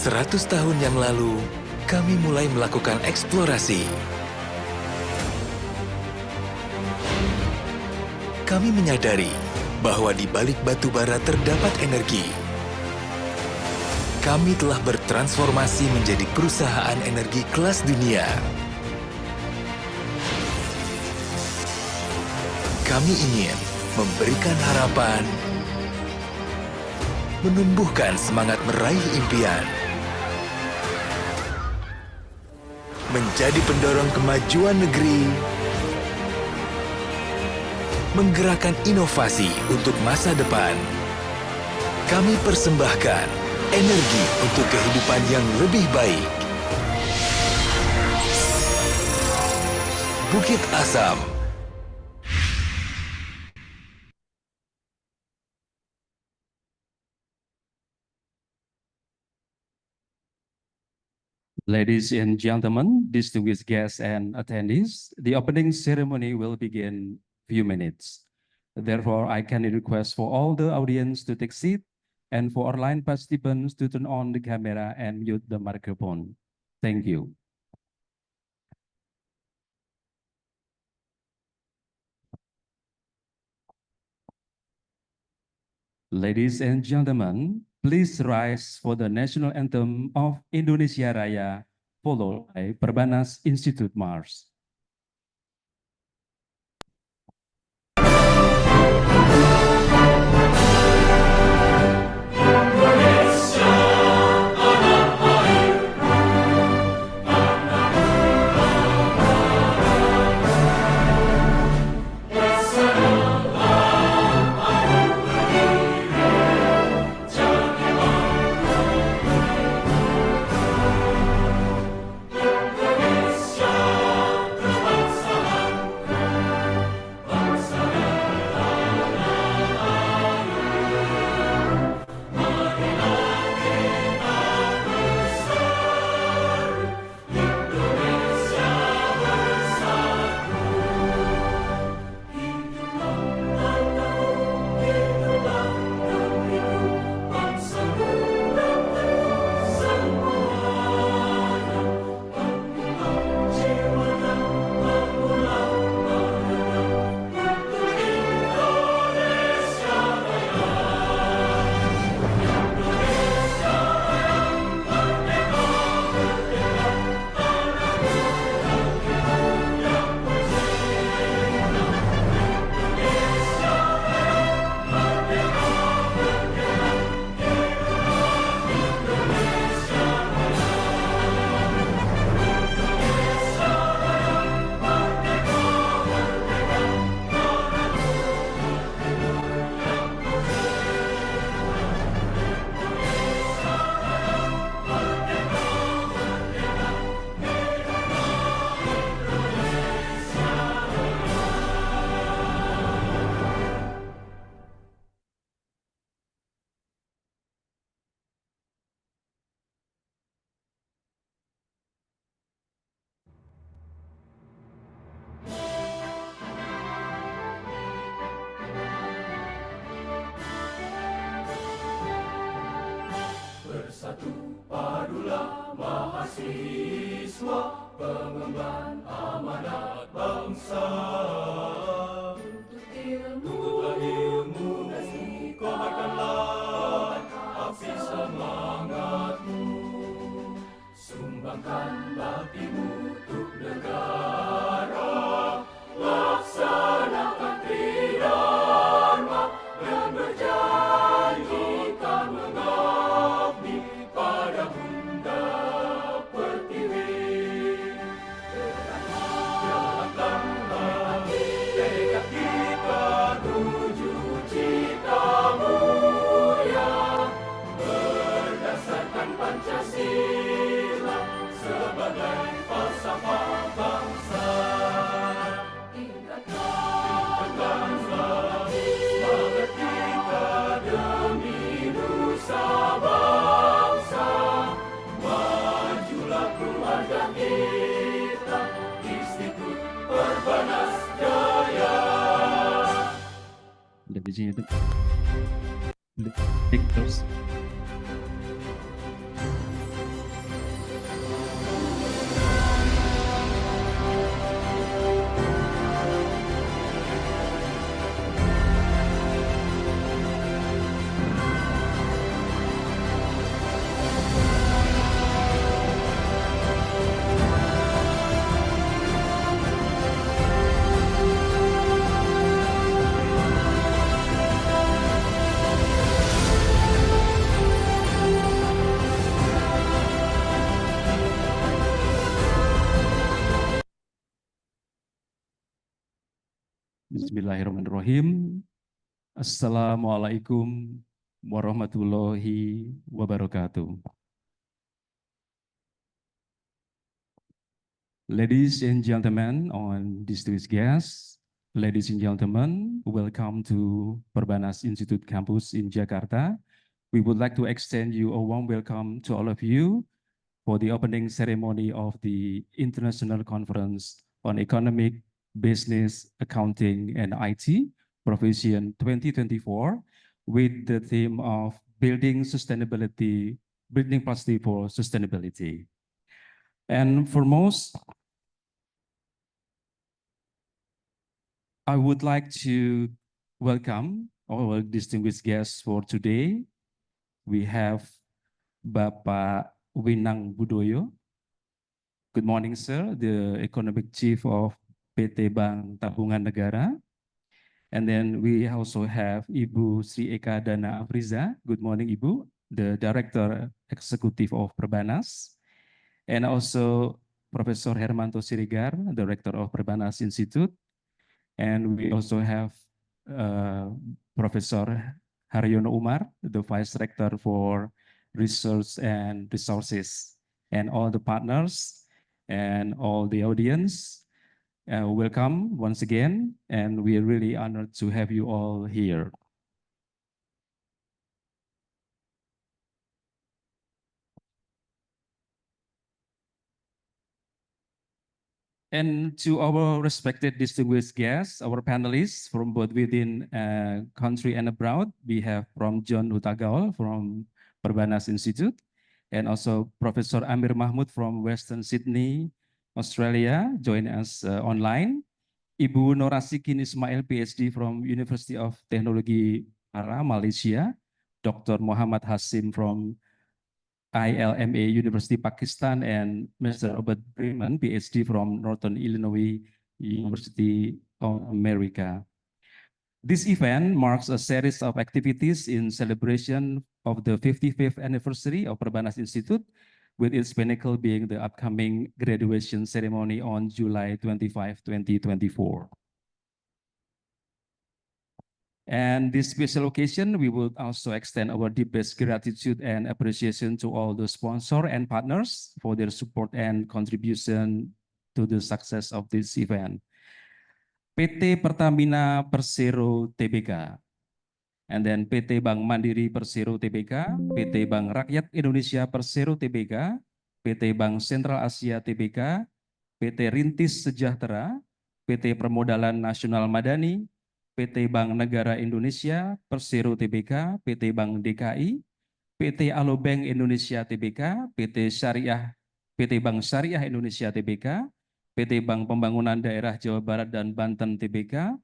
100 tahun yang lalu, kami mulai melakukan eksplorasi. Kami menyadari bahwa di balik batu bara terdapat energi. Kami telah bertransformasi menjadi perusahaan energi kelas dunia. Kami ingin memberikan harapan, menumbuhkan semangat meraih impian, menjadi pendorong kemajuan negeri, menggerakkan inovasi untuk masa depan. Kami persembahkan energi untuk kehidupan yang lebih baik. Bukit Asam. Ladies and gentlemen, distinguished guests and attendees, the opening ceremony will begin few minutes. Therefore, I kindly request for all the audience to take seat and for online participants to turn on the camera and mute the microphone. Thank you. Ladies and gentlemen, please rise for the national anthem of Indonesia Raya, followed by Perbanas Institute March. Bersatu padulah mahasiswa, pengemban amanat bangsa. Tuntutlah ilmu, kobarkanlah api semangatmu. Sumbangkan baktimu untuk negara, laksanakan tridharma dan berjanjikan mengabdi pada Bunda Pertiwi. Jalankanlah tekad kita menuju cita mulia, berdasarkan Pancasila sebagai falsafah bangsa. Tingkatkanlah semangat kita demi nusa bangsa. Majulah keluarga kita, Institut Perbanas Jaya. Udah di sini tuh. Detik terus. Bismillahirrahmanirrahim. Assalamualaikum warahmatullahi wabarakatuh. Ladies and gentlemen, on distinguished guests, ladies and gentlemen, welcome to Perbanas Institute Campus in Jakarta. We would like to extend you a warm welcome to all of you for the opening ceremony of the International Conference on Economic, Business, Accounting, and IT, Proficient 2024, with the theme of Building Sustainability, Building Capacity for Sustainability. And for most, I would like to welcome our distinguished guests for today. We have Bapak Winang Budoyo. Good morning, sir, the Economic Chief of PT Bank Tabungan Negara. And then we also have Ibu Sri Eka Dana Afriza. Good morning, Ibu, the Director Executive of Perbanas. And also Professor Hermanto Sirigar, Director of Perbanas Institute. And we also have Professor Haryono Umar, the Vice Rector for Research and Resources, and all the partners and all the audience. Welcome once again, and we are really honored to have you all here. And to our respected distinguished guests, our panelists from both within country and abroad, we have from John Hutagaol from Perbanas Institute, and also Professor Amir Mahmud from Western Sydney, Australia, join us online. Ibu Norasikin Ismail, PhD from University of Technology Ara, Malaysia. Dr. Muhammad Hasim from ILMA University, Pakistan, and Mr. Robert Freeman, PhD from Northern Illinois University of America. This event marks a series of activities in celebration of the 55th anniversary of Perbanas Institute, with its pinnacle being the upcoming graduation ceremony on July 25, 2024. And this special occasion, we would also extend our deepest gratitude and appreciation to all the sponsors and partners for their support and contribution to the success of this event. PT Pertamina Persero Tbk, and then PT Bank Mandiri Persero Tbk, PT Bank Rakyat Indonesia Persero Tbk, PT Bank Sentral Asia Tbk, PT Rintis Sejahtera, PT Permodalan Nasional Madani, PT Bank Negara Indonesia Persero Tbk, PT Bank DKI, PT Alobank Indonesia Tbk, PT Bank Syariah Indonesia Tbk, PT Bank Pembangunan Daerah Jawa Barat dan Banten Tbk,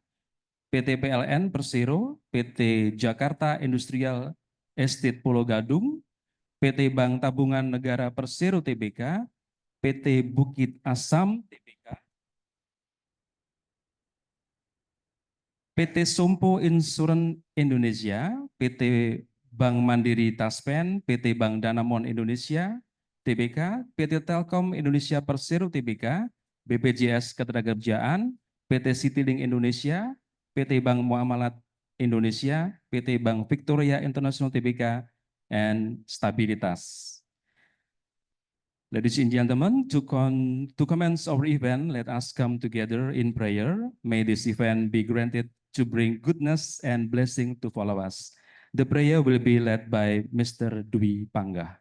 PT PLN Persero, PT Jakarta Industrial Estate Pulau Gadung, PT Bank Tabungan Negara Persero Tbk, PT Bukit Asam Tbk, PT Sompo Insurance Indonesia, PT Bank Mandiri Taspen, PT Bank Danamon Indonesia Tbk, PT Telkom Indonesia Persero Tbk, BPJS Ketenagakerjaan, PT Citylink Indonesia, PT Bank Muamalat Indonesia, PT Bank Victoria International Tbk, and Stabilitas. Ladies and gentlemen, to commence our event, let us come together in prayer. May this event be granted to bring goodness and blessing to follow us. The prayer will be led by Mr. Dwi Pangga.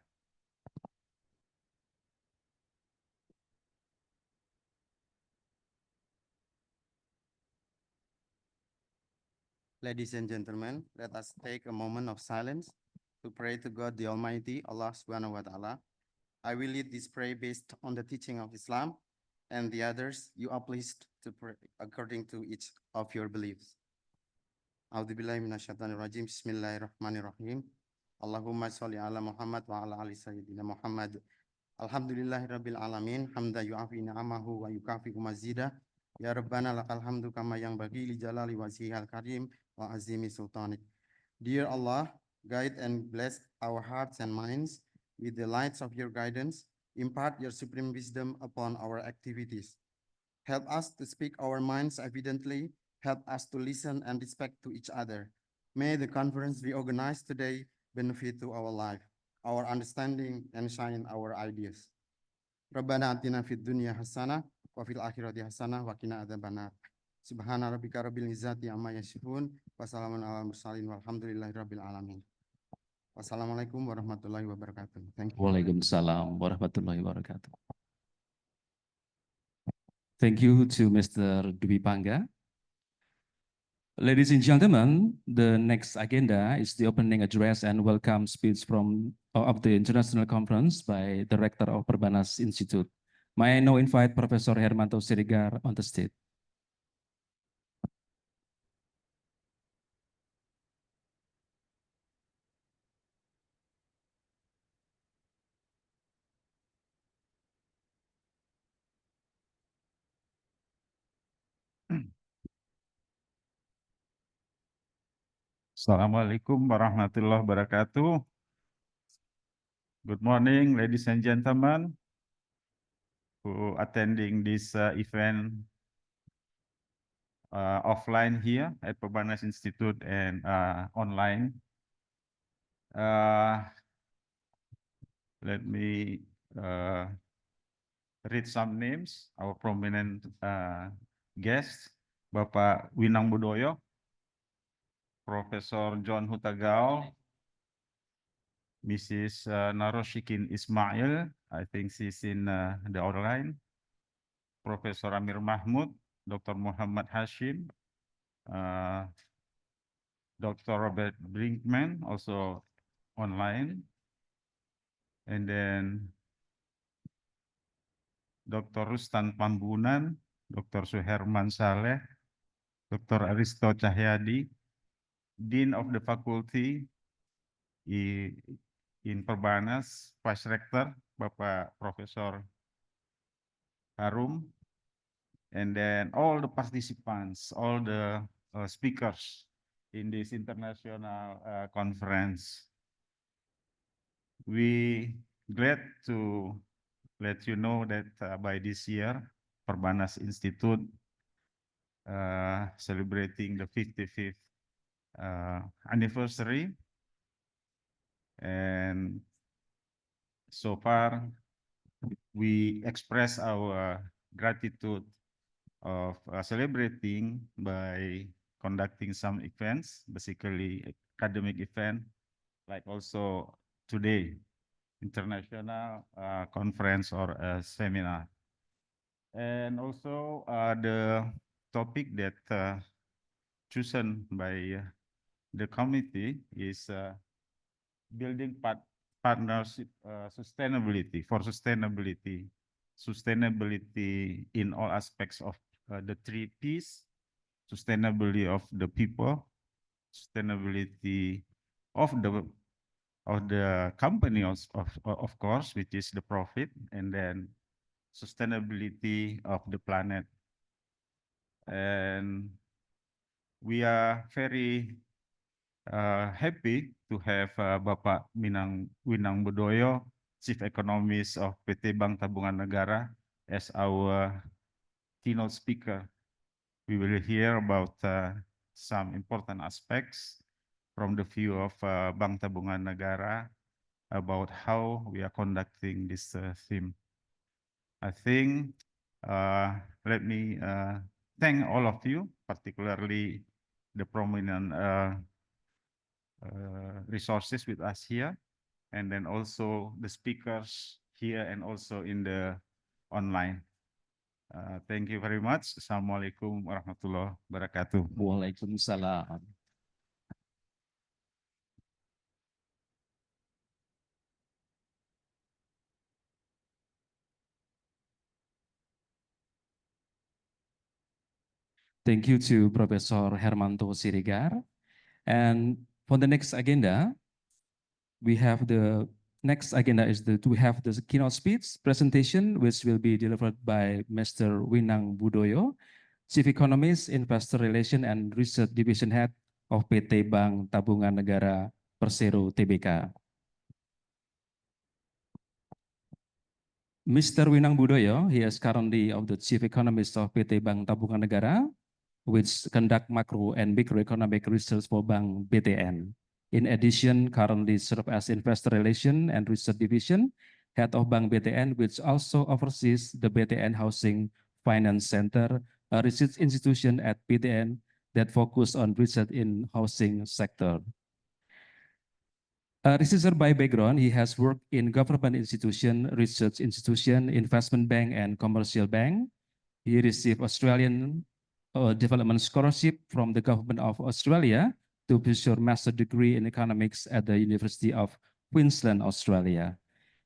Ladies and gentlemen, let us take a moment of silence to pray to God the Almighty, Allah subhanahu wa ta'ala. I will lead this prayer based on the teaching of Islam, and the others you are pleased to pray according to each of your beliefs. A'udzubillahi minasyaitonirrajim. Bismillahirrahmanirrahim. Allahumma sholli ala Muhammad wa ala ali sayyidina Muhammad. Alhamdulillahirabbil alamin, hamda yu'afi ni'amahu wa yukafi mazida. Ya Rabbana lakal hamdu kama yang bagi li jalali wajhihal karim wa azimi sultanik. Dear Allah, guide and bless our hearts and minds with the lights of your guidance. Impart your supreme wisdom upon our activities. Help us to speak our minds evidently help us to listen and respect to each other. May the conference we organize today benefit to our life, our understanding, and shine our ideas. Rabbana atina fid dunya hasanah wa fil akhirati hasanah wa qina adzabannar. Subhana rabbika rabbil izzati amma yasifun wa salamun alal mursalin walhamdulillahi rabbil alamin. Wassalamualaikum warahmatullahi wabarakatuh. Thank you. Waalaikumsalam warahmatullahi wabarakatuh. Thank you to Mr. Dwi Pangga. Ladies and gentlemen, the next agenda is the opening address and welcome speech of the international conference by Director of Perbanas Institute. May I now invite Professor Hermanto Siregar on the stage. Assalamualaikum warahmatullahi wabarakatuh. Good morning, ladies and gentlemen who attending this event offline here at Perbanas Institute and online. Let me read some names, our prominent guests, Bapak Winang Budoyo, Professor John Hutagao, Mrs. Naroshikin Ismail, I think she's in the online, Professor Amir Mahmud, Dr. Muhammad Hashim, Dr. Robert Brinkman, also online, and then Dr. Rustan Pambunan, Dr. Suherman Saleh, Dr. Aristo Cahyadi, Dean of the Faculty in Perbanas, Vice Rector, Bapak Profesor Harum, and then all the participants, all the speakers in this international conference. We glad to let you know that by this year, Perbanas Institute celebrating the 55th anniversary. And so far, we express our gratitude of celebrating by conducting some events, basically academic event, like also today, international conference or a seminar. And also the topic that chosen by the committee is building partnership sustainability in all aspects of the 3 Ps, sustainability of the people, sustainability of the company of course, which is the profit, and then sustainability of the planet. And we are very happy to have Bapak Winang Budoyo, Chief Economist of PT Bank Tabungan Negara, as our keynote speaker. We will hear about some important aspects from the view of Bank Tabungan Negara about how we are conducting this theme. I think, let me thank all of you, particularly the prominent resources with us here, and then also the speakers here and also in the online. Thank you very much. Assalamualaikum warahmatullahi wabarakatuh. Waalaikumsalam. Thank you to Professor Hermanto Siregar. And for the next agenda, we have the we have the keynote speech presentation, which will be delivered by Mr. Winang Budoyo, Chief Economist, Investor Relation and Research Division Head of PT Bank Tabungan Negara Persero Tbk. Mr. Winang Budoyo, he is currently of the Chief Economist of PT Bank Tabungan Negara. which conduct macro and microeconomic research for Bank BTN. In addition, currently serve as Investor Relation and Research Division, Head of Bank BTN, which also oversees the BTN Housing Finance Center, a research institution at BTN that focus on research in housing sector. A researcher by background, he has worked in government institution, research institution, investment bank, and commercial bank. He received Australian Development Scholarship from the Government of Australia to pursue master degree in economics at the University of Queensland, Australia.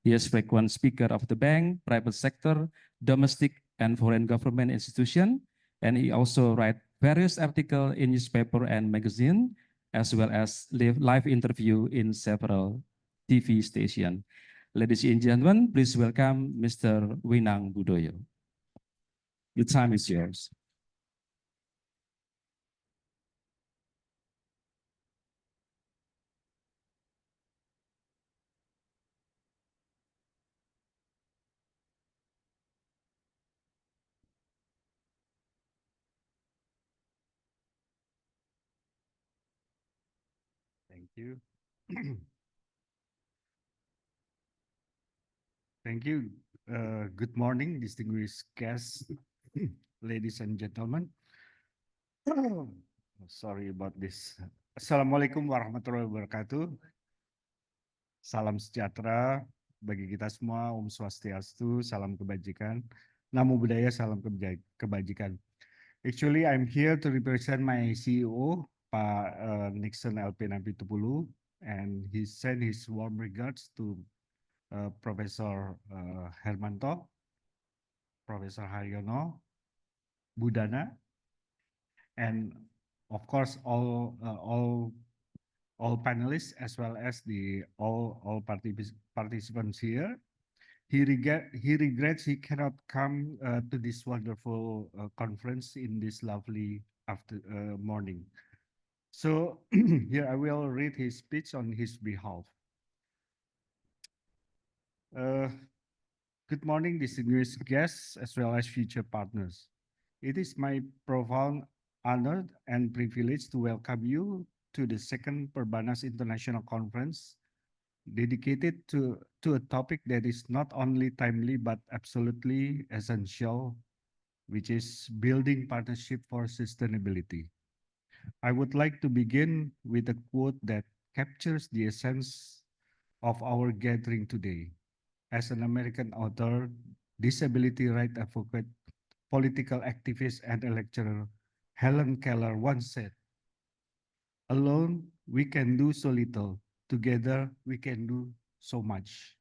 He is frequent speaker of the bank, private sector, domestic and foreign government institution, and he also write various articles in newspaper and magazine, as well as live interview in several TV stations. Ladies and gentlemen, please welcome Mr. Winang Budoyo. The time is yours. Thank you. Thank you. Good morning, distinguished guests, ladies and gentlemen. Sorry about this. Assalamualaikum warahmatullahi wabarakatuh. Salam sejahtera bagi kita semua. Om Swastiastu, salam kebajikan. Namo Buddhaya, salam kebajikan. Actually, I'm here to represent my CEO, Pak Nixon LP Napitupulu, and he sent his warm regards to Professor Hermanto, Professor Haryono, Budana, and of course all panelists as well as the all participants here. He regrets he cannot come to this wonderful conference in this lovely morning. So here I will read his speech on his behalf. Good morning, distinguished guests as well as future partners. It is my profound honor and privilege to welcome you to the second Perbanas International Conference, dedicated to a topic that is not only timely but absolutely essential, which is building partnership for sustainability. I would like to begin with a quote that captures the essence of our gathering today. As an American author, disability rights advocate, political activist, and a lecturer, Helen Keller once said, "Alone, we can do so little. Together, we can do so much."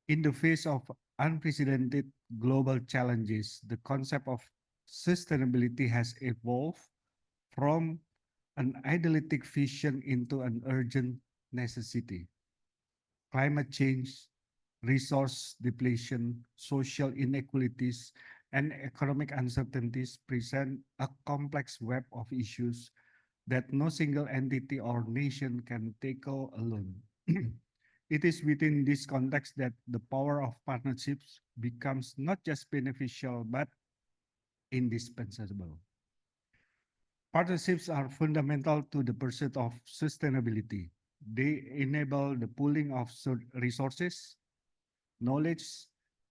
In the face of unprecedented global challenges, the concept of sustainability has evolved from an idealistic vision into an urgent necessity. Climate change, resource depletion, social inequalities, and economic uncertainties present a complex web of issues that no single entity or nation can tackle alone. It is within this context that the power of partnerships becomes not just beneficial, but indispensable. Partnerships are fundamental to the pursuit of sustainability. They enable the pooling of resources, knowledge,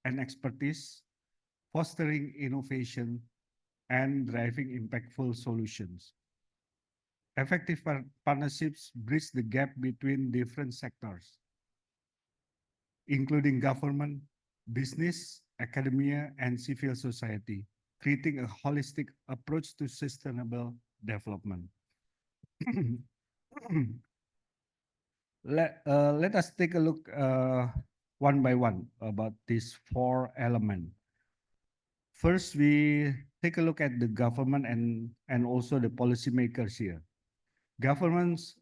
and expertise, fostering innovation and driving impactful solutions. Effective partnerships bridge the gap between different sectors, including government, business, academia, and civil society, creating a holistic approach to sustainable development. Let us take a look one by one about these four elements. First, we take a look at the government and also the policymakers here. Governments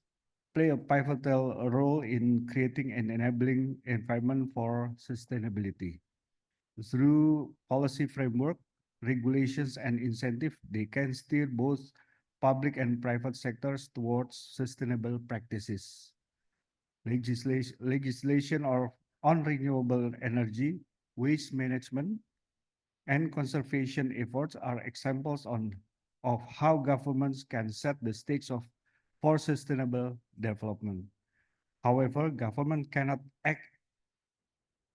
play a pivotal role in creating an enabling environment for sustainability. Through policy framework, regulations, and incentive, they can steer both public and private sectors towards sustainable practices. Legislation on renewable energy, waste management, and conservation efforts are examples of how governments can set the stage for sustainable development. However, government cannot act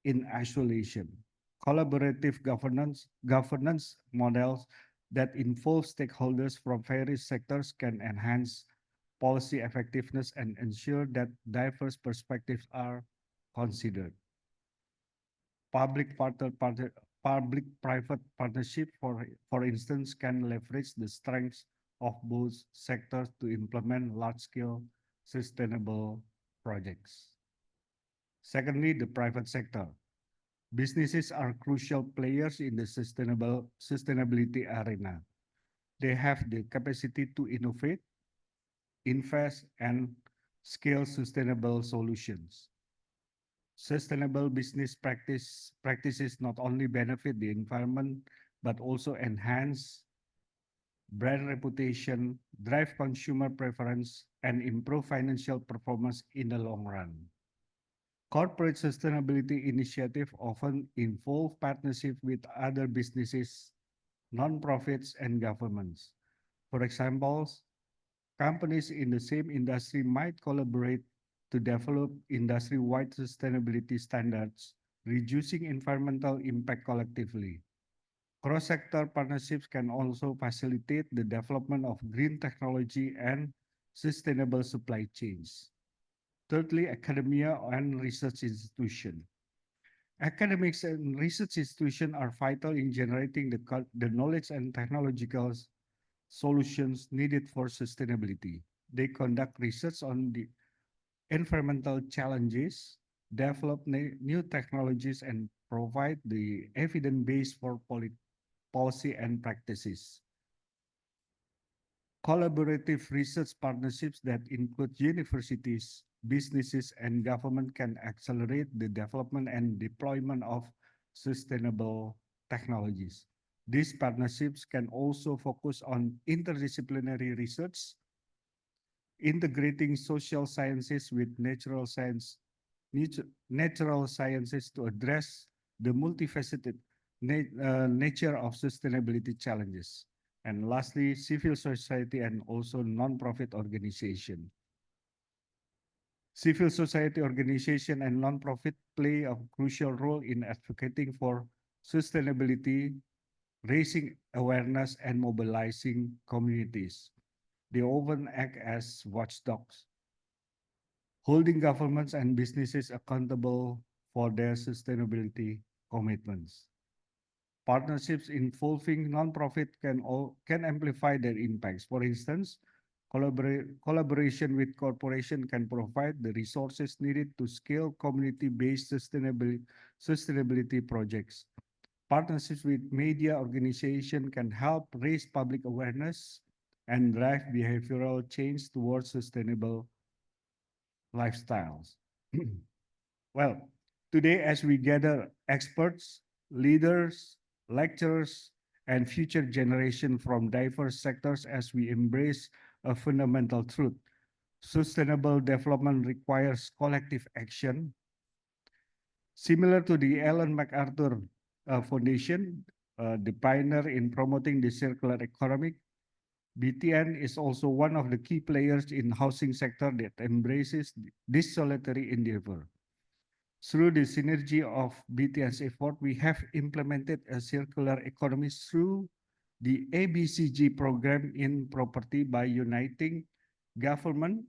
in isolation. Collaborative governance models that involve stakeholders from various sectors can enhance policy effectiveness and ensure that diverse perspectives are considered. Public-private partnership, for instance, can leverage the strengths of both sectors to implement large-scale sustainable projects. Secondly, the private sector. Businesses are crucial players in the sustainability arena. They have the capacity to innovate, invest, and scale sustainable solutions. Sustainable business practices not only benefit the environment, but also enhance brand reputation, drive consumer preference, and improve financial performance in the long run. Corporate sustainability initiatives often involve partnership with other businesses, nonprofits, and governments. For example, companies in the same industry might collaborate to develop industry-wide sustainability standards, reducing environmental impact collectively. Cross-sector partnerships can also facilitate the development of green technology and sustainable supply chains. Thirdly, academia and research institutions. Academics and research institutions are vital in generating the knowledge and technological solutions needed for sustainability. They conduct research on the environmental challenges, develop new technologies, and provide the evidence base for policy and practices. Collaborative research partnerships that include universities, businesses, and government can accelerate the development and deployment of sustainable technologies. These partnerships can also focus on interdisciplinary research, integrating social sciences with natural sciences to address the multifaceted nature of sustainability challenges. And lastly, civil society and also non-profit organization. Civil society organization and non-profit play a crucial role in advocating for sustainability, raising awareness, and mobilizing communities. They often act as watchdogs, holding governments and businesses accountable for their sustainability commitments. Partnerships involving nonprofit can amplify their impacts. For instance, collaboration with corporation can provide the resources needed to scale community-based sustainability projects. Partnerships with media organization can help raise public awareness and drive behavioral change towards sustainable lifestyles. Well, today as we gather experts, leaders, lecturers, and future generation from diverse sectors as we embrace a fundamental truth. Sustainable development requires collective action. Similar to the Ellen MacArthur Foundation, the pioneer in promoting the circular economy, BTN is also one of the key players in housing sector that embraces this solitary endeavor. Through the synergy of BTN's effort, we have implemented a circular economy through the ABCG program in property by uniting government,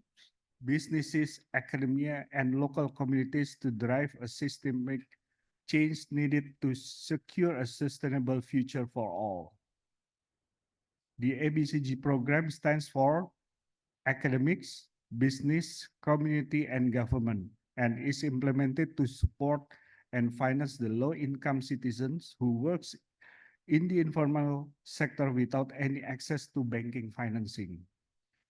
businesses, academia, and local communities to drive a systemic change needed to secure a sustainable future for all. The ABCG program stands for academics, business, community, and government, and is implemented to support and finance the low-income citizens who works in the informal sector without any access to banking financing.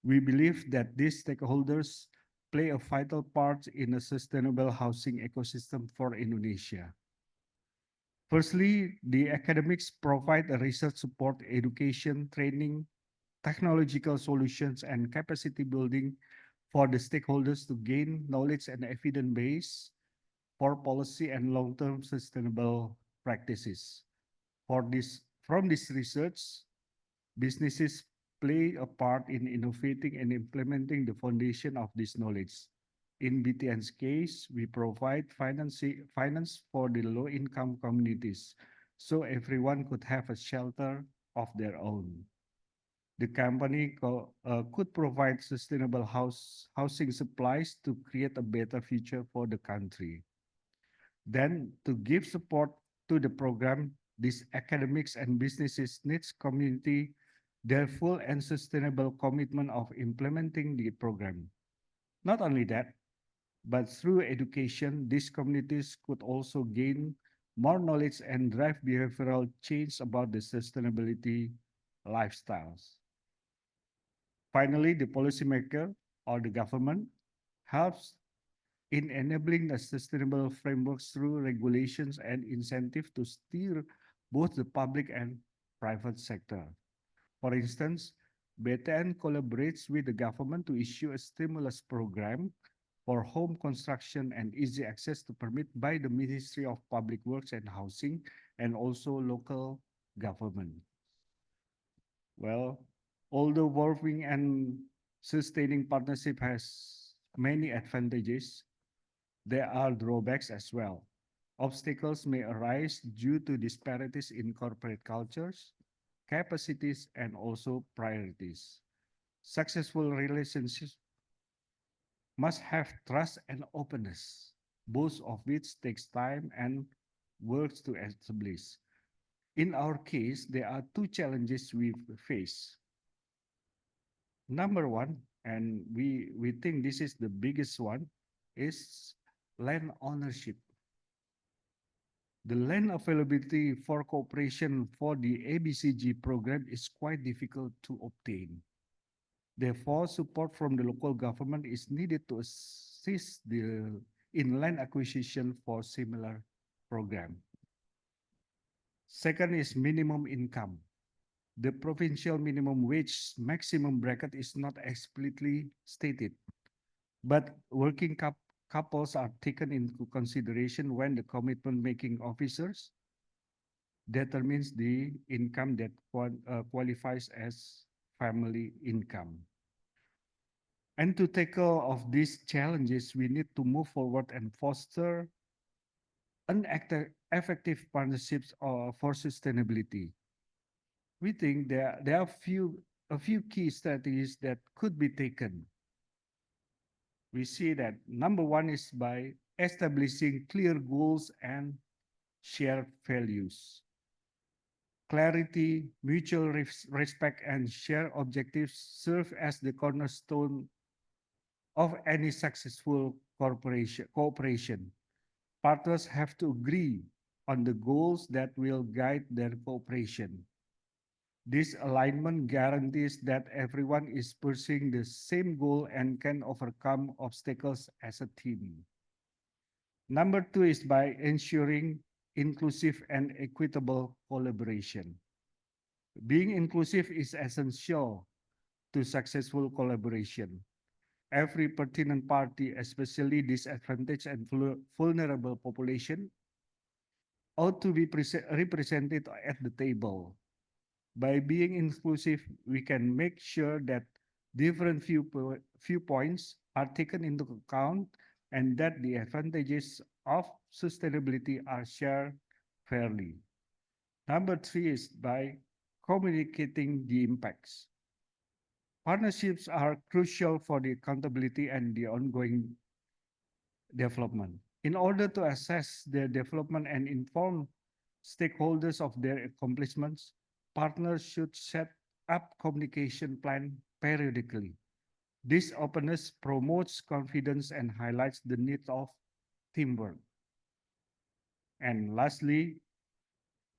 We believe that these stakeholders play a vital part in a sustainable housing ecosystem for Indonesia. Firstly, the academics provide a research support, education, training, technological solutions, and capacity building for the stakeholders to gain knowledge and evidence base for policy and long-term sustainable practices. From this research, businesses play a part in innovating and implementing the foundation of this knowledge. In BTN's case, we provide finance for the low-income communities, so everyone could have a shelter of their own. The company could provide sustainable housing supplies to create a better future for the country. Then, to give support to the program, these academics and businesses needs community their full and sustainable commitment of implementing the program. Not only that, but through education, these communities could also gain more knowledge and drive behavioral change about the sustainability lifestyles. Finally, the policymaker or the government helps in enabling a sustainable frameworks through regulations and incentive to steer both the public and private sector. For instance, BTN collaborates with the government to issue a stimulus program for home construction and easy access to permit by the Ministry of Public Works and Housing and also local government. Well, although working and sustaining partnership has many advantages, there are drawbacks as well. Obstacles may arise due to disparities in corporate cultures, capacities, and also priorities. Successful relationships must have trust and openness, both of which takes time and works to establish. In our case, there are two challenges we face. Number one, and we think this is the biggest one, is land ownership. The land availability for cooperation for the ABCG program is quite difficult to obtain. Therefore, support from the local government is needed to assist in land acquisition for similar program. Second is minimum income. The provincial minimum wage maximum bracket is not explicitly stated, but working couples are taken into consideration when the commitment making officers determines the income that qualifies as family income. And to take care of these challenges, we need to move forward and foster effective partnerships for sustainability. We think there are a few key strategies that could be taken. We see that number one is by establishing clear goals and shared values. Clarity, mutual respect, and shared objectives serve as the cornerstone of any successful cooperation. Partners have to agree on the goals that will guide their cooperation. This alignment guarantees that everyone is pursuing the same goal and can overcome obstacles as a team. Number two is by ensuring inclusive and equitable collaboration. Being inclusive is essential to successful collaboration. Every pertinent party, especially disadvantaged and vulnerable population, ought to be represented at the table. By being inclusive, we can make sure that different viewpoints are taken into account and that the advantages of sustainability are shared fairly. Number three is by communicating the impacts. Partnerships are crucial for the accountability and the ongoing development. In order to assess their development and inform stakeholders of their accomplishments, partners should set up communication plan periodically. This openness promotes confidence and highlights the need of teamwork. And lastly,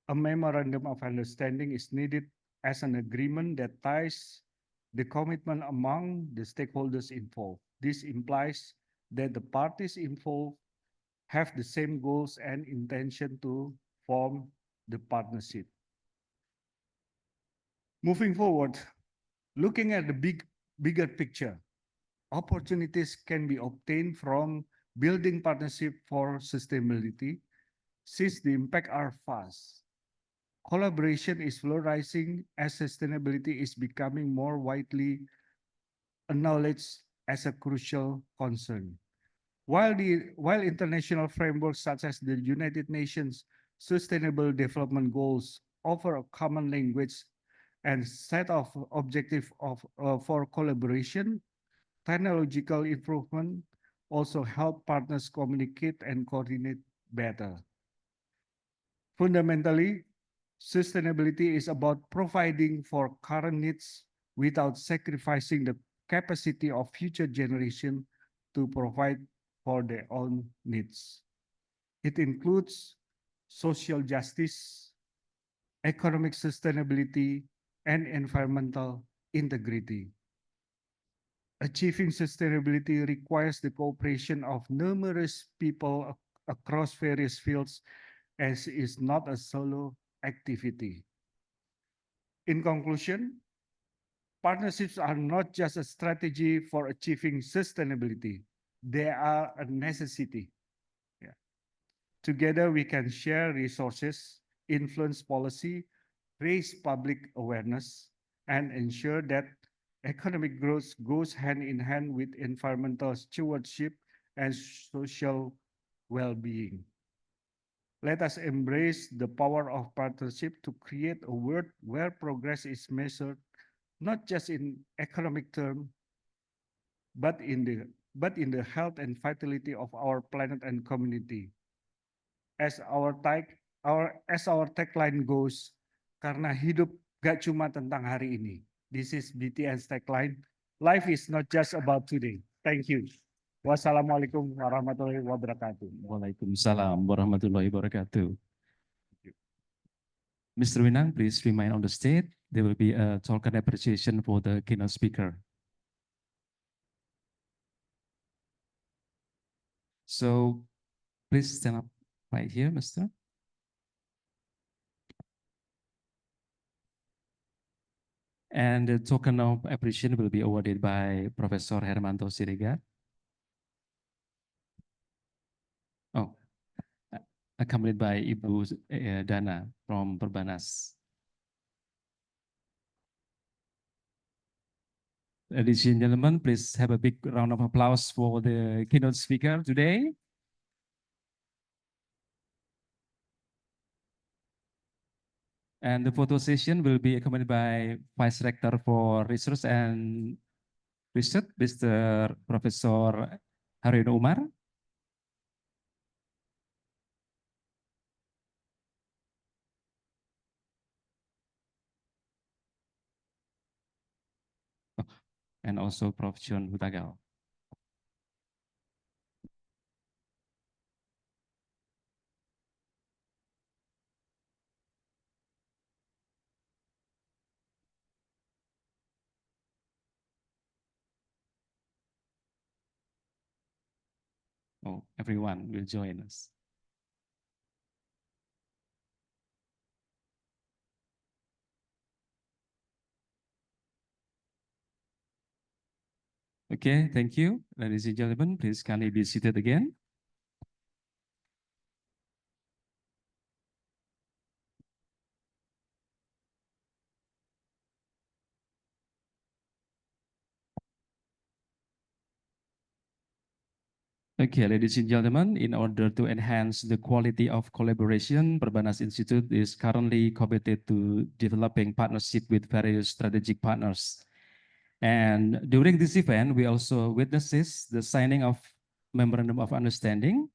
a memorandum of understanding is needed as an agreement that ties the commitment among the stakeholders involved. This implies that the parties involved have the same goals and intention to form the partnership. Moving forward, looking at the bigger picture, opportunities can be obtained from building partnership for sustainability since the impact are fast. collaboration is flourishing as sustainability is becoming more widely acknowledged as a crucial concern. While international frameworks such as the United Nations Sustainable Development Goals offer a common language and set of objectives for collaboration, technological improvement also help partners communicate and coordinate better. Fundamentally, sustainability is about providing for current needs without sacrificing the capacity of future generations to provide for their own needs. It includes social justice, economic sustainability, and environmental integrity. Achieving sustainability requires the cooperation of numerous people across various fields, as is not a solo activity. In conclusion, partnerships are not just a strategy for achieving sustainability, they are a necessity. Yeah. Together, we can share resources, influence policy, raise public awareness, and ensure that economic growth goes hand in hand with environmental stewardship and social well-being. Let us embrace the power of partnership to create a world where progress is measured not just in economic terms, but in the health and vitality of our planet and community. As our tagline goes, karena hidup gak cuma tentang hari ini. This is BTN's tagline. Life is not just about today. Thank you. Wassalamualaikum warahmatullahi wabarakatuh. Waalaikumsalam warahmatullahi wabarakatuh. Mr. Winang, please remain on the stage. There will be a talk and appreciation for the keynote speaker. So please stand up right here, Mr. And the token of appreciation will be awarded by Professor Hermanto Siregar. Oh, accompanied by Ibu Dana from Perbanas. Ladies and gentlemen, please have a big round of applause for the keynote speaker today. And the photo session will be accompanied by Vice Rector for Research and Research, Mr. Professor Harino Umar. And also Prof. John Hutagal. Oh, everyone will join us. Okay, thank you. Ladies and gentlemen, please kindly be seated again. Okay, ladies and gentlemen, in order to enhance the quality of collaboration, Perbanas Institute is currently committed to developing partnership with various strategic partners. And during this event, we also witnesses the signing of Memorandum of Understanding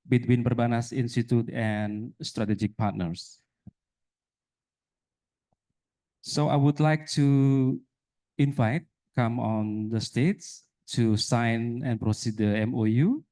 between Perbanas Institute and strategic partners. So I would like to invite come on the stage to sign and proceed the MOU.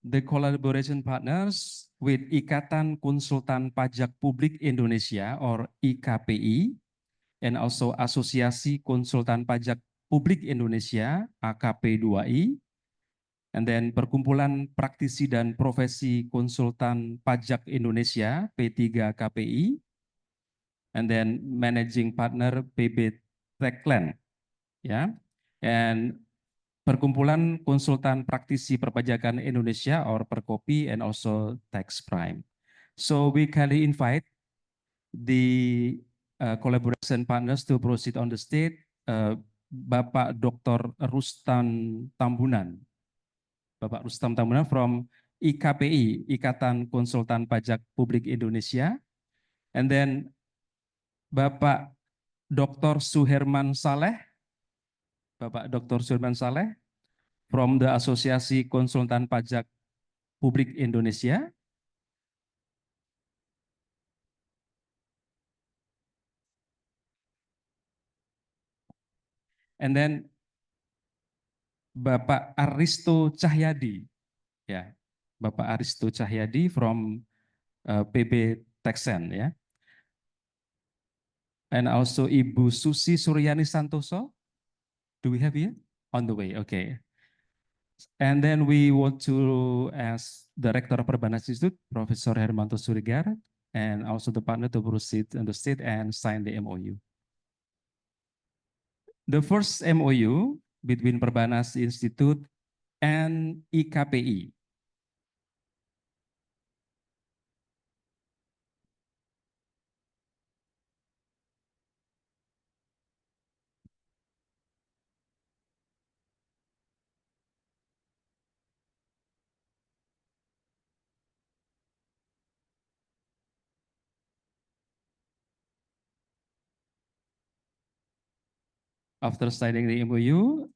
the collaboration partners with Ikatan Konsultan Pajak Publik Indonesia or IKPI, and also Asosiasi Konsultan Pajak Publik Indonesia AKP2I, and then Perkumpulan Praktisi dan Profesi Konsultan Pajak Indonesia P3KPI, and then Managing Partner PB Techland, ya, and Perkumpulan Konsultan Praktisi Perpajakan Indonesia or Perkopi, and also Tax Prime. So we kindly invite the collaboration partners to proceed on the stage. Bapak Dr. Rustam Tambunan. Bapak Rustam Tambunan from IKPI, Ikatan Konsultan Pajak Publik Indonesia. And then Bapak Dr. Suherman Saleh. Bapak Dr. Suherman Saleh from the Asosiasi Konsultan Pajak Publik Indonesia. And then Bapak Aristo Cahyadi, ya, Bapak Aristo Cahyadi from PB Texen, ya. And also Ibu Susi Suryani Santoso. Do we have here? On the way, okay. And then we want to ask Director of Perbanas Institute, Professor Hermanto Surigar, and also the partner to proceed on the state and sign the MOU. The first MOU between Perbanas Institute and IKPI. After signing the MOU,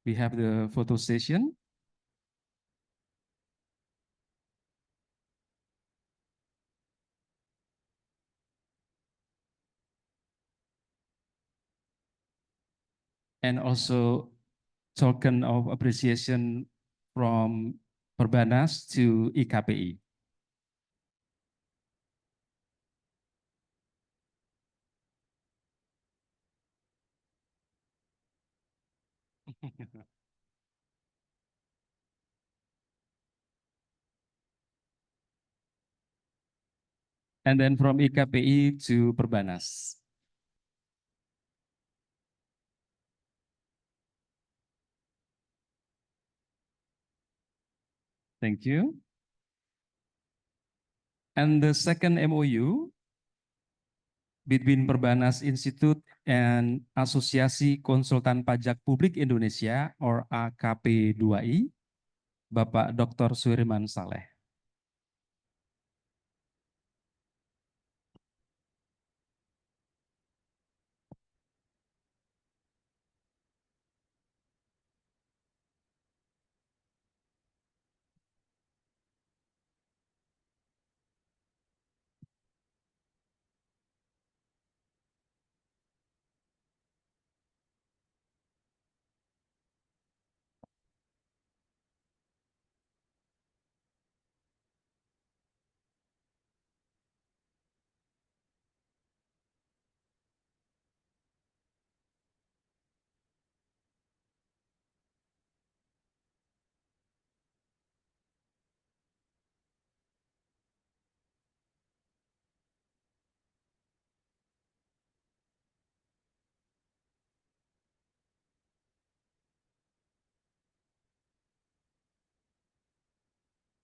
we have the photo session. And also token of appreciation from Perbanas to IKPI. And then from IKPI to Perbanas. Thank you. And the second MOU between Perbanas Institute and Asosiasi Konsultan Pajak Publik Indonesia or AKP2I, Bapak Dr. Suherman Saleh.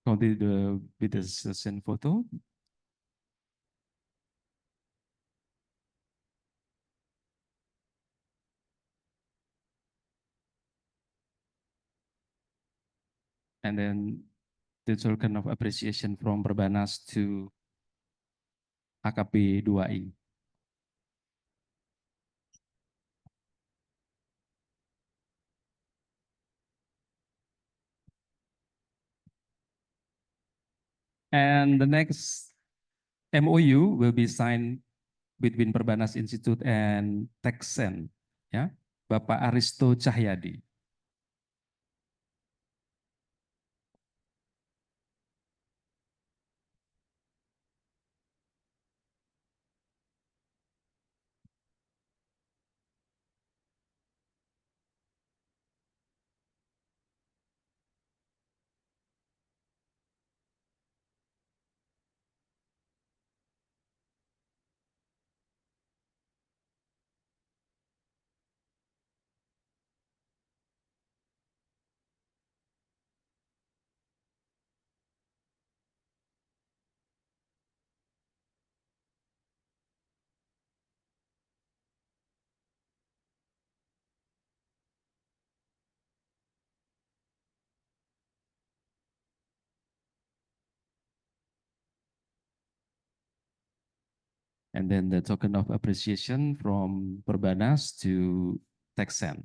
Continue with the session photo. And then the token of appreciation from Perbanas to AKP2I. And the next MOU will be signed between Perbanas Institute and Texen, ya, Bapak Aristo Cahyadi. And then the token of appreciation from Perbanas to Texan.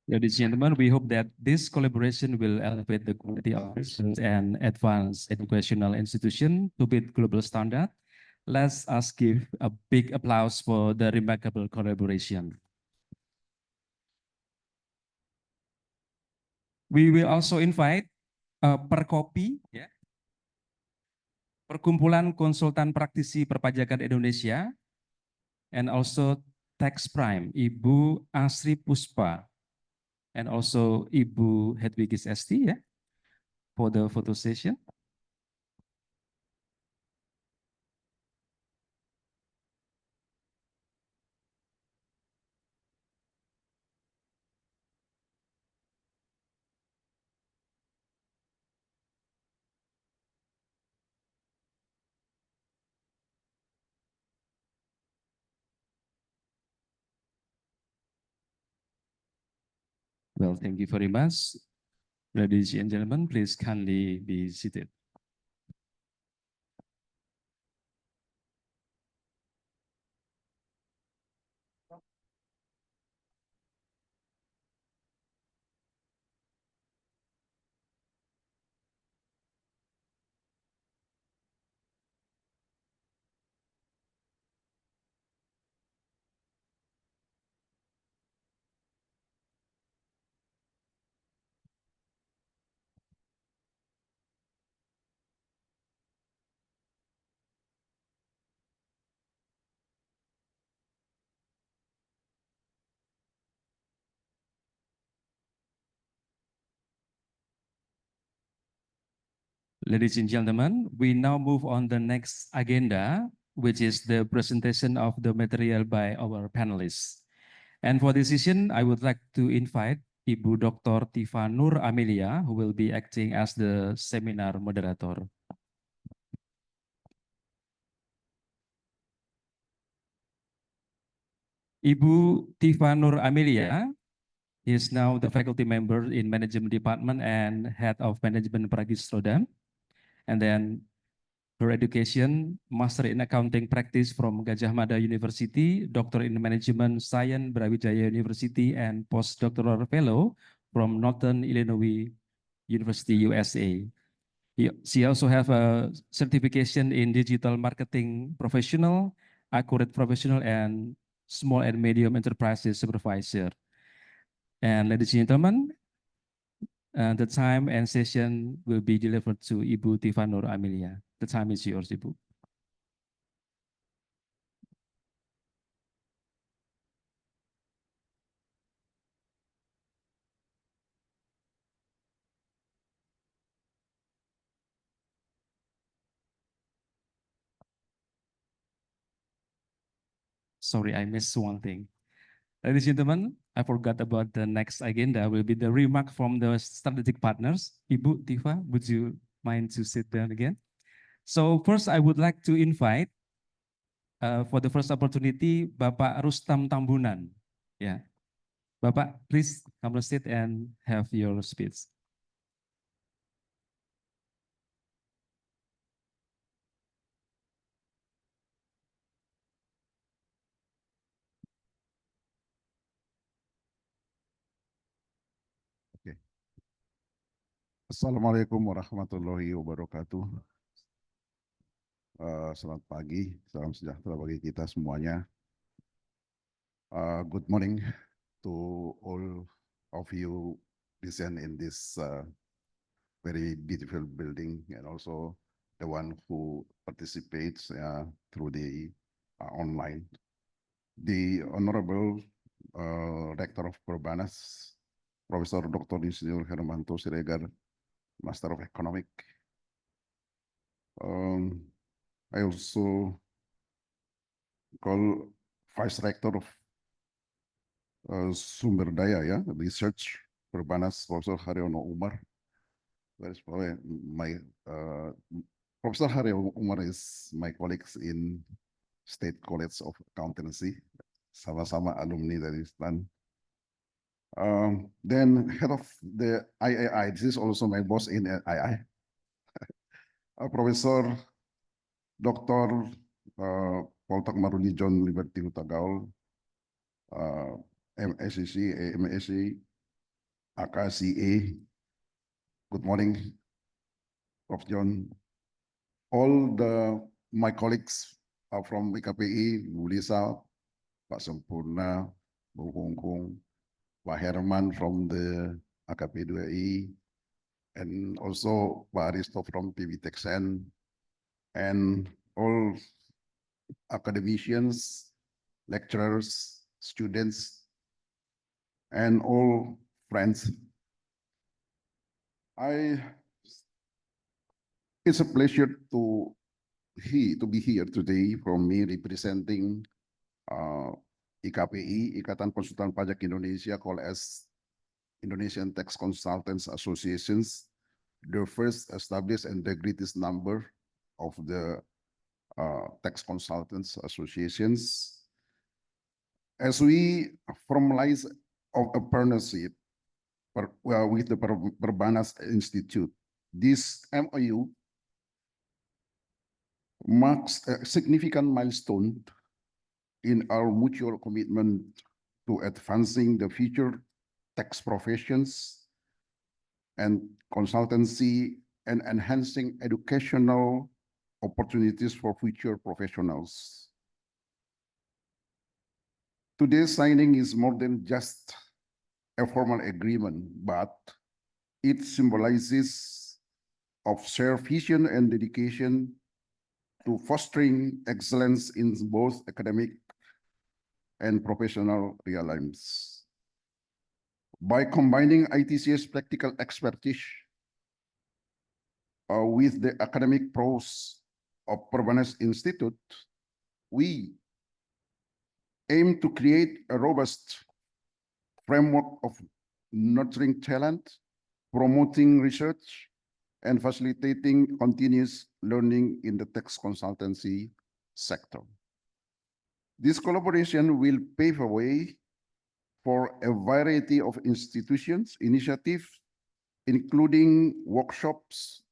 Ladies and gentlemen, we hope that this collaboration will elevate the quality of research and advance educational institution to meet global standard. Let us give a big applause for the remarkable collaboration. We will also invite Perkopi, ya, Perkumpulan Konsultan Praktisi Perpajakan Indonesia, and also Tax Prime, Ibu Asri Puspa, and also Ibu Hedwigis Esti, ya, for the photo session. Well, thank you very much. Ladies and gentlemen, please kindly be seated. Ladies and gentlemen, we now move on the next agenda, which is the presentation of the material by our panelists. And for this session, I would like to invite Ibu Dr. Tifa Nur Amelia, who will be acting as the seminar moderator. Ibu Tifa Nur Amelia is now the faculty member in Management Department and Head of Management Pragis Rodam. And then her education, Master in Accounting Practice from Gajah Mada University, Doctor in Management Science Brawijaya University, and Postdoctoral Fellow from Northern Illinois University, USA. She also has a certification in Digital Marketing Professional, Accurate Professional, and Small and Medium Enterprises Supervisor. And ladies and gentlemen, the time and session will be delivered to Ibu Tifa Nur Amelia. The time is yours, Ibu. Sorry, I missed one thing. Ladies and gentlemen, I forgot about the next agenda will be the remark from the strategic partners. Ibu Tifa, would you mind to sit down again? So first, I would like to invite for the first opportunity, Bapak Rustam Tambunan. Yeah, Bapak, please come to sit and have your speech. Assalamualaikum warahmatullahi wabarakatuh. Selamat pagi, salam sejahtera bagi kita semuanya. Good morning to all of you present in this very beautiful building, and also the one who participates through the online. The Honorable Rector of Perbanas, Professor Dr. Insinyur Hermanto Siregar, Master of Economic. I also call Vice Rector of Sumber Daya, Research Perbanas, Professor Haryono Umar. Whereas my Professor Haryono Umar is my colleagues in State College of Accountancy, sama-sama alumni dari STAN. Then head of the IAI, this is also my boss in II, Professor Dr. Poltak Maruli John Liberty Hutagaul, MSc, MSc, AKCA. Good morning, Prof. John. All my colleagues are from IKPI, Bu Lisa, Pak Sempurna, Bu Hongkong, Pak Herman from the AKP 2I, and also Pak Aristo from PB Texan, and all academicians, lecturers, students, and all friends. It's a pleasure to be here today from me representing IKPI, Ikatan Konsultan Pajak Indonesia, called as Indonesian Tax Consultants Associations, the first established and the greatest number of the tax consultants associations. As we formalize a partnership with the Perbanas Institute, this MOU marks a significant milestone in our mutual commitment to advancing the future tax professions and consultancy and enhancing educational opportunities for future professionals. Today's signing is more than just a formal agreement, but it symbolizes of shared vision and dedication to fostering excellence in both academic and professional lives. By combining ITC's practical expertise with the academic prose of Perbanas Institute, we aim to create a robust framework of nurturing talent, promoting research, and facilitating continuous learning in the tax consultancy sector. This collaboration will pave a way for a variety of institutions, initiatives, including workshops,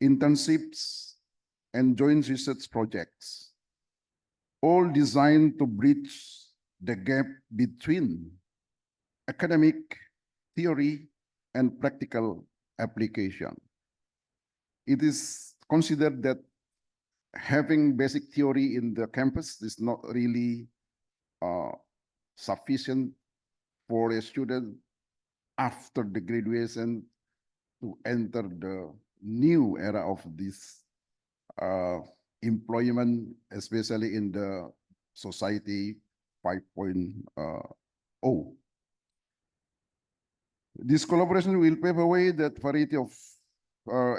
internships, and joint research projects, all designed to bridge the gap between academic theory and practical application. It is considered that having basic theory in the campus is not really sufficient for a student after the graduation to enter the new era of this employment, especially in the society 5.0. This collaboration will pave a way that variety of,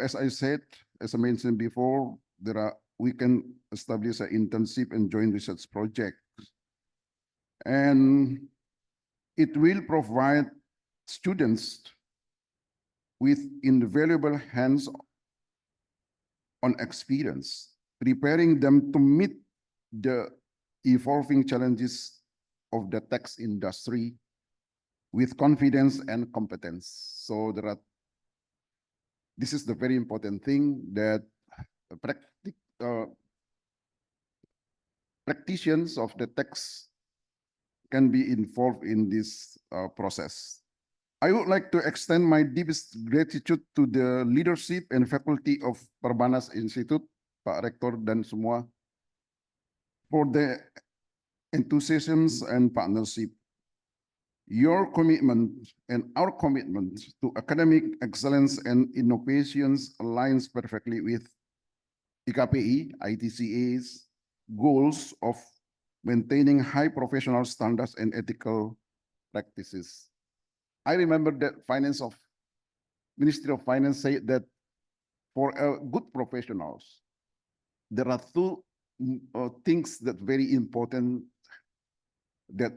as I said, as I mentioned before, we can establish an internship and joint research project. And it will provide students with invaluable hands-on experience, preparing them to meet the evolving challenges of the tax industry with confidence and competence. So this is the very important thing, that practitioners of the tax can be involved in this process. I would like to extend my deepest gratitude to the leadership and faculty of Perbanas Institute, Pak Rektor dan semua, for the enthusiasm and partnership. Your commitment and our commitment to academic excellence and innovations aligns perfectly with IKPI, ITCA's goals of maintaining high professional standards and ethical practices. I remember that Ministry of Finance said that for good professionals, there are two things that very important that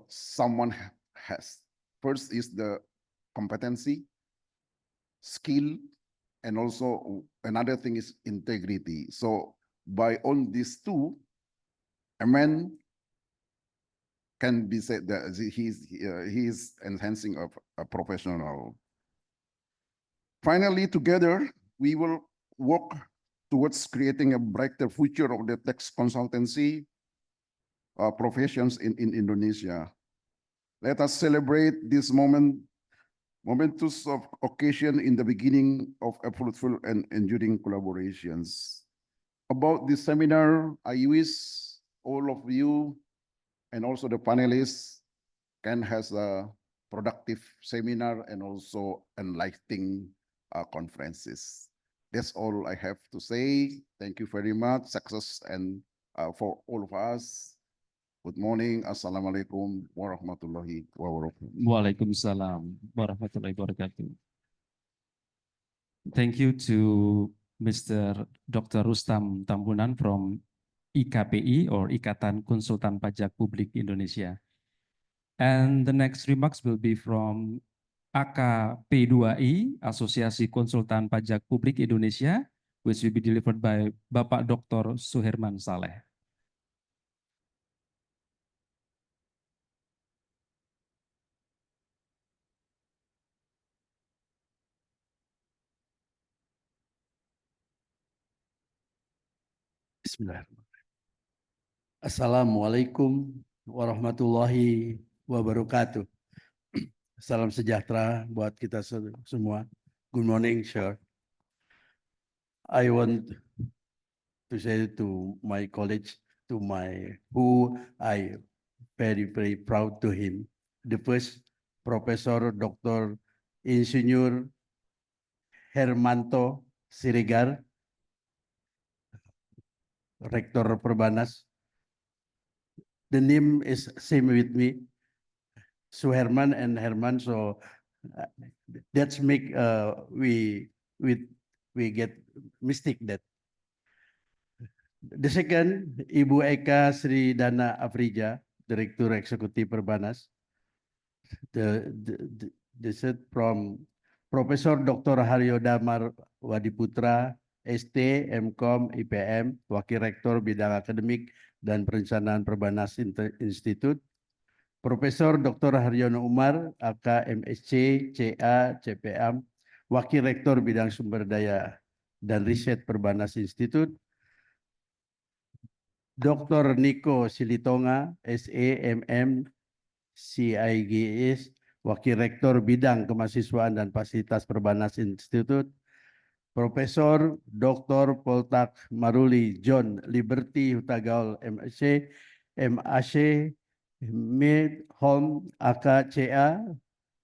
someone has. First is the competency, skill, and also another thing is integrity. So by on these two, a man can be said that he is enhancing of a professional. Finally, together, we will work towards creating a brighter future of the tax consultancy professions in Indonesia. Let us celebrate this momentous of occasion in the beginning of a fruitful and enduring collaborations. About this seminar, I wish all of you and also the panelists can has a productive seminar and also enlightening conferences. That's all I have to say. Thank you very much. Success and for all of us. Good morning. Assalamualaikum warahmatullahi wabarakatuh. Waalaikumsalam warahmatullahi wabarakatuh. Thank you to Mr. Dr. Rustam Tambunan from IKPI or Ikatan Konsultan Pajak Publik Indonesia. And the next remarks will be from AKP2I, Asosiasi Konsultan Pajak Publik Indonesia, which will be delivered by Bapak Dr. Suherman Saleh. Bismillahirrahmanirrahim. Assalamualaikum warahmatullahi wabarakatuh. Salam sejahtera buat kita semua. Good morning, sir. I want to say to my college, who I very proud to him. The first Professor Dr. Insinyur Hermanto Siregar, Rektor Perbanas. The name is same with me, Suherman and Herman. So that's make we get mistake that. The second, Ibu Eka Sri Dana Afrija, Direktur Eksekutif Perbanas. The third from Profesor Dr. Haryo Damar Wadiputra, ST, MKOM, IPM, Wakil Rektor Bidang Akademik dan Perencanaan Perbanas Institute, Profesor Dr. Haryono Umar, AK, MSc, CA, CPM, Wakil Rektor Bidang Sumber Daya dan Riset Perbanas Institute, Dr. Niko Silitonga, SE, MM, CIGS, Wakil Rektor Bidang Kemahasiswaan dan Fasilitas Perbanas Institute, Profesor Dr. Poltak Maruli John Liberty Hutagaul MSc, MAC, Mid Home AKCA.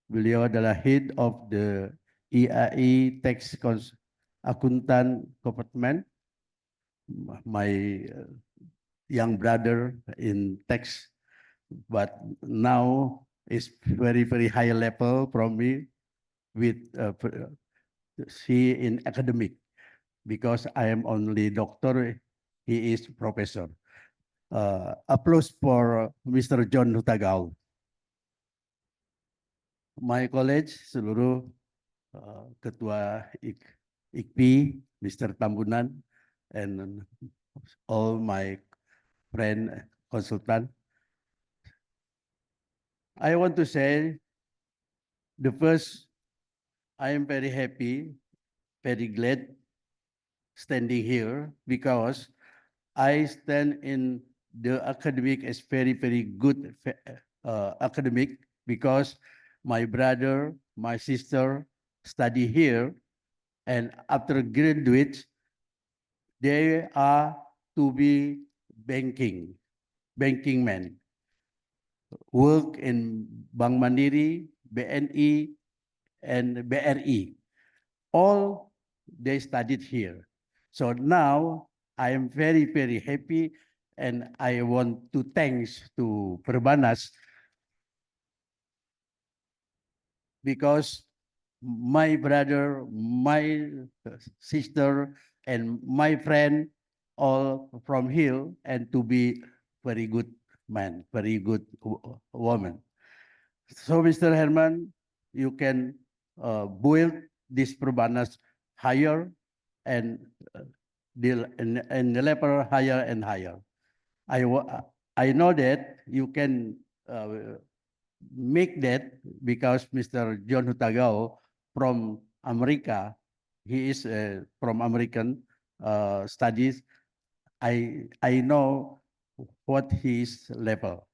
Beliau adalah Head of the IAI Tax Accountant Department. My young brother in tax, but now is very high level from me with he in academic, because I am only doctor, he is professor. Applause for Mr. John Hutagaul. My college, seluruh ketua IKPI, Mr. Tambunan, and all my friend consultant. I want to say, the first, I am very happy, very glad standing here, because I stand in the academic as very good academic, because my brother, my sister study here, and after graduate, they are to be banking men, work in Bank Mandiri, BNI, and BRI. All they studied here. So now I am very happy, and I want to thanks to Perbanas, because my brother, my sister, and my friend all from here, and to be very good man, very good woman. So Mr. Herman, you can build this Perbanas higher and the level higher and higher. I know that you can make that because Mr. John Hutagao from America, he is from American studies. I know what his level.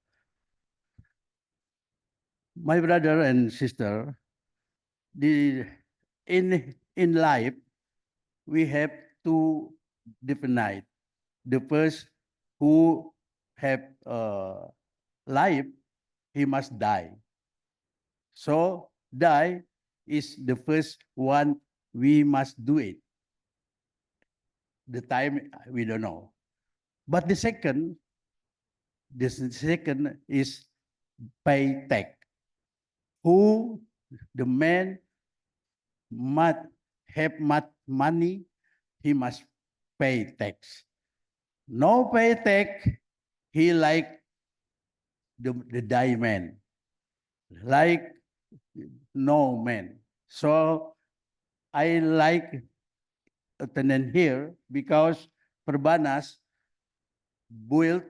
My brother and sister, the in life we have two different. The first who have life, he must die. So die is the first one we must do it. The time we don't know. But the second is pay tax. Who the man must have much money, he must pay tax. No pay tax, he like the die man, like no man. So I like attending here because Perbanas will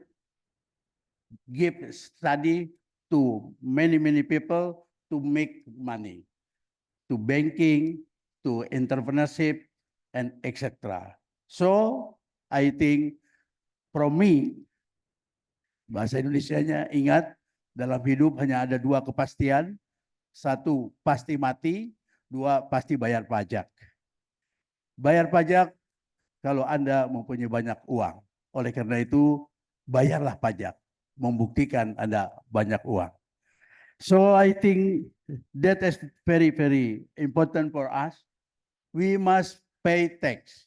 give study to many people to make money, to banking, to entrepreneurship, and etc. So I think from me, bahasa Indonesianya ingat, dalam hidup hanya ada dua kepastian. Satu, pasti mati. Dua, pasti bayar pajak. Bayar pajak kalau Anda mempunyai banyak uang. Oleh karena itu, bayarlah pajak. Membuktikan Anda banyak uang. So I think that is very important for us. We must pay tax.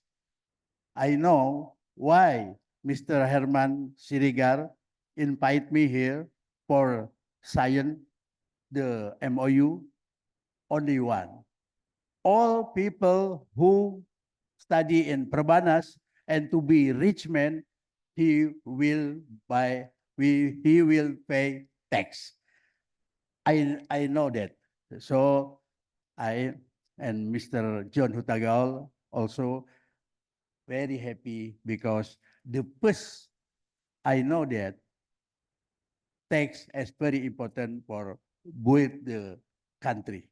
I know why Mr. Herman Sirigar invite me here for sign the MOU. Only one. All people who study in Prabanas and to be rich man, he will pay tax. I know that. So I and Mr. John Hutagal also very happy because the first I know that tax is very important for both the country.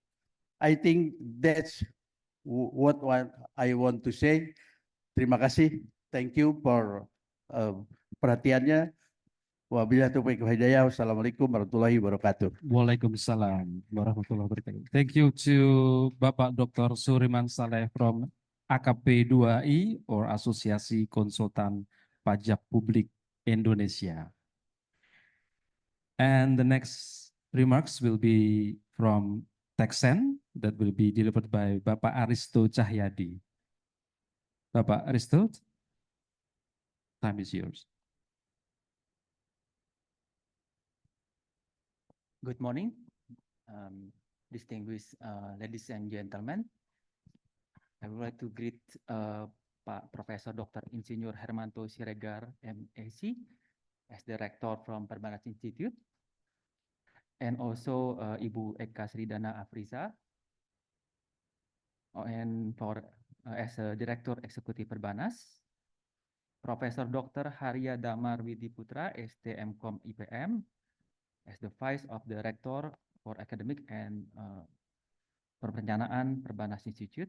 I think that's what I want to say. Terima kasih. Thank you for perhatiannya. Wabillahi taufiq wal hidayah. Wassalamualaikum warahmatullahi wabarakatuh. Waalaikumsalam warahmatullahi wabarakatuh. Thank you to Bapak Dr. Suriman Saleh from AKP 2I or Asosiasi Konsultan Pajak Publik Indonesia. And the next remarks will be from Texen that will be delivered by Bapak Aristo Cahyadi. Bapak Aristo, time is yours. Good morning, distinguished ladies and gentlemen. I would like to greet Pak Profesor Dr. Insinyur Hermanto Siregar, MAC, as the rector from Perbanas Institute, and also Ibu Eka Sridana Afrisa, and for as a Director Eksekutif Perbanas, Profesor Dr. Harya Damar Widiputra, STMkom IPM, as the Vice of the Rector for Academic and Perencanaan Perbanas Institute.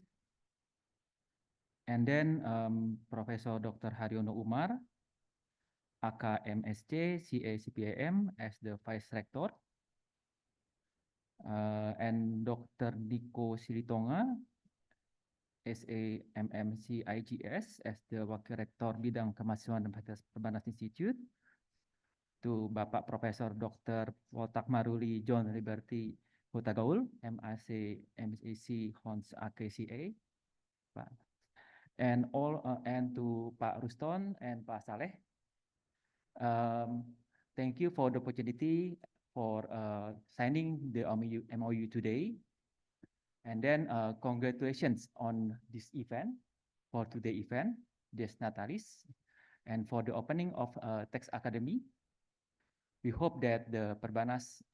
And then Professor Dr. Haryono Umar, AKMSC, CACPAM as the Vice Rector. And Dr. Diko Silitonga, SAMMC IGS as the Wakil Rektor Bidang Kemahasiswaan dan Perbanas Institute. To Bapak Profesor Dr. Woltak Maruli John Liberty Hutagaul, MAC MAC Hons AKCA, and to Pak Ruston and Pak Saleh. Thank you for the opportunity for signing the MOU today, and then congratulations on this event, for today event, Des Natalis, and for the opening of Tax Academy. We hope that the Perbanas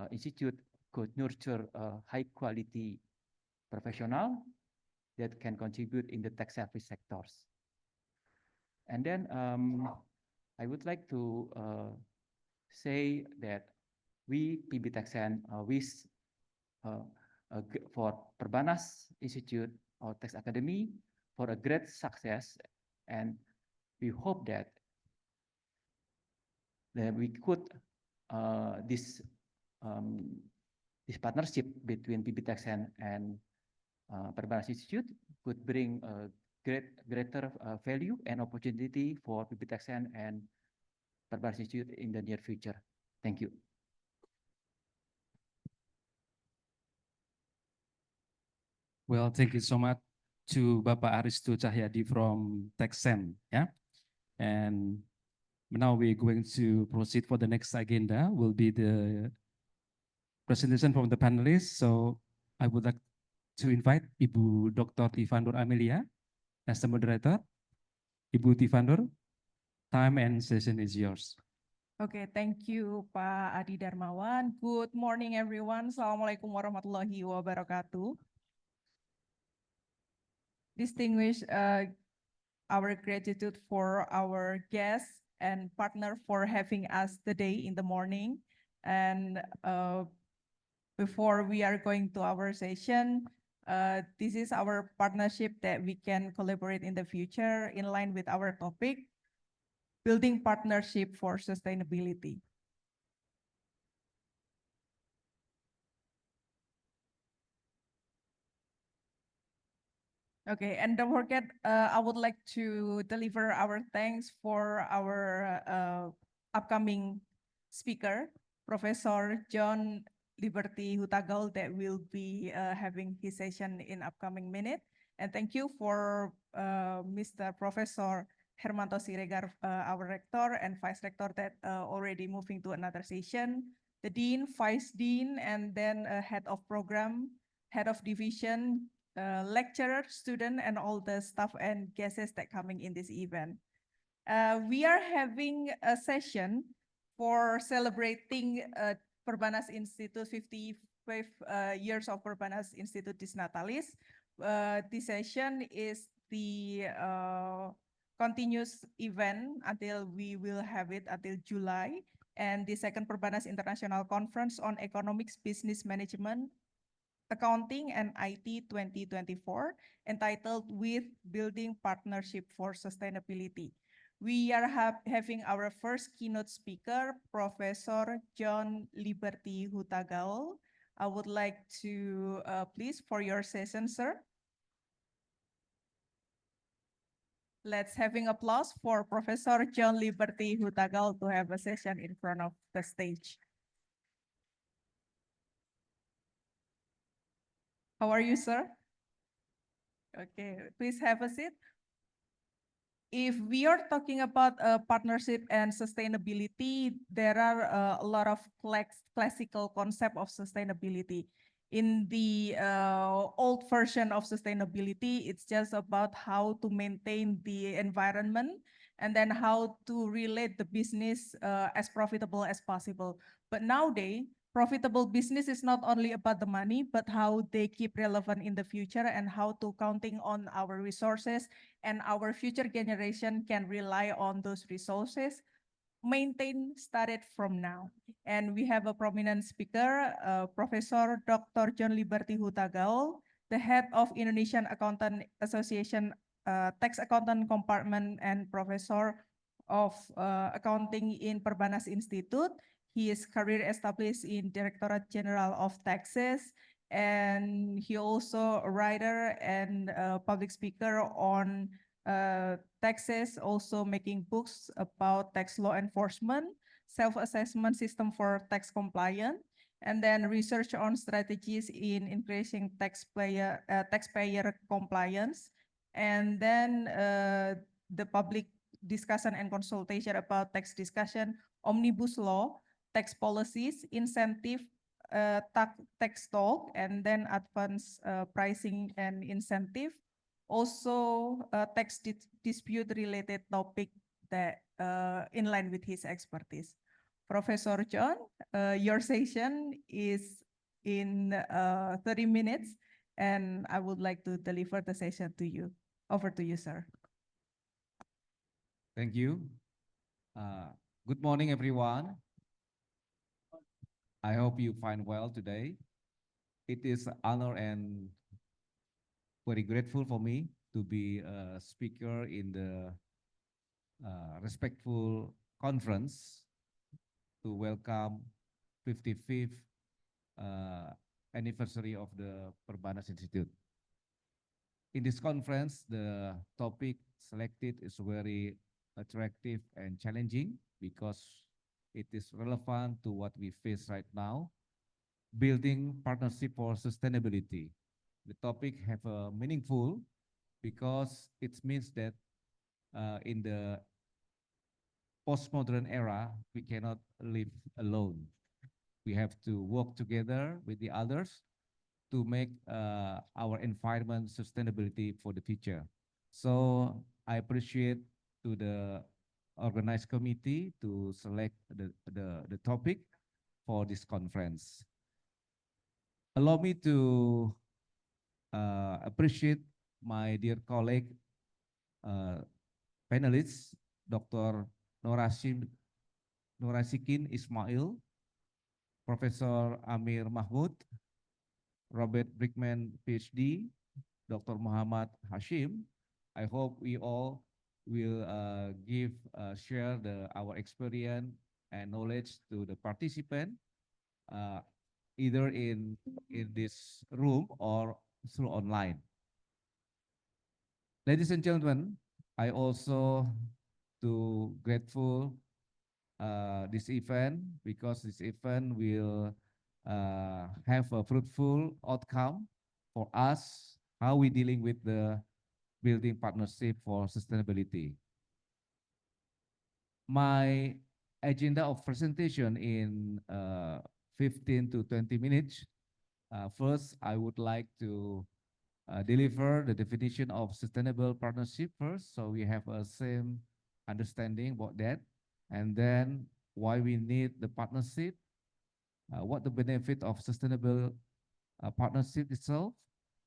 Institute could nurture a high-quality professional that can contribute in the tax service sectors. And then I would like to say that we PBTechSen wish for Perbanas Institute or Tax Academy for a great success, and we hope that we could this this partnership between PBTechSen and Perbanas Institute could bring a greater value and opportunity for PBTechSen and Perbanas Institute in the near future. Thank you. Well, thank you so much to Bapak Aristo Cahyadi from Texen, yeah. And now we're going to proceed for the next agenda, will be the presentation from the panelists. So I would like to invite Ibu Dr. Tifanur Amelia as the moderator. Ibu Tifanur, time and session is yours. Okay, thank you Pak Adi Darmawan. Good morning everyone. Assalamualaikum warahmatullahi wabarakatuh. Distinguished our gratitude for our guests and partner for having us today in the morning. And before we are going to our session, this is our partnership that we can collaborate in the future in line with our topic, building partnership for sustainability. Okay, and don't forget, I would like to deliver our thanks for our upcoming speaker, Professor John Liberty Hutagaul, that will be having his session in upcoming minute. And thank you for Mr. Professor Hermanto Siregar, our rector and vice rector that already moving to another session, the dean, vice dean, and then head of program, head of division, lecturer, student, and all the staff and guests that coming in this event. We are having a session for celebrating Perbanas Institute 55 years of Perbanas Institute this Natalis. This session is the continuous event until we will have it until July, and the second Perbanas International Conference on Economics, Business Management, Accounting and IT 2024, entitled With Building Partnership for Sustainability. We are having our first keynote speaker, Professor John Liberty Hutagaul. I would like to please for your session, sir. Let's having applause for Professor John Liberty Hutagaul to have a session in front of the stage. How are you, sir? Okay, please have a seat. If we are talking about partnership and sustainability, there are a lot of classical concept of sustainability. In the old version of sustainability, it's just about how to maintain the environment and then how to relate the business as profitable as possible. But nowadays, profitable business is not only about the money, but how they keep relevant in the future and how to counting on our resources and our future generation can rely on those resources. Maintain started from now. And we have a prominent speaker, Professor Dr. John Liberty Hutagaul, the head of Indonesian Accountant Association Tax Accountant Compartment and Professor of Accounting in Perbanas Institute. His career established in Directorate General of Taxes, and he also a writer and public speaker on taxes, also making books about tax law enforcement, self-assessment system for tax compliance, and then research on strategies in increasing taxpayer compliance, and then the public discussion and consultation about tax discussion, omnibus law, tax policies, incentive, tax talk, and then advance pricing and incentive. Also, tax dispute related topic that in line with his expertise. Professor John, your session is in 30 minutes, and I would like to deliver the session to you. Over to you, sir. Thank you. Good morning, everyone. I hope you find well today. It is an honor and very grateful for me to be a speaker in the respectful conference to welcome 55th anniversary of the Perbanas Institute. In this conference, the topic selected is very attractive and challenging because it is relevant to what we face right now, building partnership for sustainability. The topic have a meaningful because it means that in the postmodern era, we cannot live alone. We have to work together with the others to make our environment sustainability for the future. So I appreciate to the organized committee to select the topic for this conference. Allow me to appreciate my dear colleague, panelists, Dr. Norasikin Ismail, Professor Amir Mahmud, Robert Brickman, PhD, Dr. Muhammad Hashim. I hope we all will share our experience and knowledge to the participant, either in this room or through online. Ladies and gentlemen, I also too grateful this event because this event will have a fruitful outcome for us, how we dealing with the building partnership for sustainability. My agenda of presentation in 15 to 20 minutes. First, I would like to deliver the definition of sustainable partnership first, so we have a same understanding about that, and then why we need the partnership, what the benefit of sustainable partnership itself,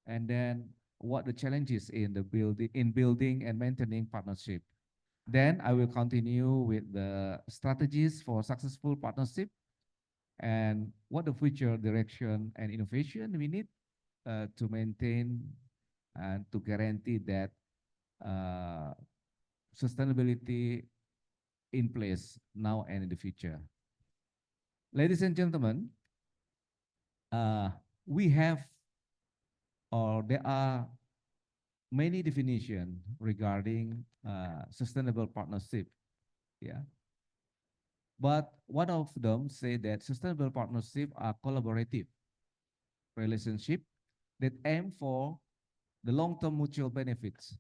and then what the challenges in building and maintaining partnership. Then I will continue with the strategies for successful partnership and what the future direction and innovation we need to maintain and to guarantee that sustainability in place now and in the future. Ladies and gentlemen, we have, or there are many definitions regarding sustainable partnership. Yeah. But one of them say that sustainable partnership are collaborative relationship that aim for the long-term mutual benefits,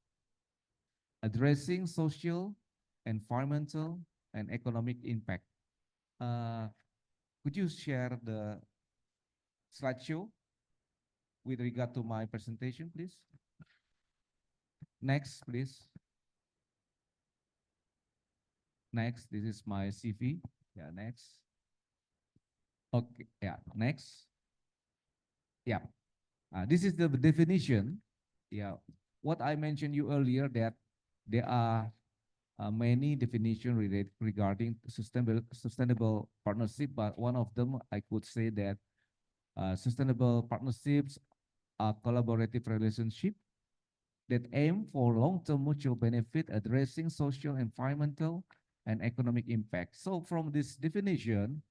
addressing social, environmental, and economic impact. Could you share the slideshow with regard to my presentation, please? Next, please. Next, this is my CV. Yeah, next. Okay, yeah, next. Yeah, this is the definition. Yeah, what I mentioned you earlier that there are many definitions regarding sustainable partnership, but one of them I could say that sustainable partnerships are collaborative relationship that aim for long-term mutual benefit, addressing social, environmental, and economic impact. So from this definition,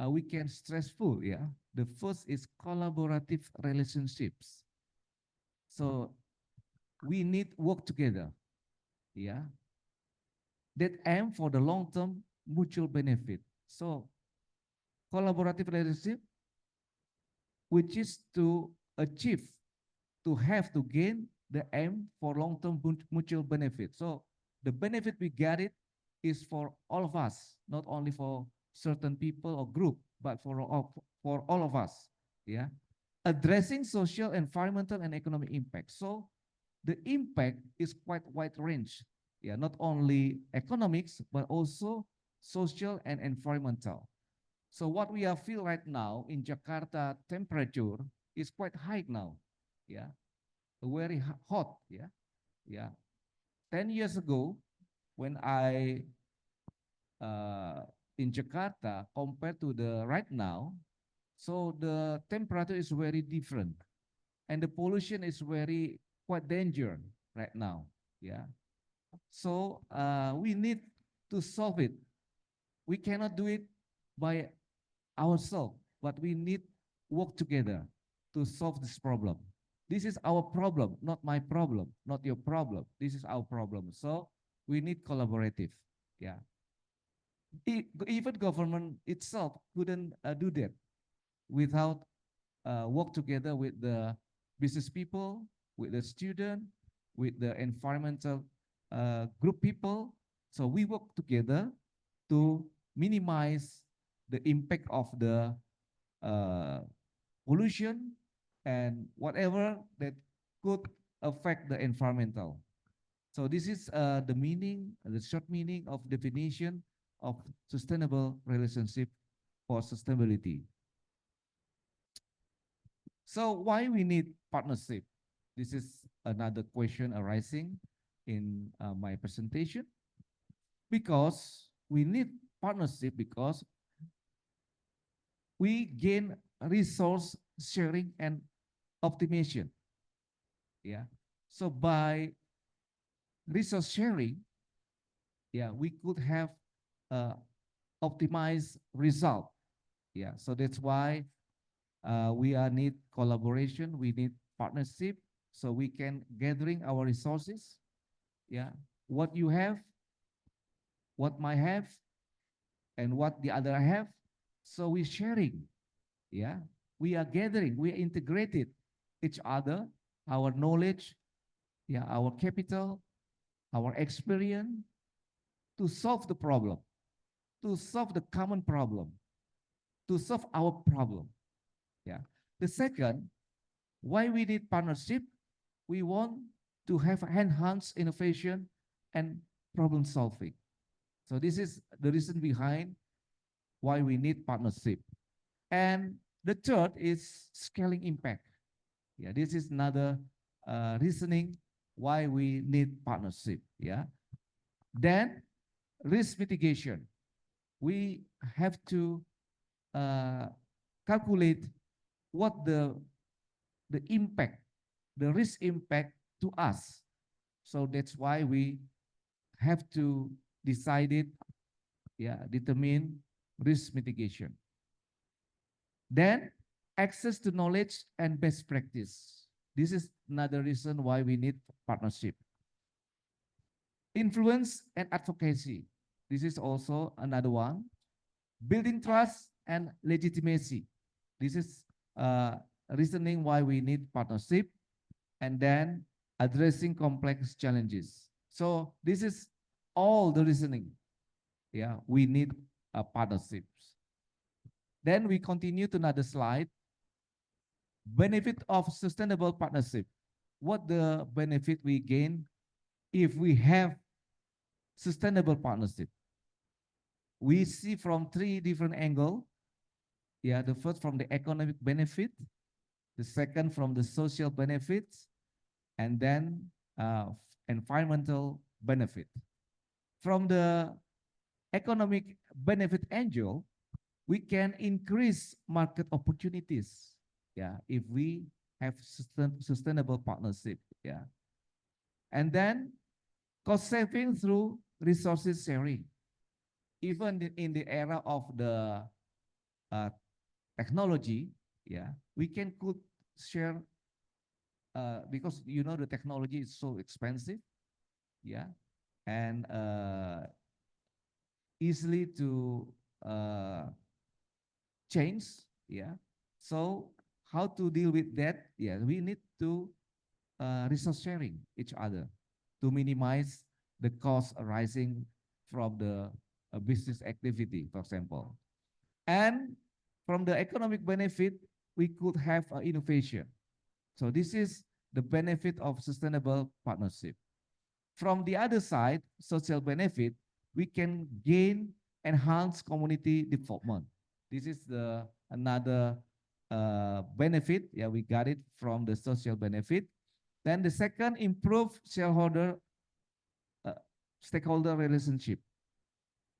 we can stressful, yeah. The first is collaborative relationships. So we need work together, yeah, that aim for the long-term mutual benefit. So collaborative relationship, which is to achieve, to have to gain the aim for long-term mutual benefit. So the benefit we get it is for all of us, not only for certain people or group, but for all of us, yeah. Addressing social, environmental, and economic impact. So the impact is quite wide range, yeah, not only economics, but also social and environmental. So what we are feel right now in Jakarta, temperature is quite high now, yeah, very hot, yeah, yeah. 10 years ago, when I in Jakarta compared to the right now, So the temperature is very different, and the pollution is very quite dangerous right now. Yeah. So we need to solve it. We cannot do it by ourselves, but we need work together to solve this problem. This is our problem, not my problem, not your problem. This is our problem. So we need collaborative. Yeah. Even government itself couldn't do that without work together with the business people, with the student, with the environmental group people. So we work together to minimize the impact of the uh, pollution and whatever that could affect the environmental. So this is the meaning, the short meaning of definition of sustainable relationship for sustainability. So why we need partnership? This is another question arising in my presentation. Because we need partnership because we gain resource sharing and optimization. Yeah. So by resource sharing, yeah, we could have optimized result. Yeah. So that's why we need collaboration. We need partnership so we can gathering our resources. Yeah. What you have, what I have, and what the other have. So we're sharing. Yeah. We are gathering, we are integrated each other, our knowledge, yeah, our capital, our experience to solve the problem, to solve the common problem, to solve our problem. Yeah. The second, why we need partnership, we want to have enhanced innovation and problem solving. So this is the reason behind why we need partnership. And the third is scaling impact. Yeah, this is another reasoning why we need partnership. Yeah. Then risk mitigation. We have to calculate what the impact, the risk impact to us. So that's why we have to decide it, yeah, determine risk mitigation. Then access to knowledge and best practice. This is another reason why we need partnership. Influence and advocacy. This is also another one. Building trust and legitimacy. This is reasoning why we need partnership. And then addressing complex challenges. So this is all the reasoning. Yeah, we need partnerships. Then we continue to another slide. Benefit of sustainable partnership. What the benefit we gain if we have sustainable partnership? We see from three different angles. Yeah, the first from the economic benefit, the second from the social benefits, and then environmental benefit. From the economic benefit angle, we can increase market opportunities. Yeah, if we have sustainable partnership. Yeah, and then cost saving through resources sharing. Even in the era of the technology, yeah, we could share because you know the technology is so expensive, yeah, and easily to change, yeah. So how to deal with that? Yeah, we need to resource sharing each other to minimize the cost arising from the business activity, for example. And from the economic benefit, we could have innovation. So this is the benefit of sustainable partnership. From the other side, social benefit, we can gain enhanced community development. This is the another benefit. Yeah, we got it from the social benefit. Then the second, improve shareholder stakeholder relationship.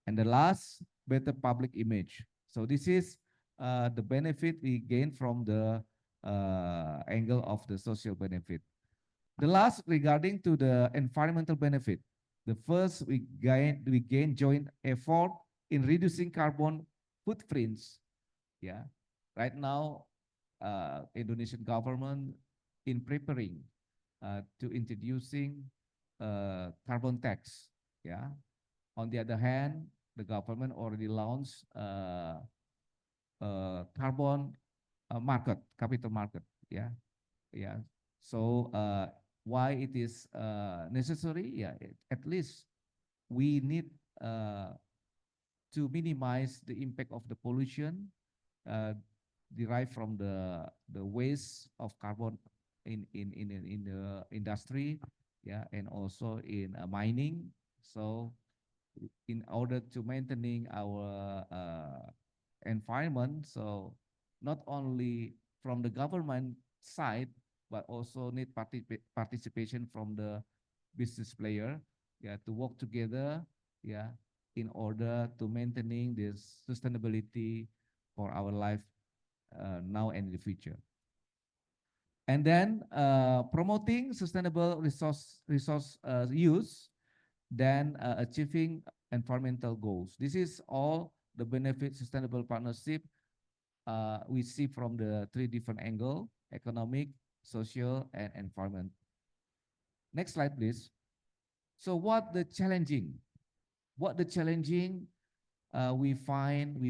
And the last, better public image. So this is the benefit we gain from the angle of the social benefit. The last regarding to the environmental benefit. The first we gain joint effort in reducing carbon footprints. Yeah, right now, Indonesian government in preparing to introducing carbon tax. Yeah. On the other hand, the government already launched carbon market, capital market. Yeah, yeah. So why it is necessary? Yeah, at least we need uh, to minimize the impact of the pollution uh, derived from the waste of carbon in the industry, yeah, and also in mining. So in order to maintaining our environment, so not only from the government side, but also need participation from the business player, yeah, to work together, yeah, in order to maintaining this sustainability for our life now and in the future. And then promoting sustainable resource use, then achieving environmental goals. This is all the benefit sustainable partnership we see from the three different angle: economic, social, and environment. Next slide, please. So what the challenging we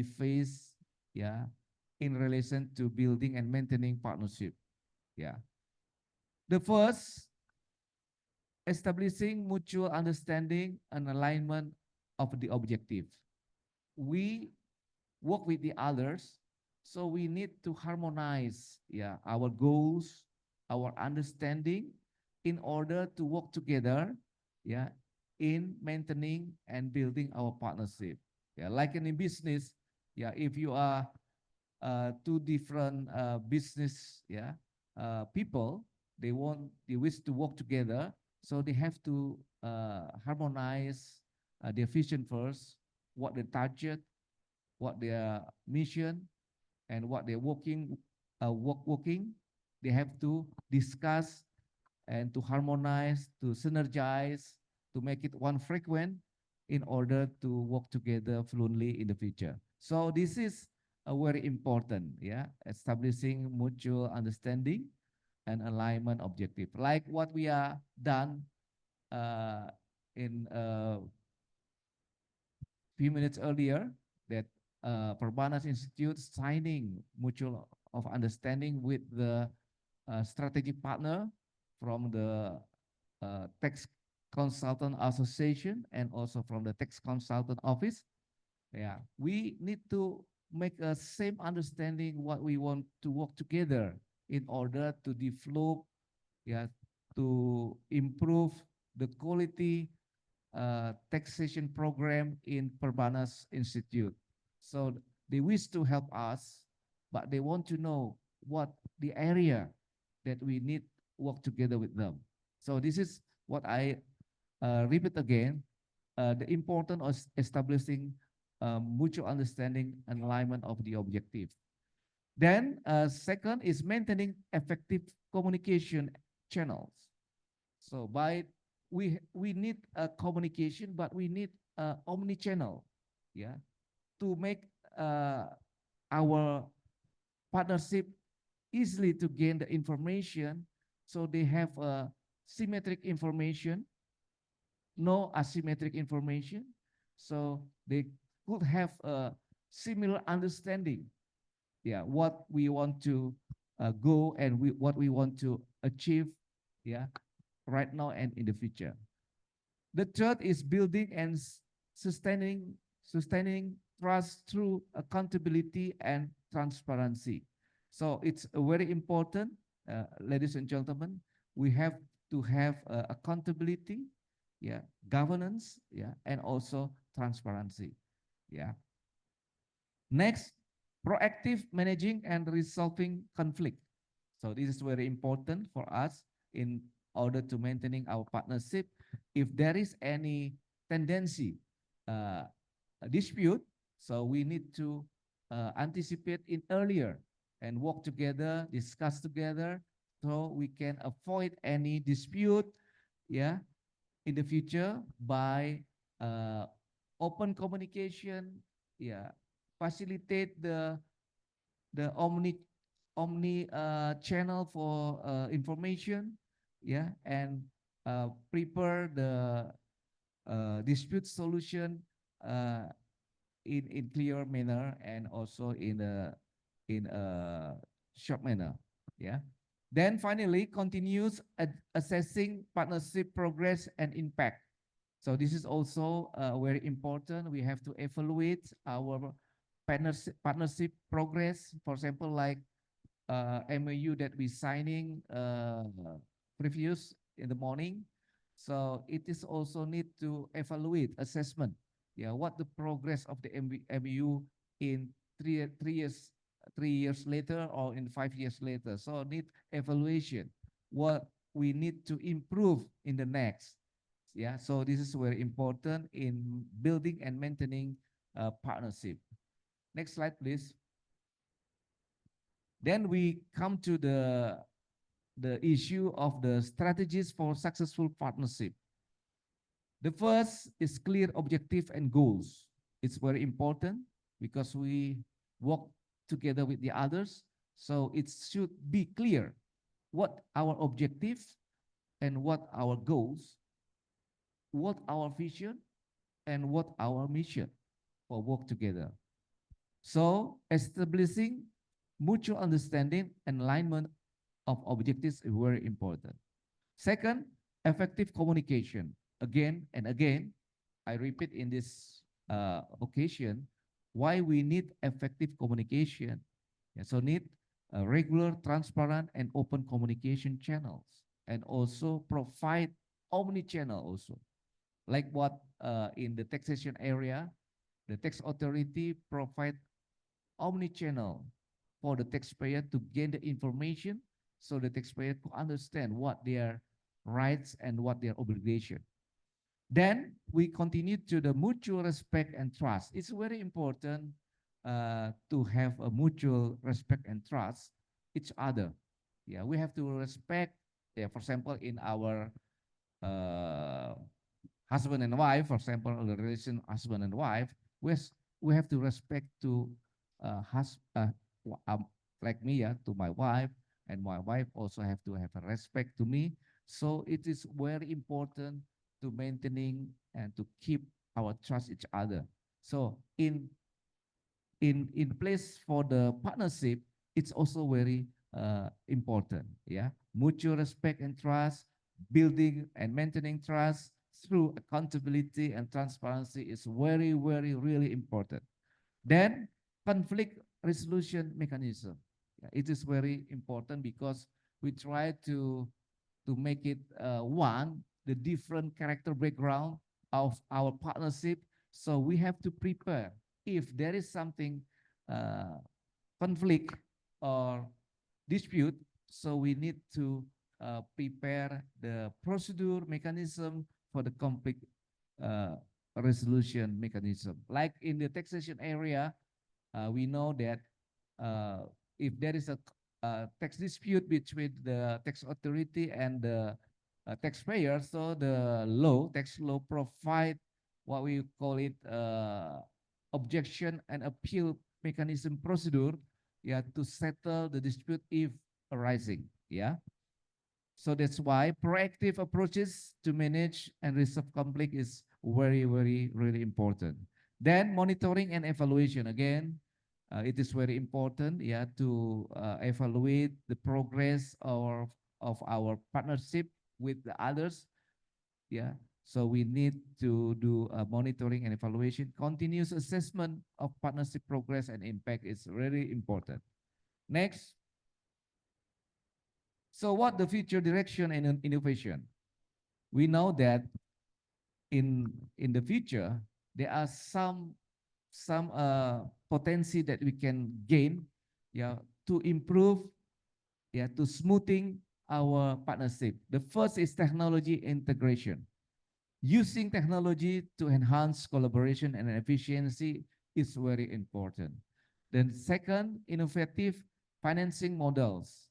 face, yeah, in relation to building and maintaining partnership. Yeah. The first, establishing mutual understanding and alignment of the objective. We work with the others, so we need to harmonize, yeah, our goals, our understanding, in order to work together, yeah, in maintaining and building our partnership. Yeah, like in a business, yeah, if you are two different business, yeah, people, they wish to work together, so they have to harmonize their vision first, what the target, what their mission, and what they're working. They have to discuss and to harmonize, to synergize, to make it one frequent in order to work together fluently in the future. So this is a very important, yeah, establishing mutual understanding and alignment objective, like what we are done in few minutes earlier, that Perbanas Institute signing mutual of understanding with the strategic partner from the Tax Consultant Association and also from the Tax Consultant Office. Yeah, we need to make a same understanding what we want to work together in order to develop, yeah, to improve the quality taxation program in Perbanas Institute. So they wish to help us, but they want to know what the area that we need work together with them. So this is what I repeat again, the importance of establishing mutual understanding and alignment of the objective. Then second is maintaining effective communication channels. So we need a communication, but we need omni-channel, yeah, to make our partnership easily to gain the information, so they have symmetric information, no asymmetric information, so they could have a similar understanding, yeah, what we want to go and what we want to achieve, yeah, right now and in the future. The third is building and sustaining trust through accountability and transparency. So it's very important, ladies and gentlemen, we have to have accountability, yeah, governance, yeah, and also transparency, yeah. Next, proactive managing and resolving conflict. So this is very important for us in order to maintaining our partnership. If there is any tendency, a dispute, so we need to anticipate in earlier and work together, discuss together, so we can avoid any dispute, yeah, in the future by open communication, yeah, facilitate the omni channel for information, yeah, and prepare the dispute solution uh, in clear manner and also in a short manner, yeah. Then finally, continues assessing partnership progress and impact. So this is also very important. We have to evaluate our partnership progress. For example, like MOU that we signing previous in the morning. So it is also need to evaluate assessment. Yeah, what the progress of the MOU in three years later or in 5 years later. So need evaluation. What we need to improve in the next. Yeah, so this is very important in building and maintaining partnership. Next slide, please. Then we come to the issue of the strategies for successful partnership. The first is clear objective and goals. It's very important because we work together with the others. So it should be clear what our objective and what our goals, what our vision and what our mission for work together. So establishing mutual understanding and alignment of objectives is very important. Second, effective communication. Again and again, I repeat in this occasion, why we need effective communication. Yeah, so need regular, transparent, and open communication channels, and also provide omni-channel also. Like what in the taxation area, the tax authority provide omni-channel for the taxpayer to gain the information so the taxpayer to understand what their rights and what their obligation. Then we continue to the mutual respect and trust. It's very important to have a mutual respect and trust each other. Yeah, we have to respect, yeah, for example, in our husband and wife, for example, the relation husband and wife, we have to respect to like me, yeah, to my wife, and my wife also have to have a respect to me. So it is very important to maintaining and to keep our trust each other. So in place for the partnership, it's also very important. Yeah, mutual respect and trust, building and maintaining trust through accountability and transparency is very, very, really important. Then conflict resolution mechanism. Yeah, it is very important because we try to make it one, the different character background of our partnership. So we have to prepare if there is something conflict or dispute. So we need to prepare the procedure mechanism for the conflict resolution mechanism. Like in the taxation area, we know that if there is a tax dispute between the tax authority and the taxpayer, so the tax law provide what we call it objection and appeal mechanism procedure, yeah, to settle the dispute if arising, yeah. So that's why proactive approaches to manage and resolve conflict is very, very, really important. Then monitoring and evaluation. Again, it is very important, yeah, to evaluate the progress of our partnership with the others, yeah. So we need to do monitoring and evaluation. Continuous assessment of partnership progress and impact is really important. Next. So what the future direction and innovation? We know that in the future there are some potency that we can gain, yeah, to improve, yeah, to smoothing our partnership. The first is technology integration. Using technology to enhance collaboration and efficiency is very important. Then second, innovative financing models,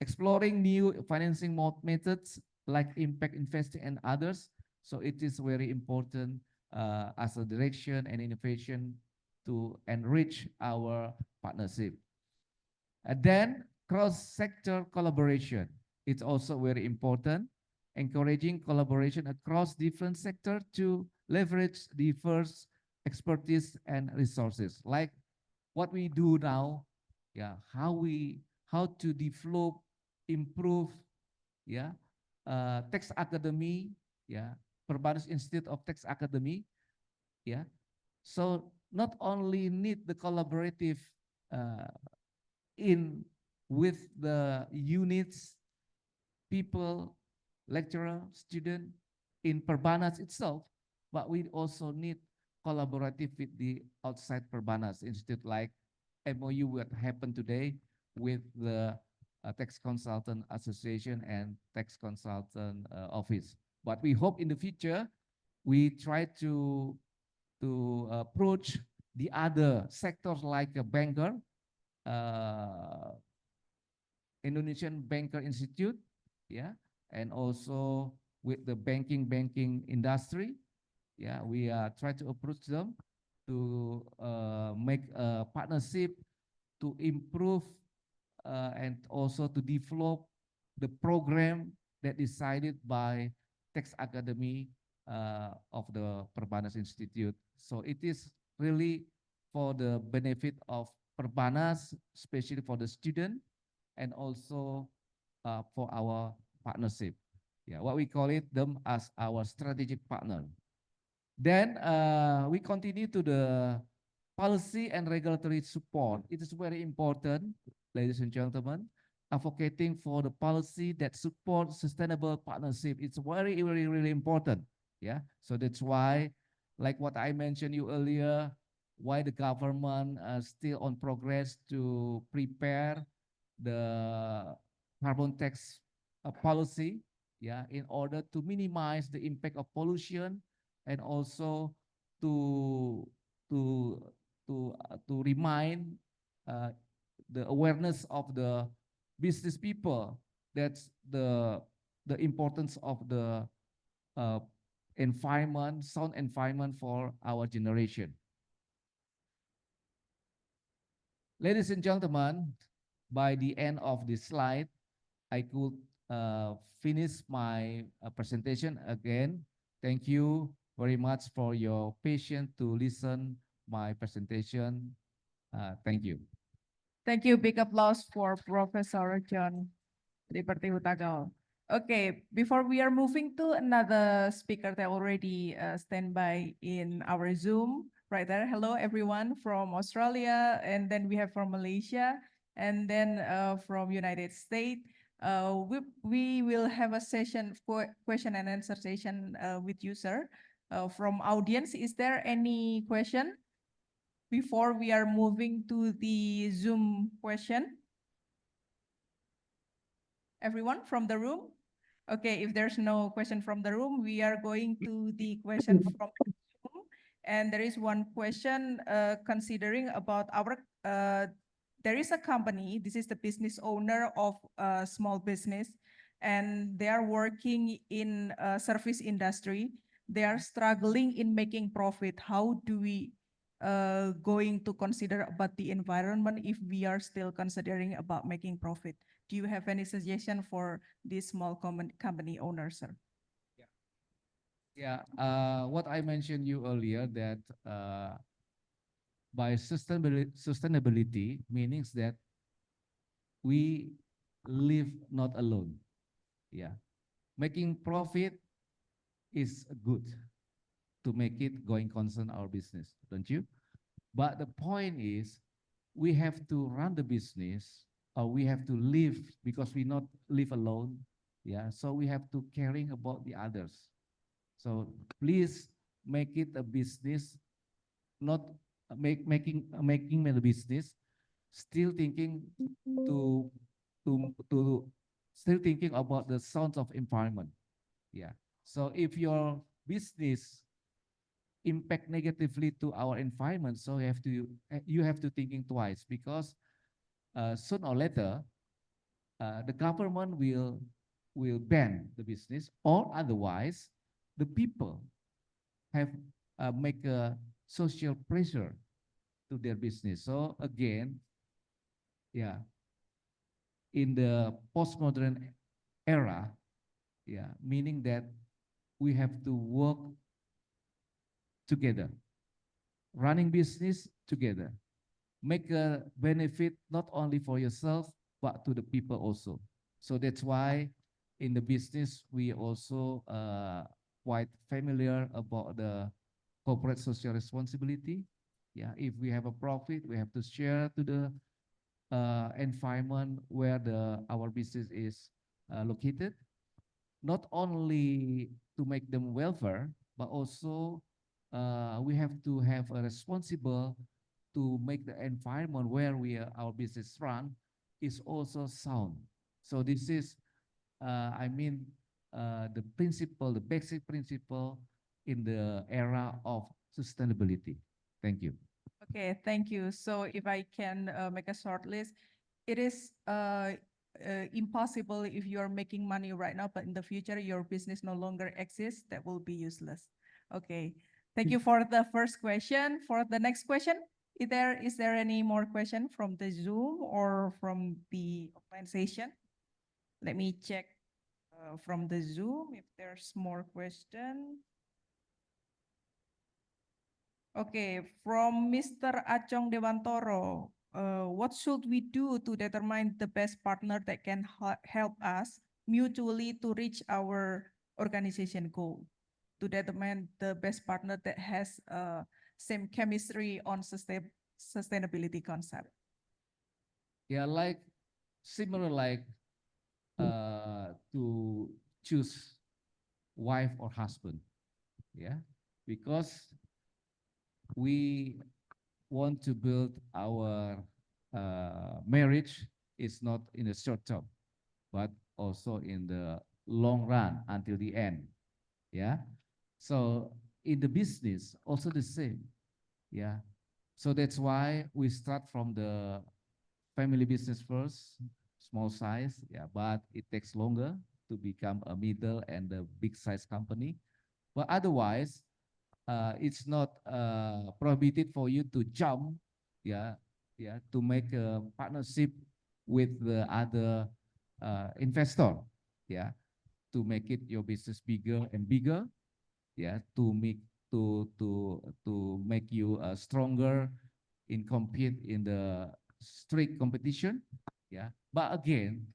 exploring new financing methods like impact investing and others. So it is very important as a direction and innovation to enrich our partnership. And then cross-sector collaboration. It's also very important, encouraging collaboration across different sectors to leverage diverse expertise and resources. Like what we do now, yeah, how to develop, improve, yeah, tax academy, yeah, Perbanas Institute of Tax Academy, yeah. So not only need the collaborative uh, in with the units, people, lecturer, student in Perbanas itself, but we also need collaborative with the outside Perbanas Institute, like MOU what happened today with the Tax Consultant Association and Tax Consultant Office. But we hope in the future we try to approach the other sectors like a banker, uh, Indonesian Banker Institute, yeah, and also with the banking industry, yeah, we try to approach them to make a partnership to improve and also to develop the program that decided by Tax Academy of the Perbanas Institute. So it is really for the benefit of Perbanas, especially for the student, and also for our partnership. Yeah, what we call it them as our strategic partner. Then we continue to the policy and regulatory support. It is very important, ladies and gentlemen, advocating for the policy that supports sustainable partnership. It's really important. Yeah, so that's why, like what I mentioned you earlier, why the government still on progress to prepare the carbon tax policy, yeah, in order to minimize the impact of pollution and also to to to remind uh, the awareness of the business people that's the importance of the uh, environment, sound environment for our generation. Ladies and gentlemen, by the end of this slide, I could finish my presentation again. Thank you very much for your patience to listen my presentation. Thank you. Thank you. Big applause for Professor John Liberty Hutagal. Okay, before we are moving to another speaker that already stand by in our Zoom, right there. Hello, everyone from Australia, and then we have from Malaysia, and then from United States. We will have a session for question and answer session with you, sir. From audience, is there any question before we are moving to the Zoom question? Everyone from the room? Okay, if there's no question from the room, we are going to the question from Zoom. And there is one question considering about our, there is a company, this is the business owner of a small business, and they are working in service industry. They are struggling in making profit. How do we going to consider about the environment if we are still considering about making profit? Do you have any suggestion for this small company owner, sir? Yeah, what I mentioned you earlier that by sustainability means that we live not alone. Yeah, making profit is good to make it going concern our business, don't you? But the point is, we have to run the business, or we have to live because we not live alone. Yeah, so we have to caring about the others. So please make it a business, not making it a business, still thinking to to still thinking about the sounds of environment. Yeah. So if your business impact negatively to our environment. So you have to thinking twice, because sooner or later the government will ban the business, or otherwise the people have make a social pressure to their business. So again, yeah, in the postmodern era, yeah, meaning that we have to work together, running business together, make a benefit not only for yourself but to the people also. So that's why in the business we also quite familiar about the corporate social responsibility. Yeah, if we have a profit, we have to share to the environment where our business is located, not only to make them welfare, but also we have to have a responsible to make the environment where our business run is also sound. So this is, the principle, the basic principle in the era of sustainability. Thank you. Okay, thank you. So if I can make a short list, it is impossible if you are making money right now, but in the future your business no longer exists, that will be useless. Okay, thank you for the first question. For the next question, is there any more question from the Zoom or from the online session? Let me check from the Zoom if there's more question. Okay, from Mr. Achong Dewantoro, what should we do to determine the best partner that can help us mutually to reach our organization goal? To determine the best partner that has same chemistry on sustainability concept. Yeah, similar like to choose wife or husband. Yeah, because we want to build our marriage is not in the short term, but also in the long run until the end. Yeah. So in the business, also the same. Yeah. So that's why we start from the family business first, small size. Yeah. But it takes longer to become a middle and a big size company. But otherwise, it's not prohibited for you to jump, to make a partnership with the other investor, to make it your business bigger and bigger, to make you stronger in compete in the strict competition, But again,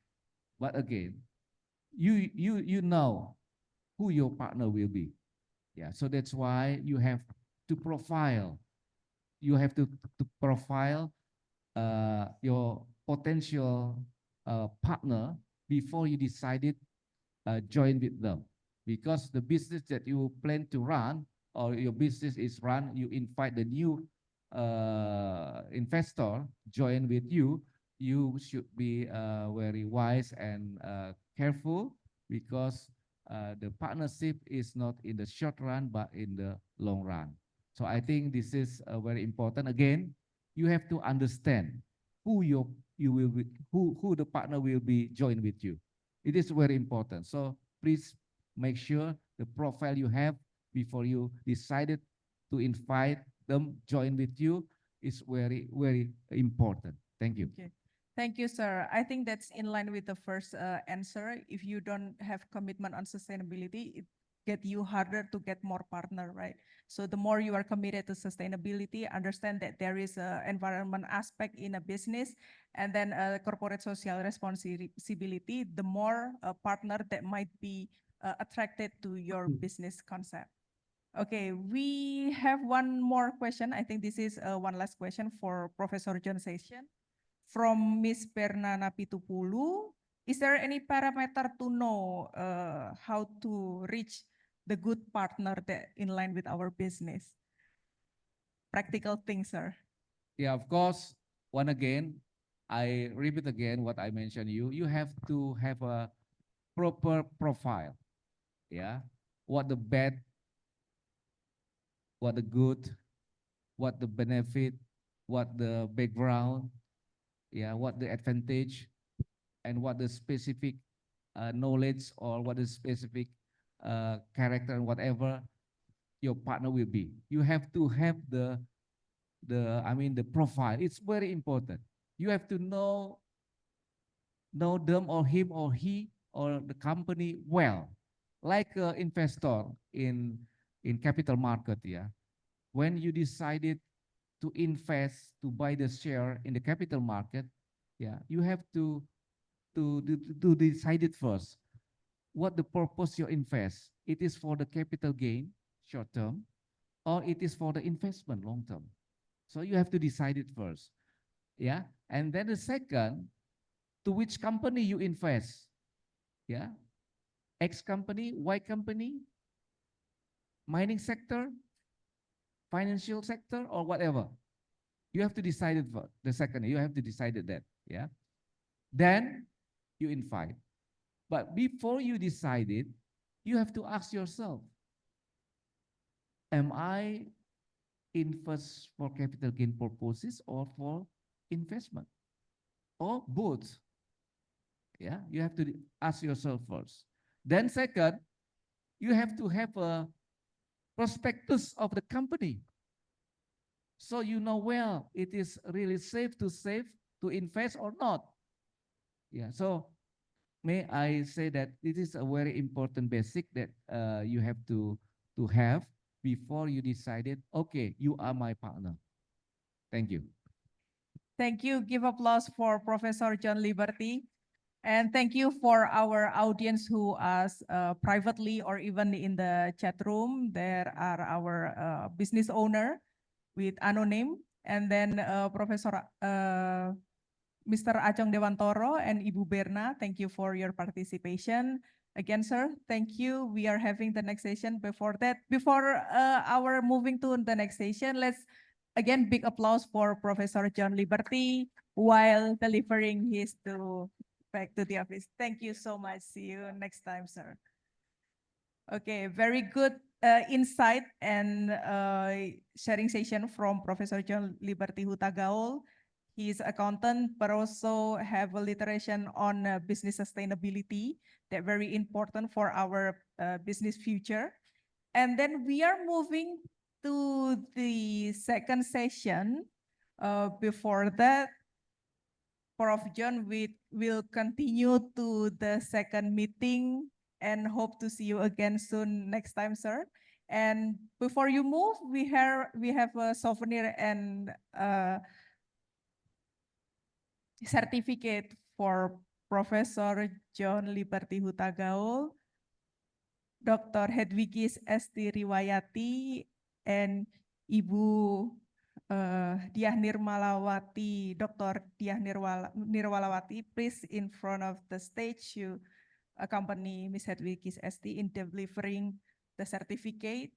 you know who your partner will be. Yeah, so that's why you have to profile. You have to profile your potential partner before you decided join with them. Because the business that you plan to run or your business is run, you invite the new investor join with you. You should be very wise and careful, because the partnership is not in the short run, but in the long run. So I think this is very important. Again, you have to understand who who the partner will be joined with you. It is very important. So please make sure the profile you have before you decided to invite them join with you is very, very important. Thank you. Okay. Thank you, sir. I think that's in line with the first answer. If you don't have commitment on sustainability, it get you harder to get more partner, right? So the more you are committed to sustainability, understand that there is an environment aspect in a business, and then corporate social responsibility, the more a partner that might be attracted to your business concept. Okay, we have one more question. I think this is one last question for Professor John Session. From Miss Bernana Pitupulu, is there any parameter to know how to reach the good partner that in line with our business? Practical things, sir. Yeah, of course. One again, I repeat again what I mentioned you. You have to have a proper profile. Yeah. What the bad what the good, what the benefit, what the background, yeah, what the advantage, and what the specific knowledge or what the specific character and whatever your partner will be. You have to have the profile. It's very important. You have to know them or him or he or the company well, like an investor in capital market. Yeah, when you decided to invest to buy the share in the capital market, yeah, you have to decide it first. What the purpose you invest? It is for the capital gain, short term, or it is for the investment, long term. So you have to decide it first. Yeah. And then the second, to which company you invest. Yeah. X company, Y company, mining sector, financial sector, or whatever. You have to decide it for the second. You have to decide it that. Yeah. Then you invite. But before you decide it, you have to ask yourself, am I invest for capital gain purposes or for investment? Or both? Yeah, you have to ask yourself first. Then second, you have to have a prospectus of the company. So you know well it is really safe to save, to invest or not. Yeah, so may I say that it is a very important basic that you have to have before you decided, okay, you are my partner. Thank you. Thank you. Give applause for Professor John Liberty. And thank you for our audience who asked privately or even in the chat room. There are our business owner with anonym. And then Professor Mr. Acong Dewantoro and Ibu Berna, thank you for your participation. Again, sir, thank you. We are having the next session. Before that, before our moving to the next session, let's again big applause for Professor John Liberty while delivering his back to the office. Thank you so much. See you next time, sir. Okay, very good insight and sharing session from Professor John Liberty Hutagaul. He is accountant, but also have a literation on business sustainability that very important for our business future. And then we are moving to the second session. Before that, Prof. John will continue to the second meeting and hope to see you again soon next time, sir. And before you move, we have a souvenir and certificate for Professor John Liberty Hutagaul, Dr. Hedwigis Esti Riwayati, and Ibu Diah Nirmalawati, Dr. Diah Nirmalawati, please in front of the stage to accompany Ms. Hedwigis Esti in delivering the certificate.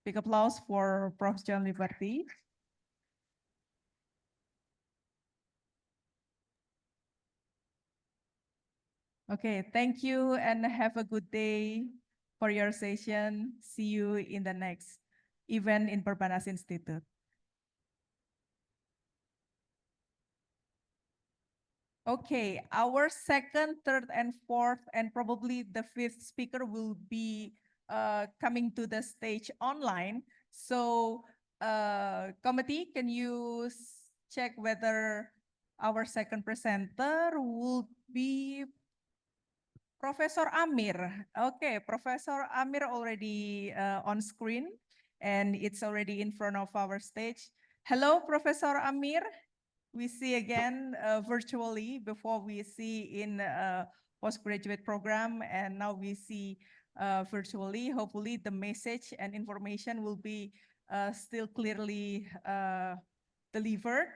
Big applause for Prof. John Liberty. Okay, thank you and have a good day for your session. See you in the next event in Perbanas Institute. Okay, our second, third, and fourth, and probably the fifth speaker will be coming to the stage online. So, committee, can you check whether our second presenter will be Professor Amir? Okay, Professor Amir already on screen, and it's already in front of our stage. Hello, Professor Amir. We see again virtually. Before we see in postgraduate program, and now we see virtually. Hopefully the message and information will be still clearly delivered.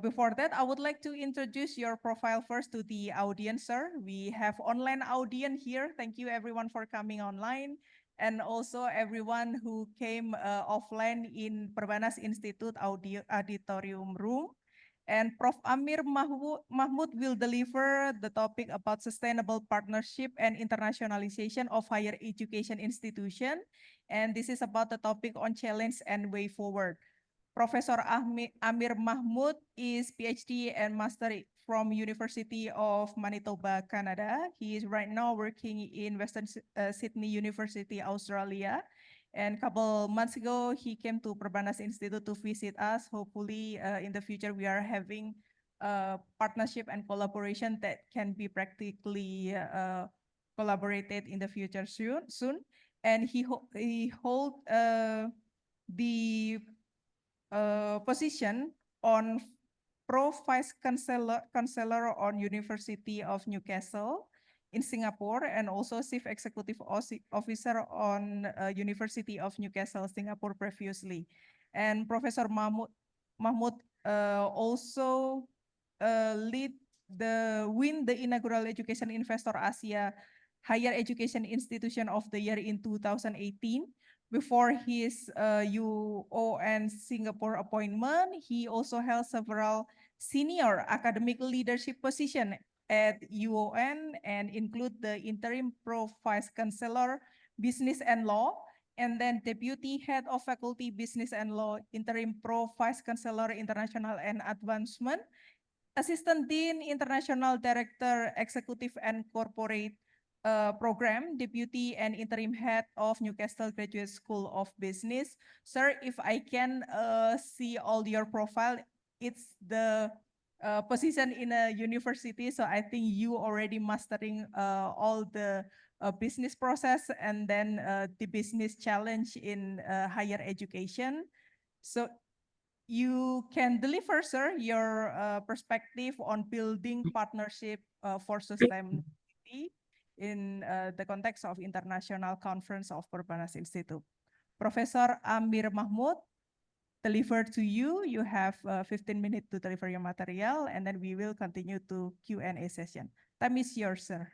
Before that, I would like to introduce your profile first to the audience, sir. We have online audience here. Thank you everyone for coming online. And also everyone who came offline in Perbanas Institute auditorium room. And Prof. Amir Mahmud will deliver the topic about sustainable partnership and internationalization of higher education institution. And this is about the topic on challenge and way forward. Professor Amir Mahmud is PhD and master from University of Manitoba, Canada. He is right now working in Western Sydney University, Australia. And a couple months ago, he came to Perbanas Institute to visit us. Hopefully, in the future, we are having partnership and collaboration that can be practically collaborated in the future soon. And he hold the position on Vice Chancellor on University of Newcastle in Singapore, and also Chief Executive Officer on University of Newcastle, Singapore previously. And Professor Mahmud also win the inaugural Education Investor Asia Higher Education Institution of the Year in 2018. Before his UON Singapore appointment, he also held several senior academic leadership positions at UON and include the interim Vice Chancellor, Business and Law, and then Deputy Head of Faculty, Business and Law, interim Vice Chancellor, International and Advancement, Assistant Dean, International Director, Executive and Corporate Program, Deputy and Interim Head of Newcastle Graduate School of Business. Sir, if I can see all your profile, it's the position in a university. So I think you already mastering all the business process and then the business challenge in higher education. So you can deliver, sir, your perspective on building partnership for sustainability in the context of International Conference of Perbanas Institute. Professor Amir Mahmud, delivered to you. You have 15 minutes to deliver your material, and then we will continue to Q&A session. Time is yours, sir.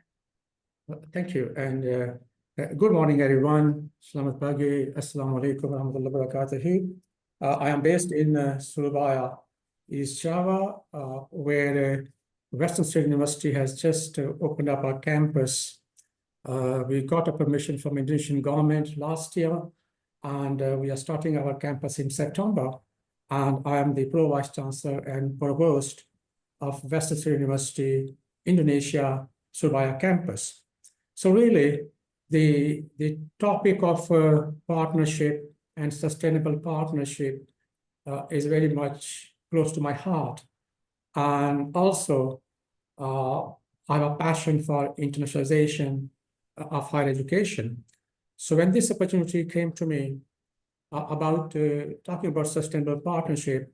Thank you, and good morning, everyone. Selamat pagi. Assalamualaikum warahmatullahi wabarakatuh. I am based in Surabaya, East Java, where Western State University has just opened up our campus. We got a permission from Indonesian government last year, and we are starting our campus in September. And I am the Pro-Vice Chancellor and Provost of Western State University, Indonesia, Surabaya campus. So really, the topic of partnership and sustainable partnership is very much close to my heart. And also, I have a passion for internationalization of higher education. So when this opportunity came to me about talking about sustainable partnership,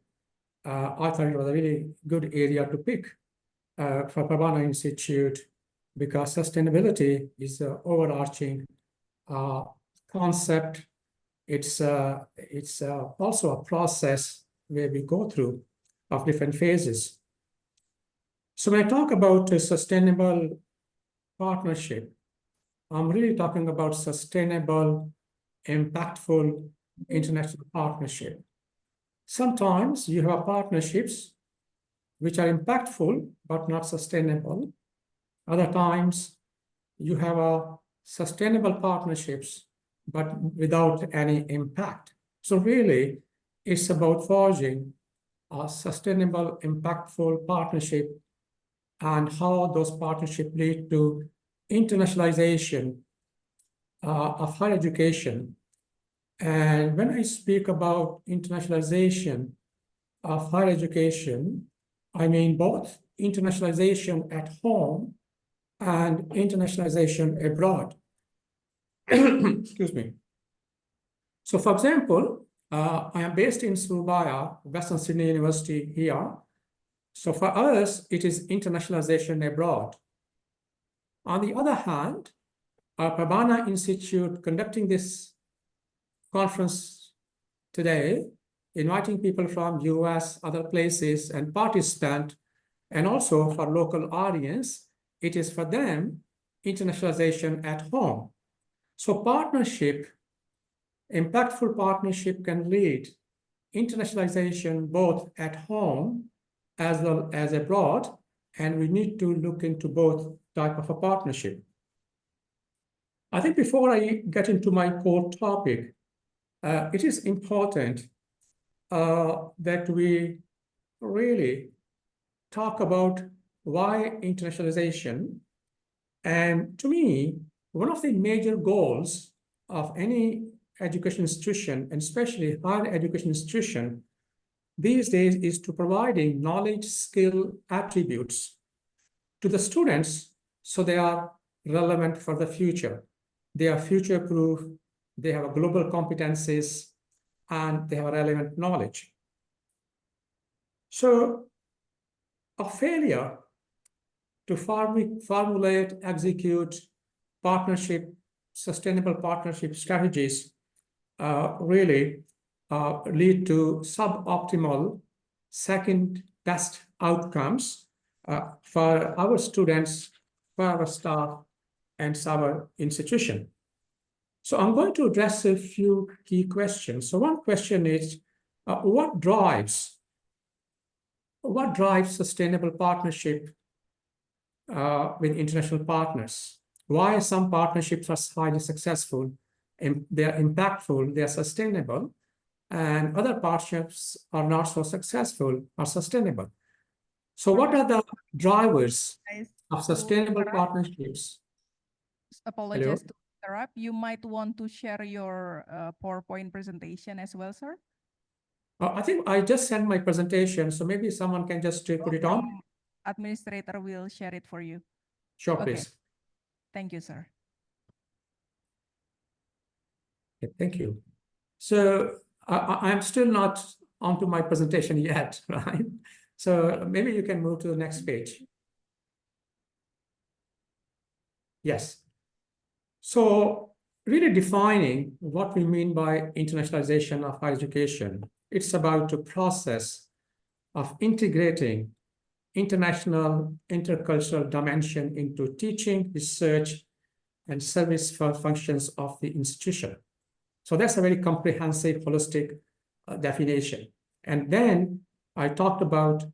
I thought it was a really good area to pick for Perbanas Institute, because sustainability is an overarching concept. It's also a process where we go through of different phases. So when I talk about a sustainable partnership, I'm really talking about sustainable, impactful international partnership. Sometimes you have partnerships which are impactful but not sustainable. Other times you have sustainable partnerships but without any impact. So really, it's about forging a sustainable, impactful partnership and how those partnerships lead to internationalization of higher education. And when I speak about internationalization of higher education, I mean both internationalization at home and internationalization abroad. Excuse me. So for example, I am based in Surabaya, Western Sydney University here. So for us, it is internationalization abroad. On the other hand, Perbanas Institute conducting this conference today, inviting people from US, other places, and participant, and also for local audience, it is for them internationalization at home. So partnership, impactful partnership can lead internationalization both at home as well as abroad, and we need to look into both type of a partnership. I think before I get into my core topic, it is important that we really talk about why internationalization. And to me, one of the major goals of any education institution, and especially higher education institution, these days is to providing knowledge, skill, attributes to the students so they are relevant for the future. They are future-proof, they have global competencies, and they have relevant knowledge. So a failure to formulate, execute sustainable partnership strategies really lead to suboptimal second best outcomes for our students, for our staff, and our institution. So I'm going to address a few key questions. So one question is, what drives sustainable partnership with international partners? Why some partnerships are highly successful, and they're impactful, they're sustainable, and other partnerships are not so successful or sustainable? So what are the drivers of sustainable partnerships? Apologize to interrupt. You might want to share your PowerPoint presentation as well, sir. I think I just sent my presentation, so maybe someone can just put it on. Administrator will share it for you. Sure, Okay. please. Thank you, sir. Okay, thank you. So I'm still not onto my presentation yet, right? So maybe you can move to the next page. Yes. So really defining what we mean by internationalization of higher education. It's about the process of integrating international, intercultural dimension into teaching, research, and service functions of the institution. So that's a very comprehensive, holistic definition. And then I talked about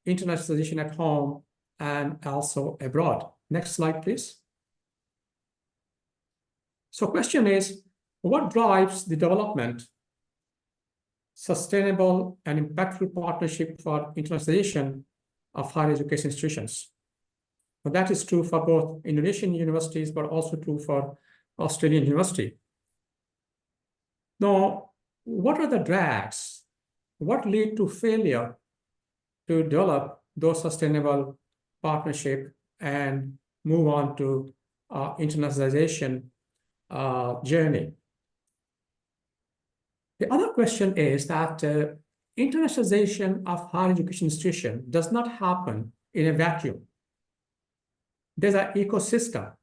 internationalization at home and also abroad. Next slide, please. So question is, what drives the development, sustainable and impactful partnership for internationalization of higher education institutions? Well, that is true for both Indonesian universities, but also true for Australian university. Now, what are the drags? What lead to failure to develop those sustainable partnership and move on to internationalization journey? The other question is that internationalization of higher education institution does not happen in a vacuum. There's an ecosystem.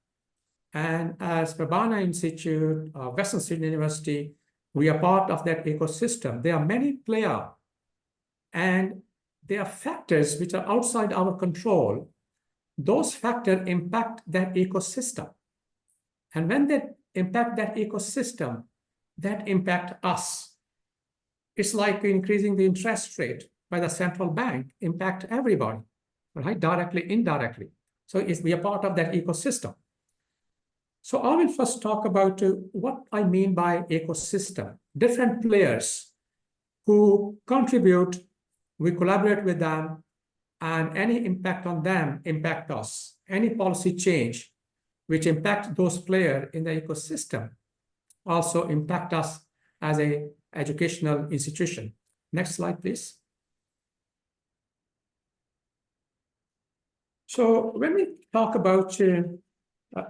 And as Urbana Institute, Western Sydney University, we are part of that ecosystem. There are many players, and there are factors which are outside our control. Those factors impact that ecosystem. And when they impact that ecosystem, that impact us. It's like increasing the interest rate by the central bank, impact everybody, right? Directly, indirectly. So we are part of that ecosystem. So I will first talk about what I mean by ecosystem. Different players who contribute, we collaborate with them, and any impact on them impact us. Any policy change which impact those players in the ecosystem also impact us as an educational institution. Next slide, please. So when we talk about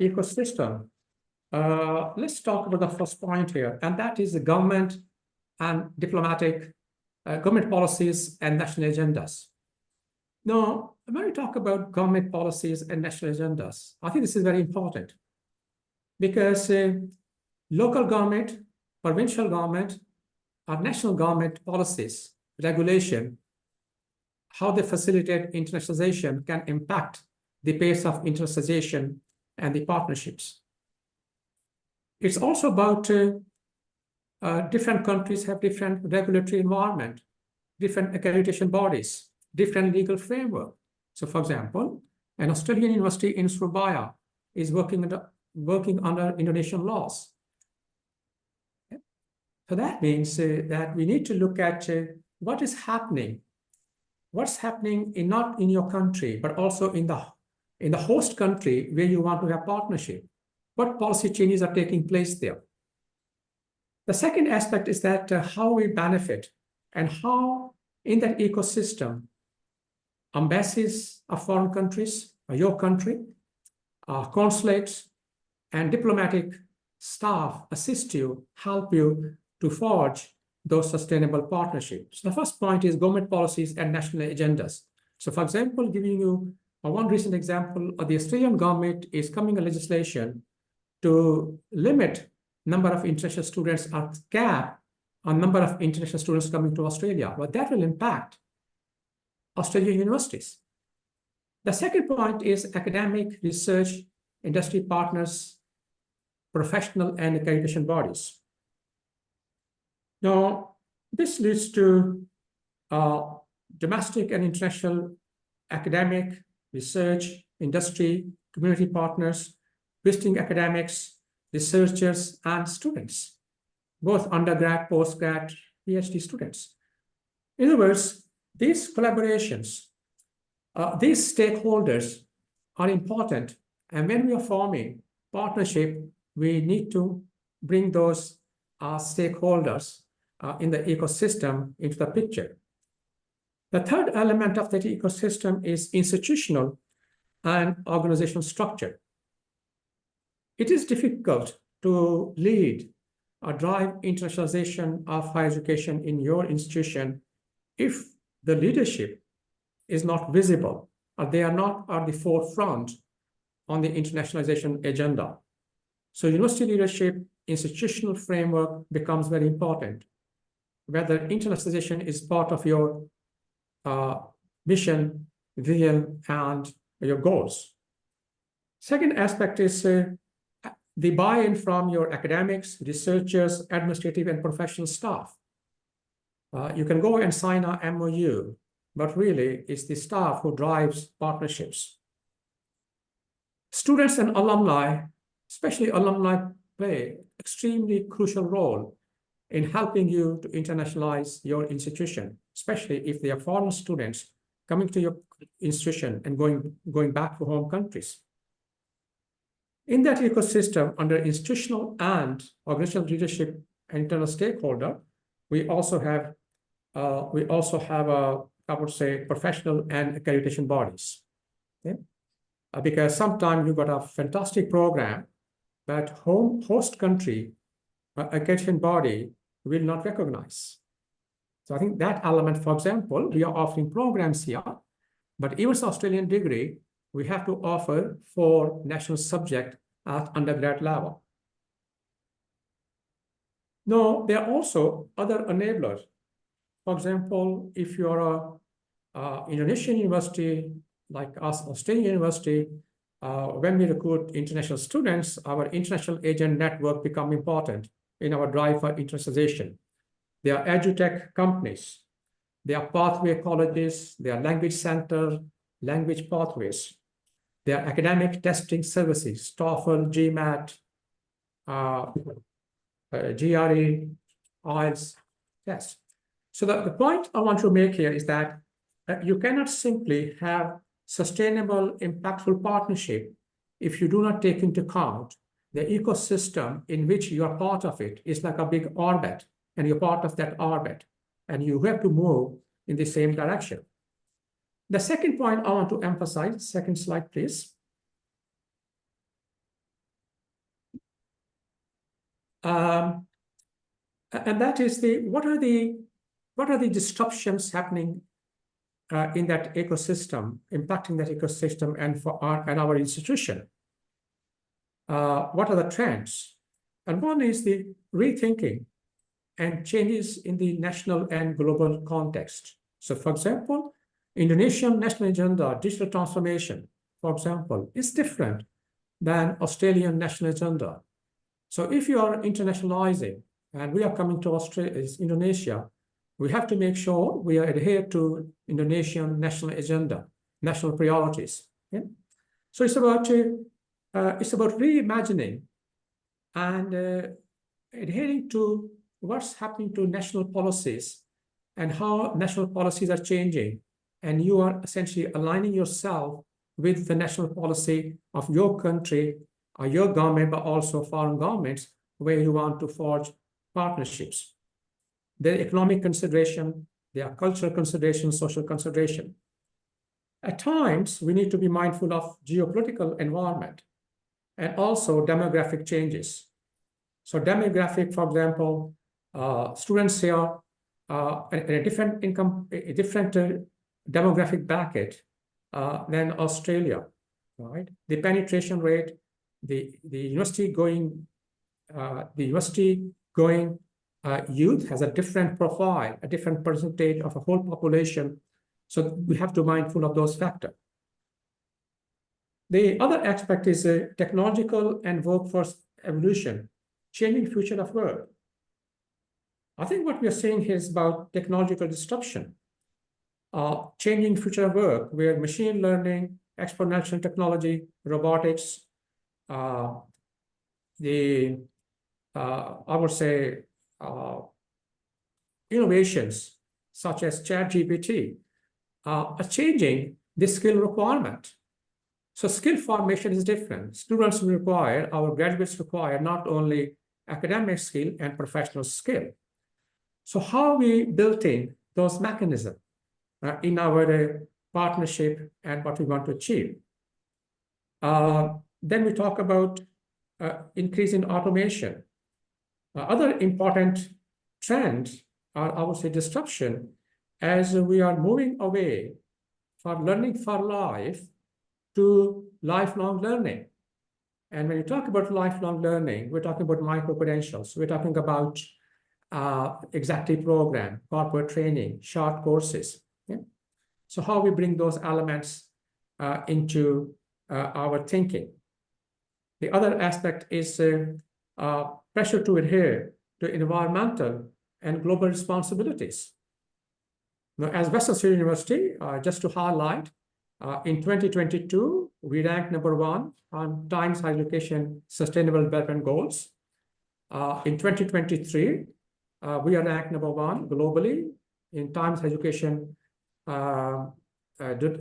ecosystem, let's talk about the first point here, and that is the government and diplomatic government policies and national agendas. Now, when we talk about government policies and national agendas, I think this is very important because local government, provincial government, or national government policies, regulation, how they facilitate internationalization can impact the pace of internationalization and the partnerships. It's also about different countries have different regulatory environment, different accreditation bodies, different legal framework. So for example, an Australian university in Surabaya is working under Indonesian laws. So that means that we need to look at what is happening. What's happening not in your country, but also in the host country where you want to have partnership. What policy changes are taking place there? The second aspect is that how we benefit and how in that ecosystem, embassies of foreign countries, your country, consulates, and diplomatic staff assist you, help you to forge those sustainable partnerships. The first point is government policies and national agendas. So for example, giving you one recent example, the Australian government is coming a legislation to limit number of international students or cap on number of international students coming to Australia. But that will impact Australian universities. The second point is academic, research, industry partners, professional and accreditation bodies. Now, this leads to domestic and international academic, research, industry, community partners, visiting academics, researchers, and students, both undergrad, postgrad, PhD students. In other words, these collaborations, these stakeholders are important. And when we are forming partnership, we need to bring those stakeholders in the ecosystem into the picture. The third element of that ecosystem is institutional and organizational structure. It is difficult to lead or drive internationalization of higher education in your institution if the leadership is not visible or they are not at the forefront on the internationalization agenda. So university leadership, institutional framework becomes very important. Whether internationalization is part of your mission, vision, and your goals. Second aspect is the buy-in from your academics, researchers, administrative, and professional staff. You can go and sign a MOU, but really it's the staff who drives partnerships. Students and alumni, especially alumni, play extremely crucial role in helping you to internationalize your institution, especially if they are foreign students coming to your institution and going back to home countries. In that ecosystem, under institutional and organizational leadership and internal stakeholder, we also have I would say, professional and accreditation bodies. Okay? Because sometimes you've got a fantastic program, but host country accreditation body will not recognize. So I think that element, for example, we are offering programs here, but even Australian degree, we have to offer for national subject at undergrad level. No, there are also other enablers. For example, if you're a Indonesian university, like us, Australian university, when we recruit international students, our international agent network become important in our drive for internationalization. There are edutech companies, there are pathway colleges, there are language center, language pathways. There are academic testing services, TOEFL, GMAT, GRE, IELTS, yes. So the point I want to make here is that you cannot simply have sustainable, impactful partnership if you do not take into account the ecosystem in which you are part of it. It's like a big orbit, and you're part of that orbit, and you have to move in the same direction. The second point I want to emphasize, second slide, please. And that is what are the disruptions happening in that ecosystem, impacting that ecosystem and our institution? What are the trends? And one is the rethinking and changes in the national and global context. So for example, Indonesian national agenda, digital transformation, for example, is different than Australian national agenda. So if you are internationalizing, and we are coming to Indonesia, we have to make sure we adhere to Indonesian national agenda, national priorities. Okay? So it's about reimagining and adhering to what's happening to national policies and how national policies are changing. And you are essentially aligning yourself with the national policy of your country or your government, but also foreign governments where you want to forge partnerships. There are economic consideration, there are cultural consideration, social consideration. At times, we need to be mindful of geopolitical environment and also demographic changes. So demographic, for example, students here in a different income, a different demographic bracket than Australia, right? The penetration rate, the university going youth has a different profile, a different percentage of a whole population. So we have to be mindful of those factors. The other aspect is technological and workforce evolution, changing future of work. I think what we are saying here is about technological disruption, changing future of work, where machine learning, exponential technology, robotics, I would say innovations such as ChatGPT are changing the skill requirement. So skill formation is different. Students require, our graduates require not only academic skill and professional skill. So how are we building those mechanisms in our partnership and what we want to achieve? Then we talk about increasing automation. Other important trends are, I would say, disruption, as we are moving away from learning for life to lifelong learning. And when you talk about lifelong learning, we're talking about micro-credentials. We're talking about executive program, corporate training, short courses. Yeah? So how we bring those elements into our thinking. The other aspect is pressure to adhere to environmental and global responsibilities. Now, as Western Australia University, just to highlight, in 2022, we ranked #1 on Times Higher Education Sustainable Development Goals. In 2023, we are ranked #1 globally in Times Higher Education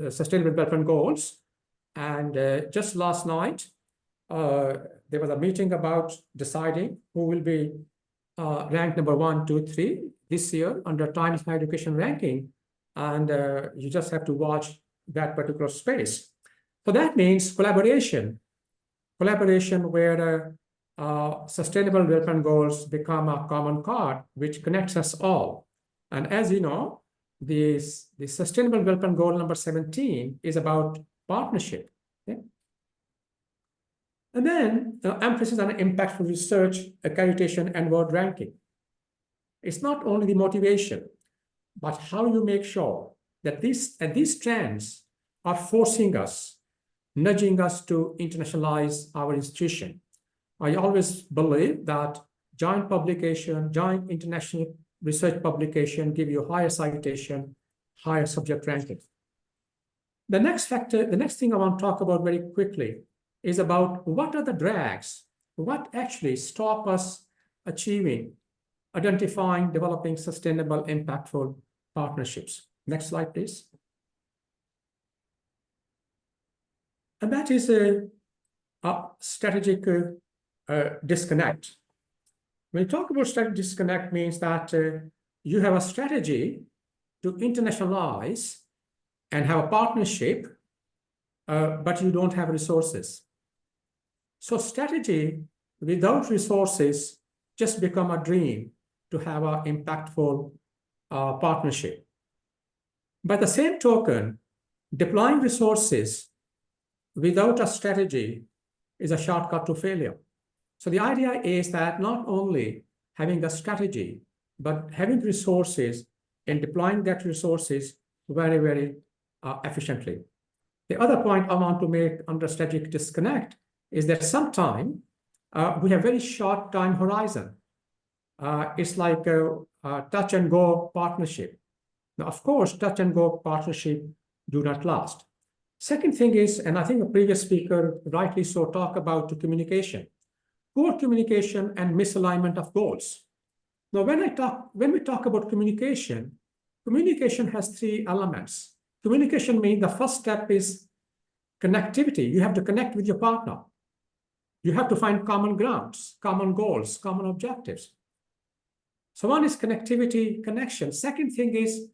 Sustainable Development Goals. And just last night, there was a meeting about deciding who will be ranked #1, 2, 3 this year under Times Higher Education ranking. And you just have to watch that particular space. So that means collaboration where sustainable development goals become a common card which connects us all. And as you know, the sustainable development goal number 17 is about partnership. Okay? And then emphasis on impactful research, accreditation, and world ranking. It's not only the motivation, but how you make sure that these trends are forcing us, nudging us to internationalize our institution. I always believe that joint publication, joint international research publication give you higher citation, higher subject ranking. The next factor, the next thing I want to talk about very quickly is about what are the drags, what actually stop us achieving, identifying, developing sustainable, impactful partnerships. Next slide, please. And that is a strategic disconnect. When you talk about strategic disconnect, means that you have a strategy to internationalize and have a partnership, but you don't have resources. So strategy without resources just become a dream to have an impactful partnership. By the same token, deploying resources without a strategy is a shortcut to failure. So the idea is that not only having the strategy, but having resources and deploying that resources very, very efficiently. The other point I want to make under strategic disconnect is that sometimes we have very short time horizon. It's like touch and go partnership. Now, of course, touch and go partnership do not last. Second thing is, and I think the previous speaker rightly so talked about communication, poor communication and misalignment of goals. Now, when we talk about communication, communication has three elements. Communication means the first step is connectivity. You have to connect with your partner. You have to find common grounds, common goals, common objectives. So one is connectivity, connection. Second thing is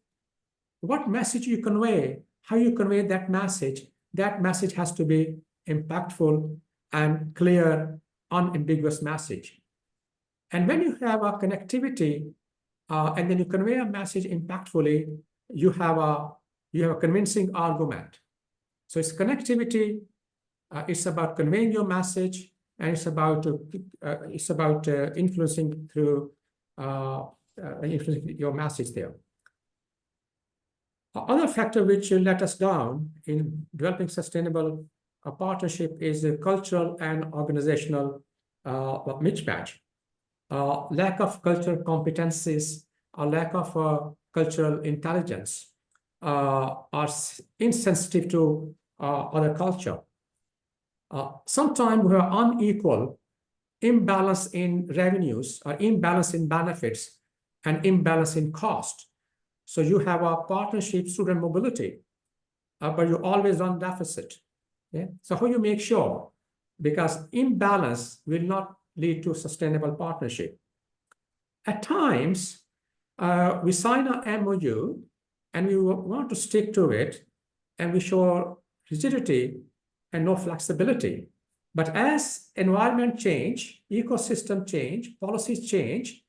what message you convey, how you convey that message. That message has to be impactful and clear, unambiguous message. And when you have a connectivity and then you convey a message impactfully, you have a convincing argument. So it's connectivity, it's about conveying your message, and it's about influencing through influencing your message there. Other factor which let us down in developing sustainable partnership is the cultural and organizational mismatch. Lack of cultural competencies, a lack of cultural intelligence are insensitive to other culture. Sometimes we are unequal, imbalance in revenues, or imbalance in benefits, and imbalance in cost. So you have a partnership, student mobility, but you always run deficit. Yeah? So how you make sure? Because imbalance will not lead to sustainable partnership. At times, we sign an MOU and we want to stick to it, and we show rigidity and no flexibility. But as environment change, ecosystem change, policies change,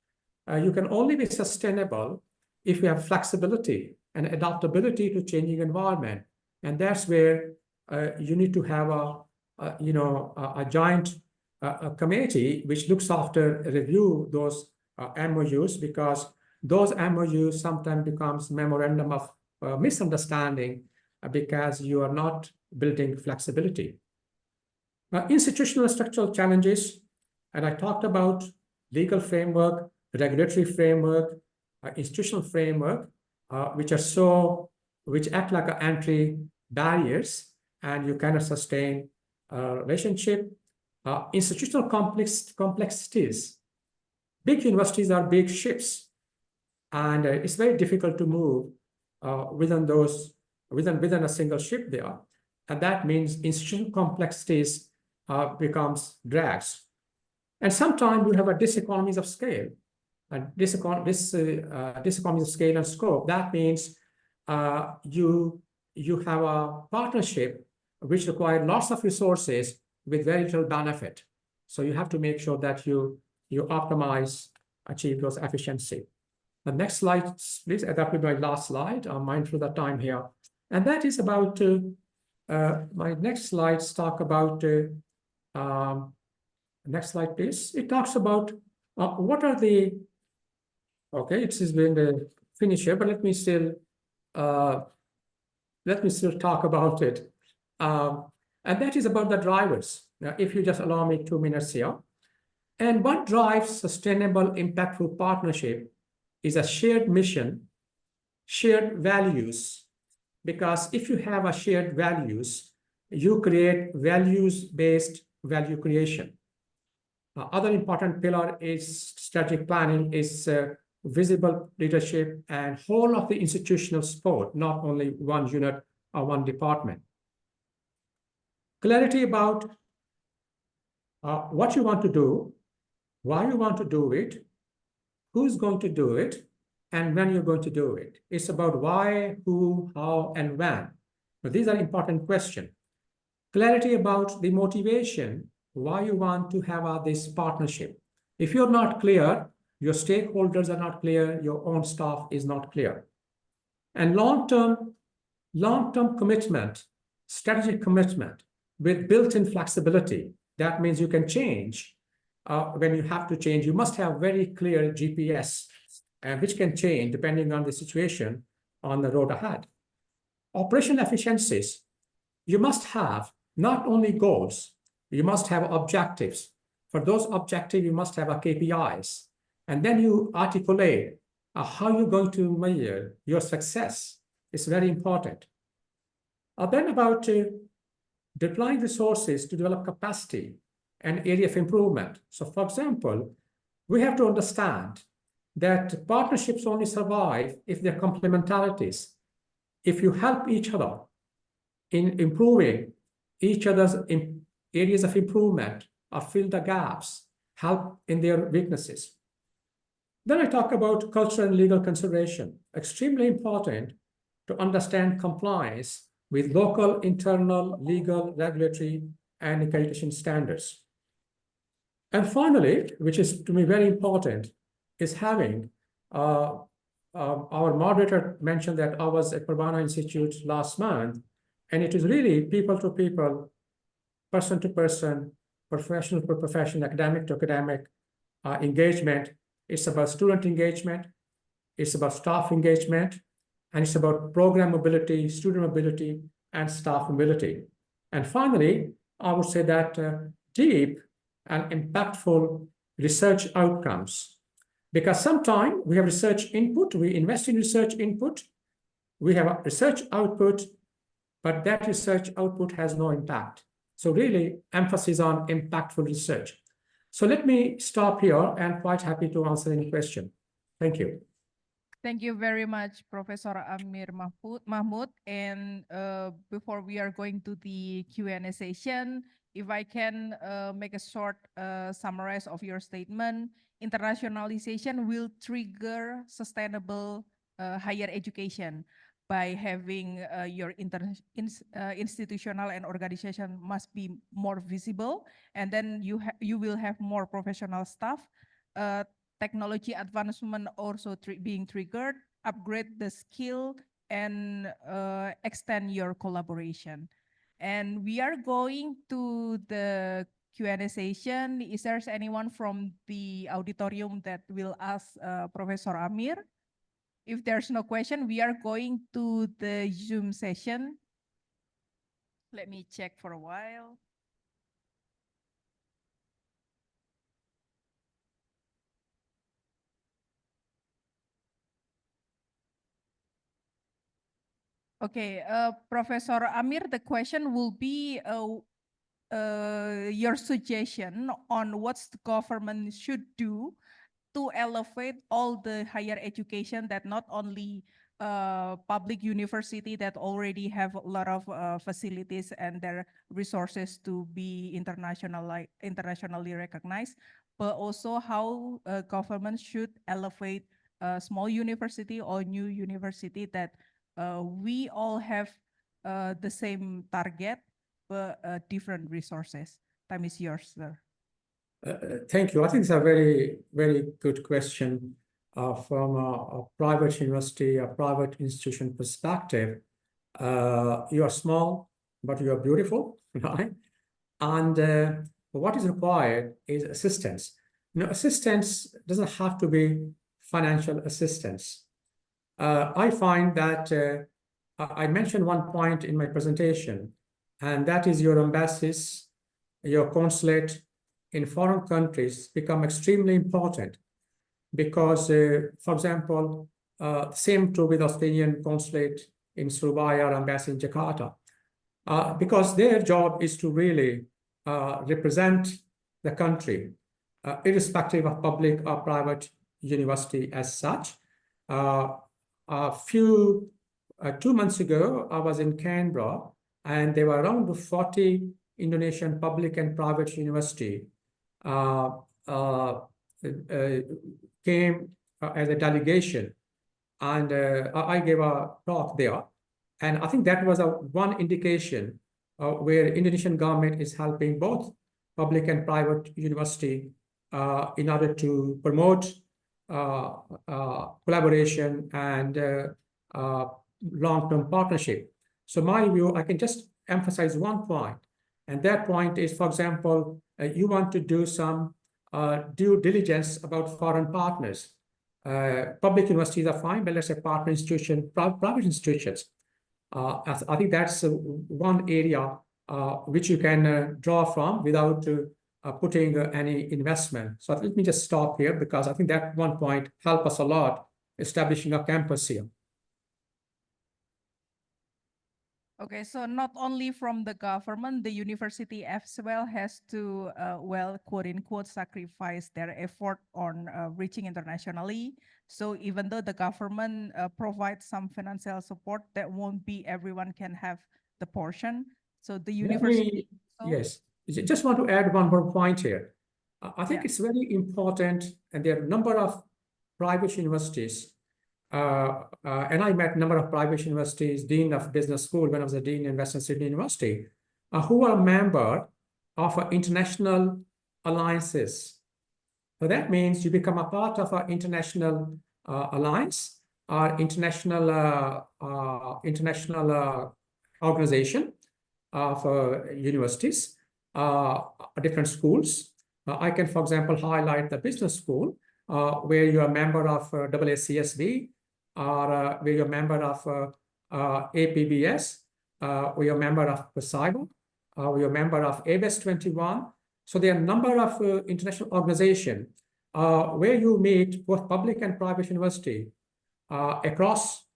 you can only be sustainable if you have flexibility and adaptability to changing environment. And that's where you need to have a giant committee which looks after review those MOUs, because those MOUs sometimes becomes memorandum of misunderstanding because you are not building flexibility. Institutional structural challenges, and I talked about legal framework, regulatory framework, institutional framework, which act like entry barriers, and you cannot sustain relationship. Institutional complexities. Big universities are big ships, and it's very difficult to move within a single ship there. And that means institutional complexities becomes drags. And sometimes you have a diseconomies of scale. And diseconomies of scale and scope. That means you have a partnership which requires lots of resources with very little benefit. So you have to make sure that you optimize, achieve those efficiency. The next slide, please. That will be my last slide. I'm mindful of the time here. And that is about, my next slides talk about, next slide, please. It talks about what are the, okay, it is going to finish here, but let me still talk about it. And that is about the drivers. Now, if you just allow me 2 minutes here. And what drives sustainable, impactful partnership is a shared mission, shared values. Because if you have a shared values, you create values-based value creation. Other important pillar is strategic planning, is visible leadership and whole of the institutional support, not only one unit or one department. Clarity about what you want to do, why you want to do it, who's going to do it, and when you're going to do it. It's about why, who, how, and when. But these are important questions. Clarity about the motivation, why you want to have this partnership. If you're not clear, your stakeholders are not clear, your own staff is not clear. And long-term commitment, strategic commitment with built-in flexibility. That means you can change when you have to change. You must have very clear GPS, which can change depending on the situation on the road ahead. Operational efficiencies. You must have not only goals, you must have objectives. For those objectives, you must have KPIs. And then you articulate how you're going to measure your success is very important. Then about deploying resources to develop capacity and area of improvement. So for example, we have to understand that partnerships only survive if they're complementarities. If you help each other in improving each other's areas of improvement or fill the gaps, help in their weaknesses. Then I talk about cultural and legal consideration. Extremely important to understand compliance with local, internal, legal, regulatory, and accreditation standards. And finally, which is to me very important, is having our moderator mentioned that I was at Urbana Institute last month, and it is really people to people, person to person, professional to professional, academic to academic engagement. It's about student engagement, it's about staff engagement, and it's about program mobility, student mobility, and staff mobility. And finally, I would say that deep and impactful research outcomes. Because sometimes we have research input, we invest in research input, we have a research output, but that research output has no impact. So really emphasis on impactful research. So let me stop here and quite happy to answer any question. Thank you. Thank you very much, Professor Amir Mahmud. And before we are going to the Q&A session, if I can make a short summary of your statement, internationalization will trigger sustainable higher education by having your institutional and organization must be more visible, and then you will have more professional staff. Technology advancement also being triggered, upgrade the skill, and extend your collaboration. And we are going to the Q&A session. Is there anyone from the auditorium that will ask Professor Amir? If there's no question, we are going to the Zoom session. Let me check for a while. Okay, Professor Amir, the question will be your suggestion on what the government should do to elevate all the higher education, that not only public university that already have a lot of facilities and their resources to be internationally recognized, but also how government should elevate a small university or new university that we all have the same target, but different resources. Time is yours, sir. Thank you. I think it's a very, very good question from a private university, a private institution perspective. You are small, but you are beautiful, right? And what is required is assistance. Assistance doesn't have to be financial assistance. I find that I mentioned one point in my presentation, and that is your embassies, your consulate in foreign countries become extremely important because, for example, same true with Australian consulate in Surabaya or embassy in Jakarta, because their job is to really represent the country, irrespective of public or private university as such. 2 months ago, I was in Canberra, and there were around 40 Indonesian public and private university came as a delegation, and I gave a talk there. And I think that was one indication where Indonesian government is helping both public and private university in order to promote collaboration and long-term partnership. So my view, I can just emphasize one point, and that point is, for example, you want to do some due diligence about foreign partners. Public universities are fine, but let's say partner institution, private institutions. I think that's one area which you can draw from without putting any investment. So let me just stop here, because I think that one point helps us a lot establishing a campus here. Okay, so not only from the government, the university as well has to, well, quote unquote, sacrifice their effort on reaching internationally. So even though the government provides some financial support, that won't be everyone can have the portion. So the university. Yes, just want to add one more point here. I think Yeah. it's very important, and there are a number of private universities. And I met a number of private universities, dean of business school when I was a dean in Western Sydney University, who are a member of international alliances. So that means you become a part of an international alliance or international organization of universities, different schools. I can, for example, highlight the business school, where you're a member of AACSB, or where you're a member of APBS, where you're a member of POSIBO, where you're a member of ABES 21. So there are a number of international organizations where you meet both public and private university across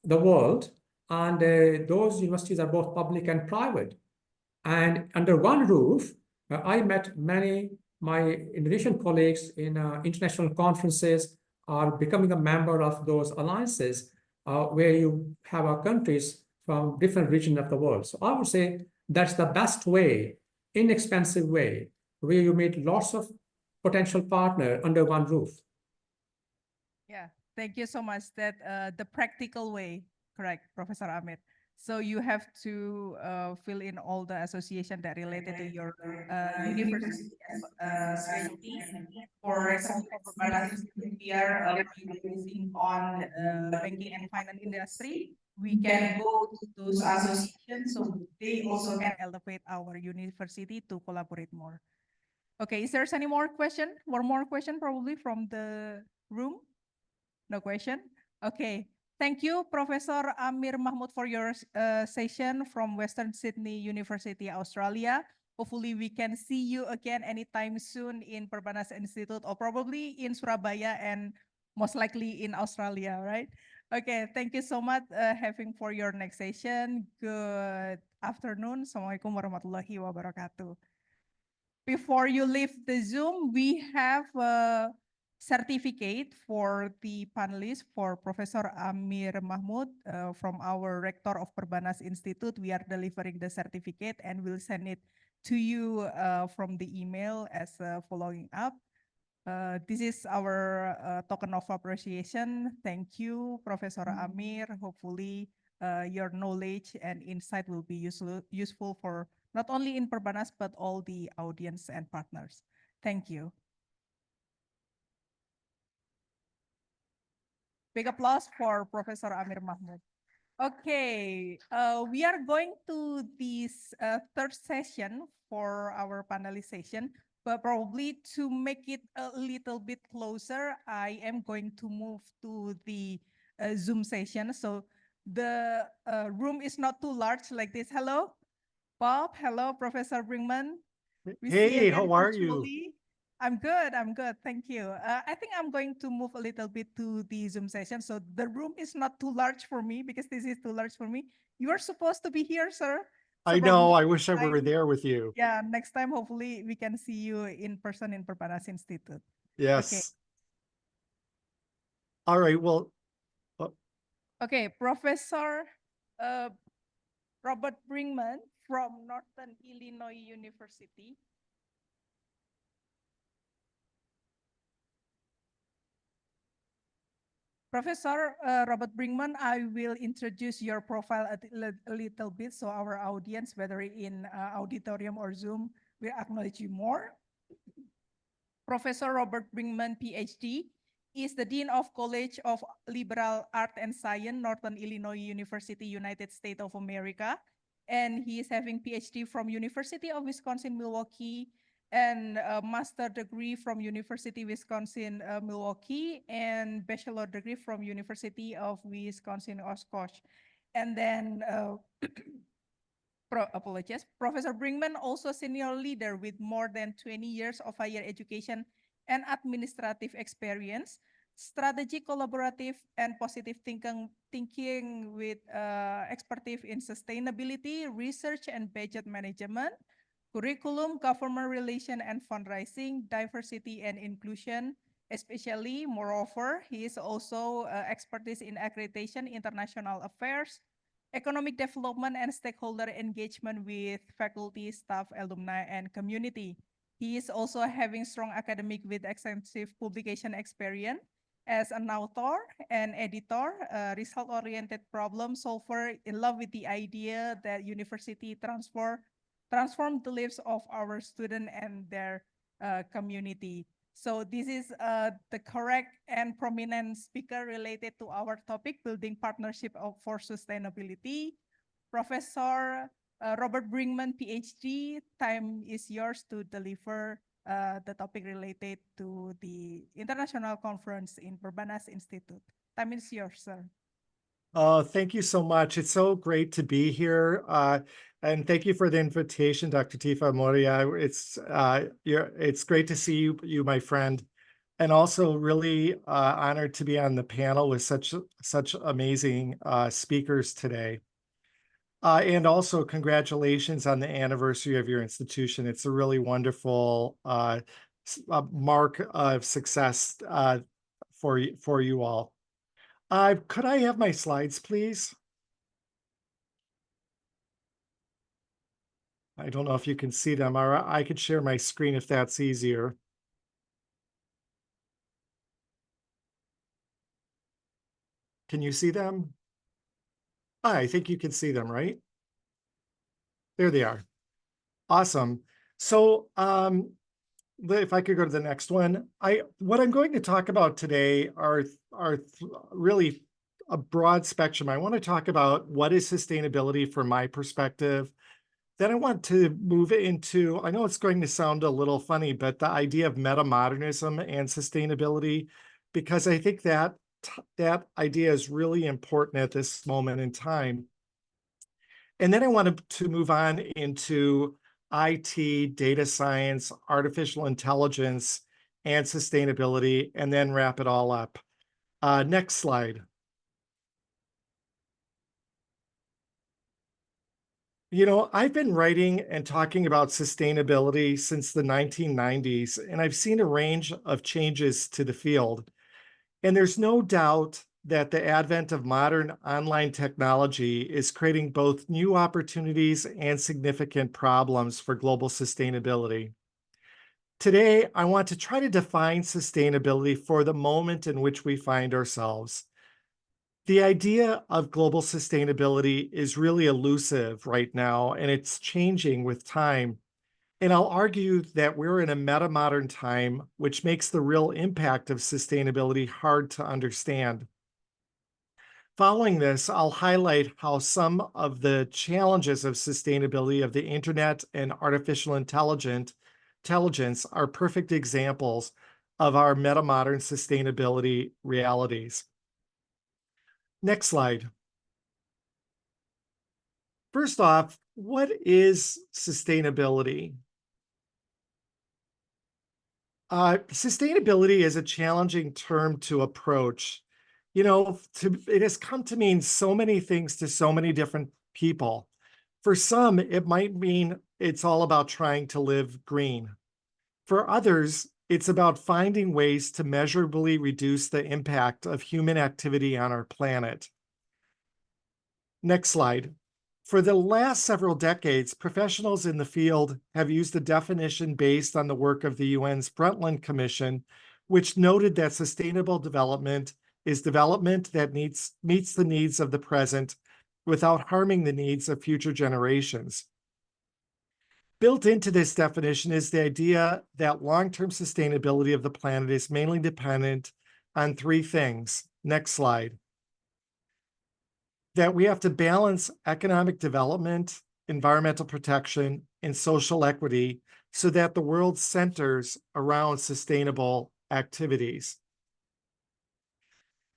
the world, and those universities are both public and private. And under one roof, I met many my Indonesian colleagues in international conferences are becoming a member of those alliances where you have our countries from different regions of the world. So I would say that's the best way, inexpensive way, where you meet lots of potential partner under one roof. Yeah, thank you so much. That the practical way, correct, Professor Amir. So you have to fill in all the association that related to your university specialty. For example, for Perbanas Institute, we are focusing on banking and finance industry. We can go to those associations so they also can elevate our university to collaborate more. Okay, is there any more question? One more question probably from the room? No question? Okay. Thank you, Professor Amir Mahmud, for your session from Western Sydney University, Australia. Hopefully we can see you again anytime soon in Perbanas Institute, or probably in Surabaya and most likely in Australia, right? Okay, thank you so much having for your next session. Good afternoon. Assalamualaikum warahmatullahi wabarakatuh. Before you leave the Zoom, we have a certificate for the panelists, for Professor Amir Mahmud from our rector of Perbanas Institute. We are delivering the certificate and we'll send it to you from the email as following up. This is our token of appreciation. Thank you, Professor Amir. Hopefully your knowledge and insight will be useful for not only in Perbanas, but all the audience and partners. Thank you. Big applause for Professor Amir Mahmud. Okay, we are going to this third session for our panelization, but probably to make it a little bit closer, I am going to move to the Zoom session. So the room is not too large like this. Hello, Bob. Hello, Professor Brinkman. Hey, how are you? I'm good. Thank you. I think I'm going to move a little bit to the Zoom session. So the room is not too large for me because this is too large for me. You are supposed to be here, sir. So I know. I wish I were there with you. Yeah, next time, hopefully we can see you in person in Perbanas Institute. Yes. Okay. All right. Well. Okay, Professor Robert Brinkman from Northern Illinois University. Professor Robert Brinkman, I will introduce your profile a little bit so our audience, whether in auditorium or Zoom, will acknowledge you more. Professor Robert Brinkman, PhD, is the Dean of College of Liberal Art and Science, Northern Illinois University, United States of America. And he is having PhD from University of Wisconsin-Milwaukee, and a master degree from University Wisconsin Milwaukee, and bachelor degree from University of Wisconsin Oshkosh. And then Professor Brinkman, also senior leader with more than 20 years of higher education and administrative experience. strategic, collaborative, and positive thinking with expertise in sustainability, research and budget management, curriculum, government relation and fundraising, diversity and inclusion, especially moreover, he is also expertise in accreditation, international affairs, economic development and stakeholder engagement with faculty, staff, alumni, and community. He is also having strong academic with extensive publication experience as an author and editor, result-oriented problem solver, in love with the idea that university transform the lives of our students and their community. So this is the correct and prominent speaker related to our topic, building partnership for sustainability. Professor Robert Brinkman, PhD, time is yours to deliver the topic related to the international conference in Perbanas Institute. Time is yours, sir. Oh, thank you so much. It's so great to be here. And thank you for the invitation, Dr. Tifa Moria. It's great to see you, my friend. And also really honored to be on the panel with such amazing speakers today. And also congratulations on the anniversary of your institution. It's a really wonderful mark of success for you all. Could I have my slides, please? I don't know if you can see them, or I could share my screen if that's easier. Can you see them? I think you can see them, right? There they are. Awesome. So if I could go to the next one, what I'm going to talk about today are really a broad spectrum. I want to talk about what is sustainability from my perspective. Then I want to move into, I know it's going to sound a little funny, but the idea of meta-modernism and sustainability, because I think that idea is really important at this moment in time. And then I wanted to move on into IT, data science, artificial intelligence, and sustainability, and then wrap it all up. Next slide. You know, I've been writing and talking about sustainability since the 1990s, and I've seen a range of changes to the field. And there's no doubt that the advent of modern online technology is creating both new opportunities and significant problems for global sustainability. Today, I want to try to define sustainability for the moment in which we find ourselves. The idea of global sustainability is really elusive right now, and it's changing with time. And I'll argue that we're in a meta-modern time, which makes the real impact of sustainability hard to understand. Following this, I'll highlight how some of the challenges of sustainability of the internet and artificial intelligence are perfect examples of our meta-modern sustainability realities. Next slide. First off, what is sustainability? Sustainability is a challenging term to approach. You know, it has come to mean so many things to so many different people. For some, it might mean it's all about trying to live green. For others, it's about finding ways to measurably reduce the impact of human activity on our planet. Next slide. For the last several decades, professionals in the field have used a definition based on the work of the UN's Brundtland Commission, which noted that sustainable development is development that meets the needs of the present without harming the needs of future generations. Built into this definition is the idea that long-term sustainability of the planet is mainly dependent on three things. Next slide. That we have to balance economic development, environmental protection, and social equity so that the world centers around sustainable activities.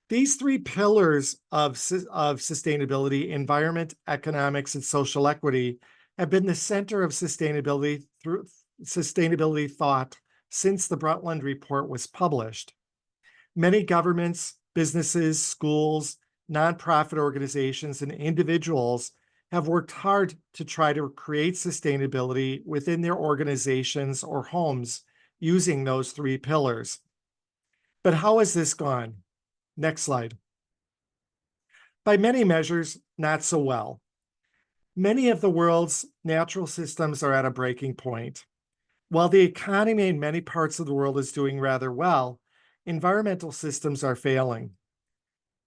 These three pillars of sustainability, environment, economics, and social equity, have been the center of sustainability thought since the Brundtland Report was published. Many governments, businesses, schools, nonprofit organizations, and individuals have worked hard to try to create sustainability within their organizations or homes using those three pillars. But how has this gone? Next slide. By many measures, not so well. Many of the world's natural systems are at a breaking point. While the economy in many parts of the world is doing rather well, environmental systems are failing.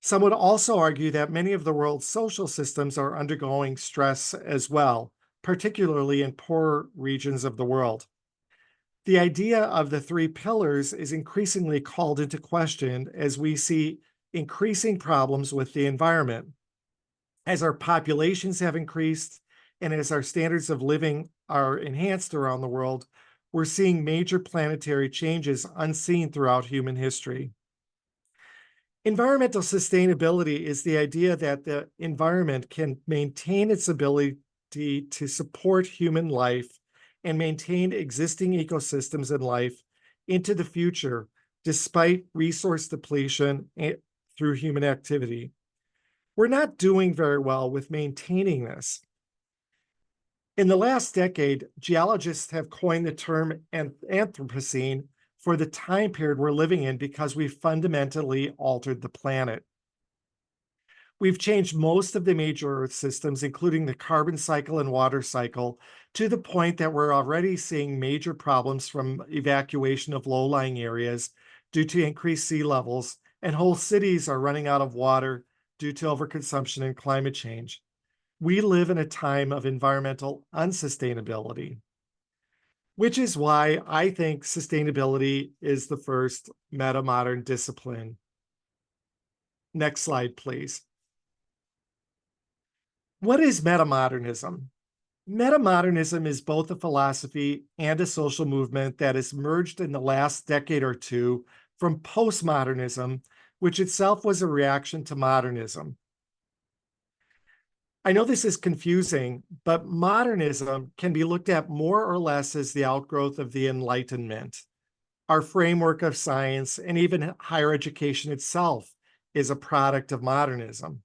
Some would also argue that many of the world's social systems are undergoing stress as well, particularly in poorer regions of the world. The idea of the three pillars is increasingly called into question as we see increasing problems with the environment. As our populations have increased and as our standards of living are enhanced around the world, we're seeing major planetary changes unseen throughout human history. Environmental sustainability is the idea that the environment can maintain its ability to support human life and maintain existing ecosystems and life into the future, despite resource depletion through human activity. We're not doing very well with maintaining this. In the last decade, geologists have coined the term Anthropocene for the time period we're living in because we've fundamentally altered the planet. We've changed most of the major Earth systems, including the carbon cycle and water cycle, to the point that we're already seeing major problems from evacuation of low-lying areas due to increased sea levels, and whole cities are running out of water due to overconsumption and climate change. We live in a time of environmental unsustainability, which is why I think sustainability is the first meta-modern discipline. Next slide, please. What is metamodernism? Metamodernism is both a philosophy and a social movement that has emerged in the last decade or two from postmodernism, which itself was a reaction to modernism. I know this is confusing, but modernism can be looked at more or less as the outgrowth of the Enlightenment. Our framework of science and even higher education itself is a product of modernism.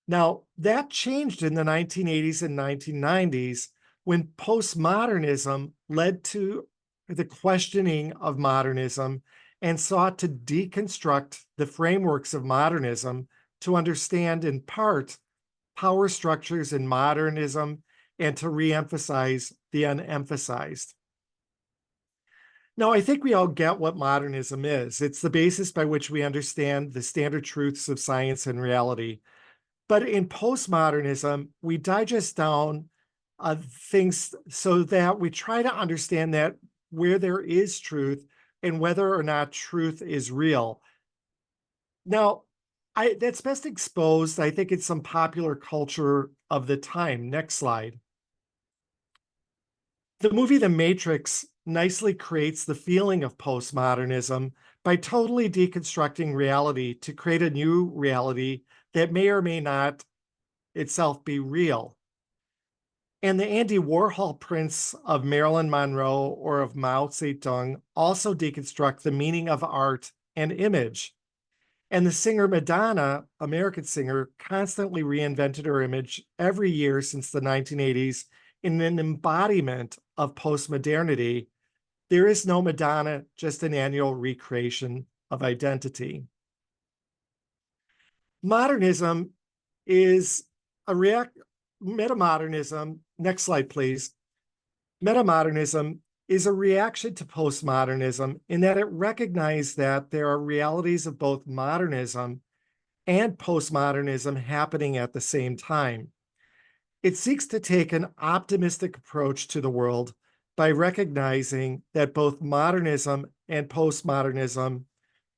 Now, that changed in the 1980s and 1990s when postmodernism led to the questioning of modernism and sought to deconstruct the frameworks of modernism to understand in part power structures in modernism and to reemphasize the unemphasized. Now, I think we all get what modernism is. It's the basis by which we understand the standard truths of science and reality. But in postmodernism, we digest down things so that we try to understand that where there is truth and whether or not truth is real. Now, that's best exposed, I think, in some popular culture of the time. Next slide. The movie The Matrix nicely creates the feeling of postmodernism by totally deconstructing reality to create a new reality that may or may not itself be real. And the Andy Warhol prints of Marilyn Monroe or of Mao Zedong also deconstruct the meaning of art and image. And the singer Madonna, American singer, constantly reinvented her image every year since the 1980s in an embodiment of postmodernity. There is no Madonna, just an annual recreation of identity. Modernism is a metamodernism. Next slide, please. Metamodernism is a reaction to postmodernism in that it recognized that there are realities of both modernism and postmodernism happening at the same time. It seeks to take an optimistic approach to the world by recognizing that both modernism and postmodernism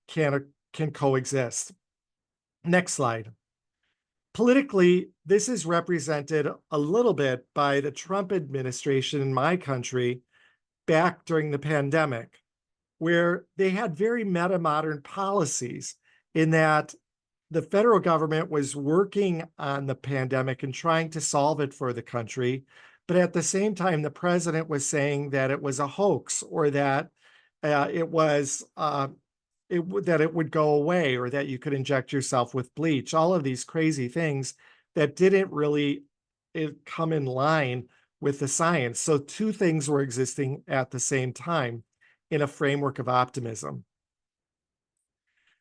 can coexist. Next slide. Politically, this is represented a little bit by the Trump administration in my country back during the pandemic, where they had very meta-modern policies in that the federal government was working on the pandemic and trying to solve it for the country. But at the same time, the president was saying that it was a hoax or that it was that it would go away, or that you could inject yourself with bleach, all of these crazy things that didn't really come in line with the science. So two things were existing at the same time in a framework of optimism.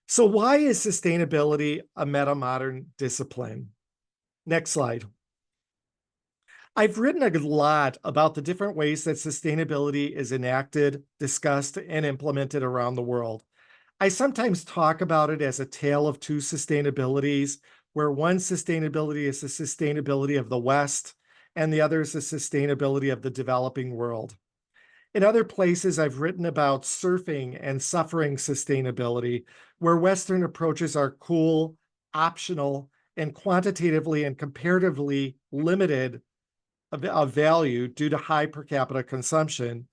So why is sustainability a meta-modern discipline? Next slide. I've written a lot about the different ways that sustainability is enacted, discussed, and implemented around the world. I sometimes talk about it as a tale of two sustainabilities, where one sustainability is the sustainability of the West, and the other is the sustainability of the developing world. In other places, I've written about surfing and suffering sustainability, where Western approaches are cool, optional, and quantitatively and comparatively limited of value due to high per capita consumption,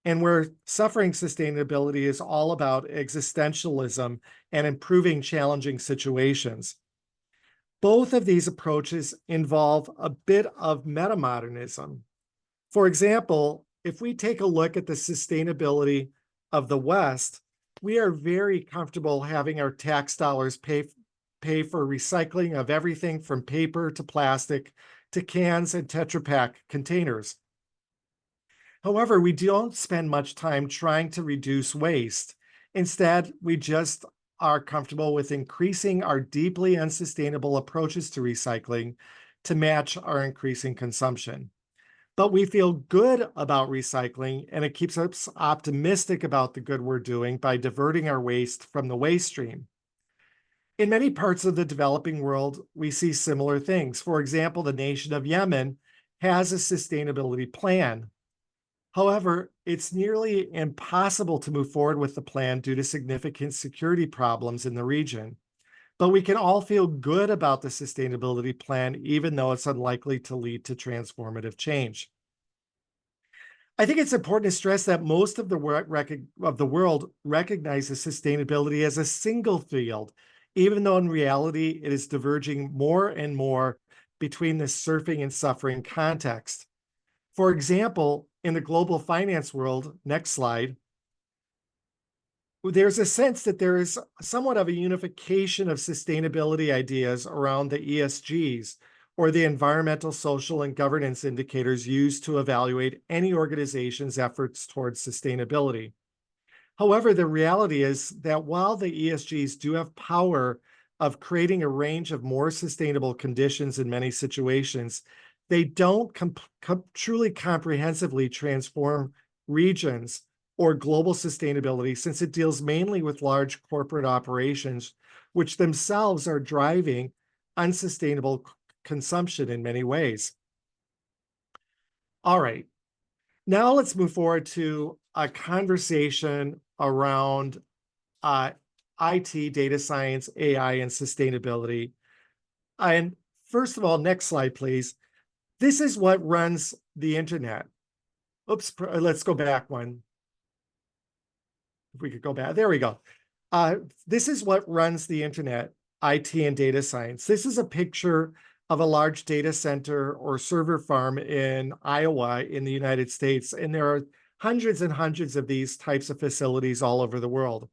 and where suffering sustainability is all about existentialism and improving challenging situations. Both of these approaches involve a bit of metamodernism. For example, if we take a look at the sustainability of the West, we are very comfortable having our tax dollars pay for recycling of everything from paper to plastic to cans and Tetra Pak containers. However, we don't spend much time trying to reduce waste. Instead, we just are comfortable with increasing our deeply unsustainable approaches to recycling to match our increasing consumption. But we feel good about recycling, and it keeps us optimistic about the good we're doing by diverting our waste from the waste stream. In many parts of the developing world, we see similar things. For example, the nation of Yemen has a sustainability plan. However, it's nearly impossible to move forward with the plan due to significant security problems in the region. But we can all feel good about the sustainability plan, even though it's unlikely to lead to transformative change. I think it's important to stress that most of the world recognizes sustainability as a single field, even though in reality it is diverging more and more between the surfing and suffering context. For example, in the global finance world, next slide, there's a sense that there is somewhat of a unification of sustainability ideas around the ESGs, or the environmental, social, and governance indicators used to evaluate any organization's efforts towards sustainability. However, the reality is that while the ESGs do have power of creating a range of more sustainable conditions in many situations, they don't truly comprehensively transform regions or global sustainability, since it deals mainly with large corporate operations, which themselves are driving unsustainable consumption in many ways. All right, now let's move forward to a conversation around IT, data science, AI, and sustainability. And first of all, next slide, please. This is what runs the internet. Oops, let's go back one. If we could go back, there we go. This is what runs the internet, IT and data science. This is a picture of a large data center or server farm in Iowa in the United States. And there are hundreds and hundreds of these types of facilities all over the world.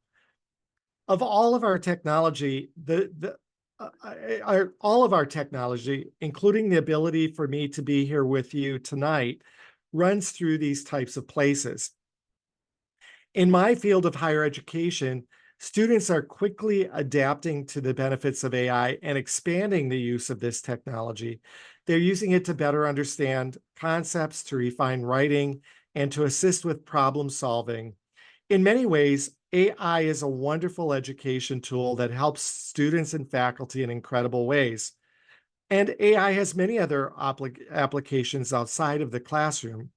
Of all of our technology, all of our technology, including the ability for me to be here with you tonight, runs through these types of places. In my field of higher education, students are quickly adapting to the benefits of AI and expanding the use of this technology. They're using it to better understand concepts, to refine writing, and to assist with problem solving. In many ways, AI is a wonderful education tool that helps students and faculty in incredible ways. And AI has many other applications outside of the classroom.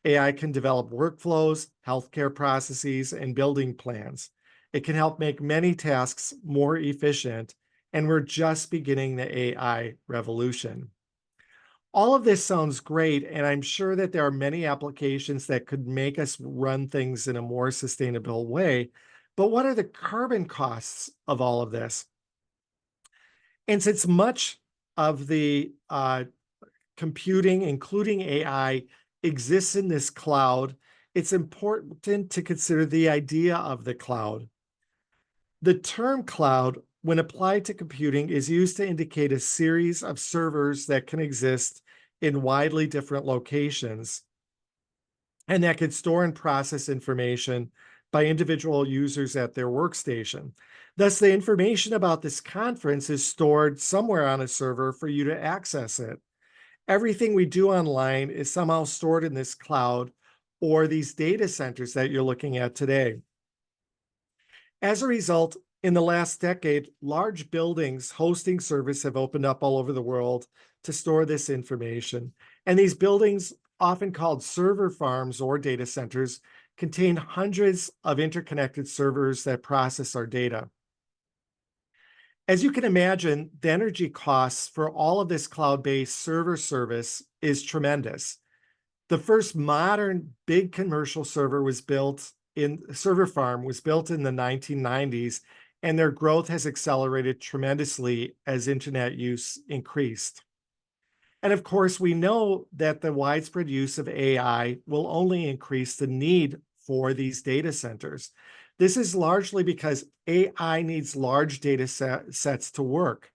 AI can develop workflows, healthcare processes, and building plans. It can help make many tasks more efficient, and we're just beginning the AI revolution. All of this sounds great, and I'm sure that there are many applications that could make us run things in a more sustainable way. But what are the carbon costs of all of this? And since much of the computing, including AI, exists in this cloud, it's important to consider the idea of the cloud. The term cloud, when applied to computing, is used to indicate a series of servers that can exist in widely different locations and that can store and process information by individual users at their workstation. Thus, the information about this conference is stored somewhere on a server for you to access it. Everything we do online is somehow stored in this cloud or these data centers that you're looking at today. As a result, in the last decade, large buildings hosting service have opened up all over the world to store this information. And these buildings, often called server farms or data centers, contain hundreds of interconnected servers that process our data. As you can imagine, the energy costs for all of this cloud-based server service is tremendous. The first modern big commercial server farm was built in the 1990s, and their growth has accelerated tremendously as internet use increased. And of course, we know that the widespread use of AI will only increase the need for these data centers. This is largely because AI needs large data sets to work.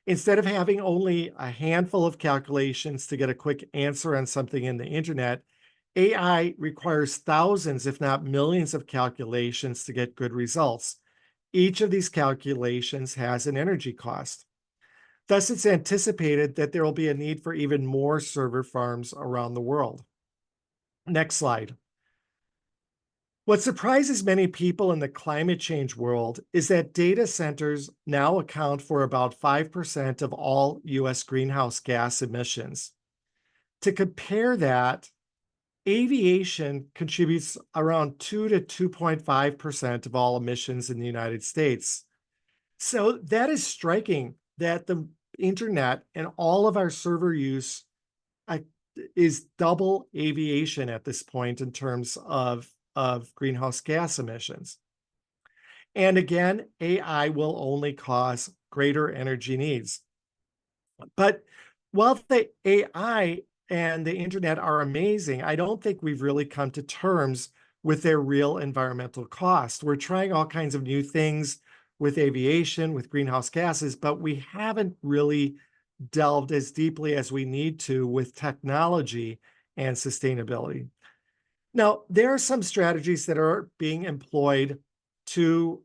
Instead of having only a handful of calculations to get a quick answer on something in the internet, AI requires thousands, if not millions, of calculations to get good results. Each of these calculations has an energy cost. Thus, it's anticipated that there will be a need for even more server farms around the world. Next slide. What surprises many people in the climate change world is that data centers now account for about 5% of all US greenhouse gas emissions. To compare that, aviation contributes around 2 to 2.5% of all emissions in the United States. So that is striking that the internet and all of our server use is double aviation at this point in terms of greenhouse gas emissions. And again, AI will only cause greater energy needs. But while the AI and the internet are amazing, I don't think we've really come to terms with their real environmental cost. We're trying all kinds of new things with aviation, with greenhouse gases, but we haven't really delved as deeply as we need to with technology and sustainability. Now, there are some strategies that are being employed to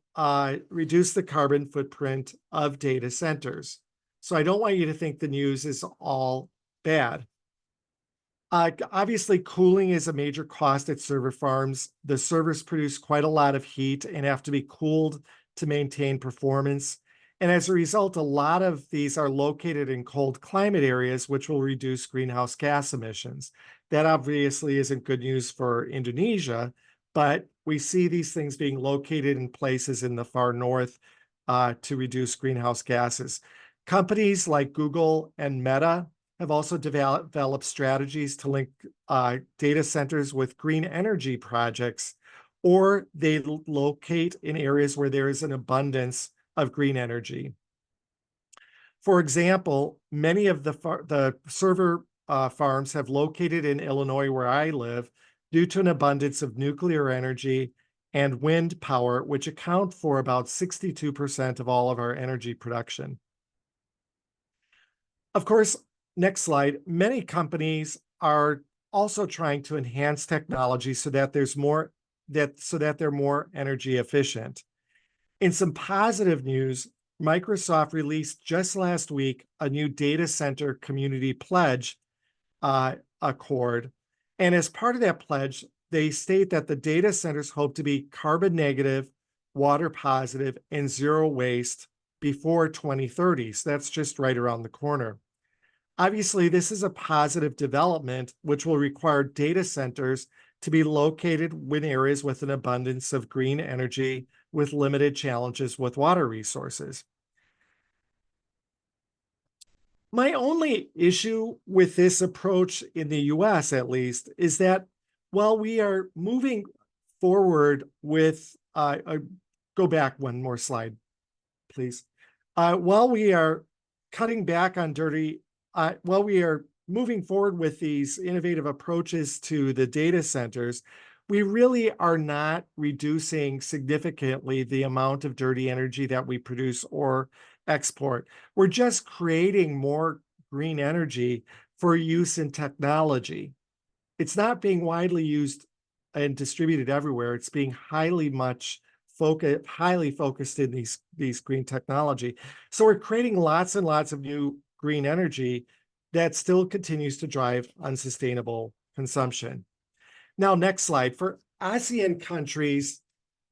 reduce the carbon footprint of data centers. So I don't want you to think the news is all bad. Obviously, cooling is a major cost at server farms. The servers produce quite a lot of heat and have to be cooled to maintain performance. And as a result, a lot of these are located in cold climate areas, which will reduce greenhouse gas emissions. That obviously isn't good news for Indonesia, but we see these things being located in places in the far north to reduce greenhouse gases. Companies like Google and Meta have also developed strategies to link data centers with green energy projects, or they locate in areas where there is an abundance of green energy. For example, many of the server farms have located in Illinois, where I live, due to an abundance of nuclear energy and wind power, which account for about 62% of all of our energy production. Of course, next slide, many companies are also trying to enhance technology so that they're more energy efficient. In some positive news, Microsoft released just last week a new data center community pledge accord. And as part of that pledge, they state that the data centers hope to be carbon negative, water positive, and zero waste before 2030. So that's just right around the corner. Obviously, this is a positive development, which will require data centers to be located in areas with an abundance of green energy with limited challenges with water resources. My only issue with this approach in the US, at least, is that while we are moving forward with, go back one more slide, please. While we are cutting back on while we are moving forward with these innovative approaches to the data centers, we really are not reducing significantly the amount of dirty energy that we produce or export. We're just creating more green energy for use in technology. It's not being widely used and distributed everywhere. It's being highly focused in these green technology. So we're creating lots and lots of new green energy that still continues to drive unsustainable consumption. Now, next slide. For ASEAN countries,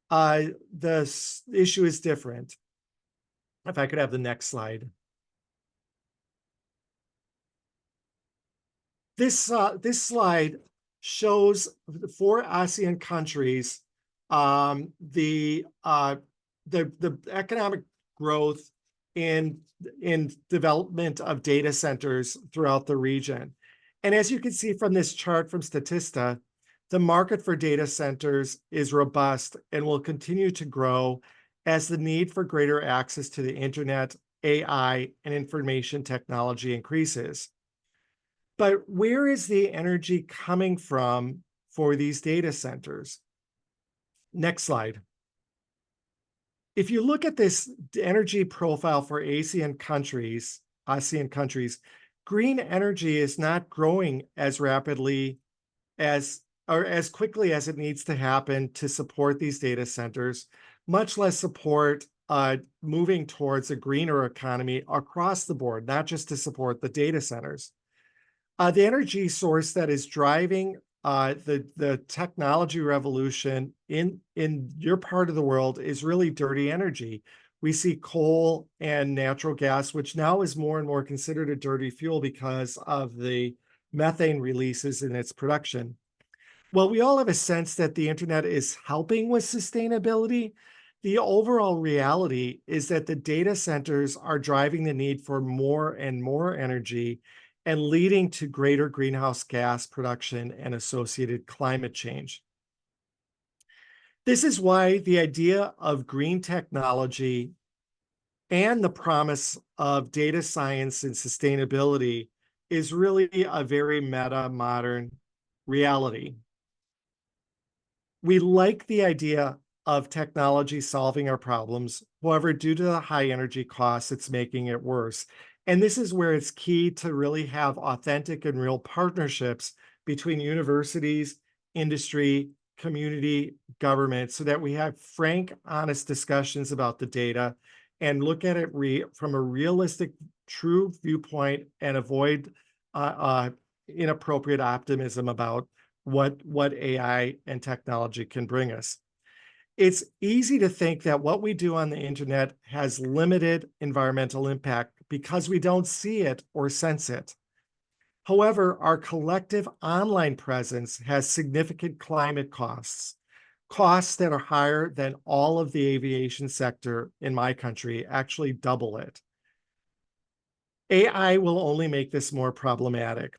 the issue is different. If I could have the next slide. This slide shows for ASEAN countries the economic growth in development of data centers throughout the region. And as you can see from this chart from Statista, the market for data centers is robust and will continue to grow as the need for greater access to the internet, AI, and information technology increases. But where is the energy coming from for these data centers? Next slide. If you look at this energy profile for ASEAN countries, green energy is not growing as rapidly or as quickly as it needs to happen to support these data centers, much less support moving towards a greener economy across the board, not just to support the data centers. The energy source that is driving the technology revolution in your part of the world is really dirty energy. We see coal and natural gas, which now is more and more considered a dirty fuel because of the methane releases in its production. Well, we all have a sense that the internet is helping with sustainability. The overall reality is that the data centers are driving the need for more and more energy and leading to greater greenhouse gas production and associated climate change. This is why the idea of green technology and the promise of data science and sustainability is really a very meta-modern reality. We like the idea of technology solving our problems. However, due to the high energy costs, it's making it worse. And this is where it's key to really have authentic and real partnerships between universities, industry, community, government, so that we have frank, honest discussions about the data and look at it from a realistic, true viewpoint and avoid inappropriate optimism about what AI and technology can bring us. It's easy to think that what we do on the internet has limited environmental impact because we don't see it or sense it. However, our collective online presence has significant climate costs that are higher than all of the aviation sector in my country, actually double it. AI will only make this more problematic.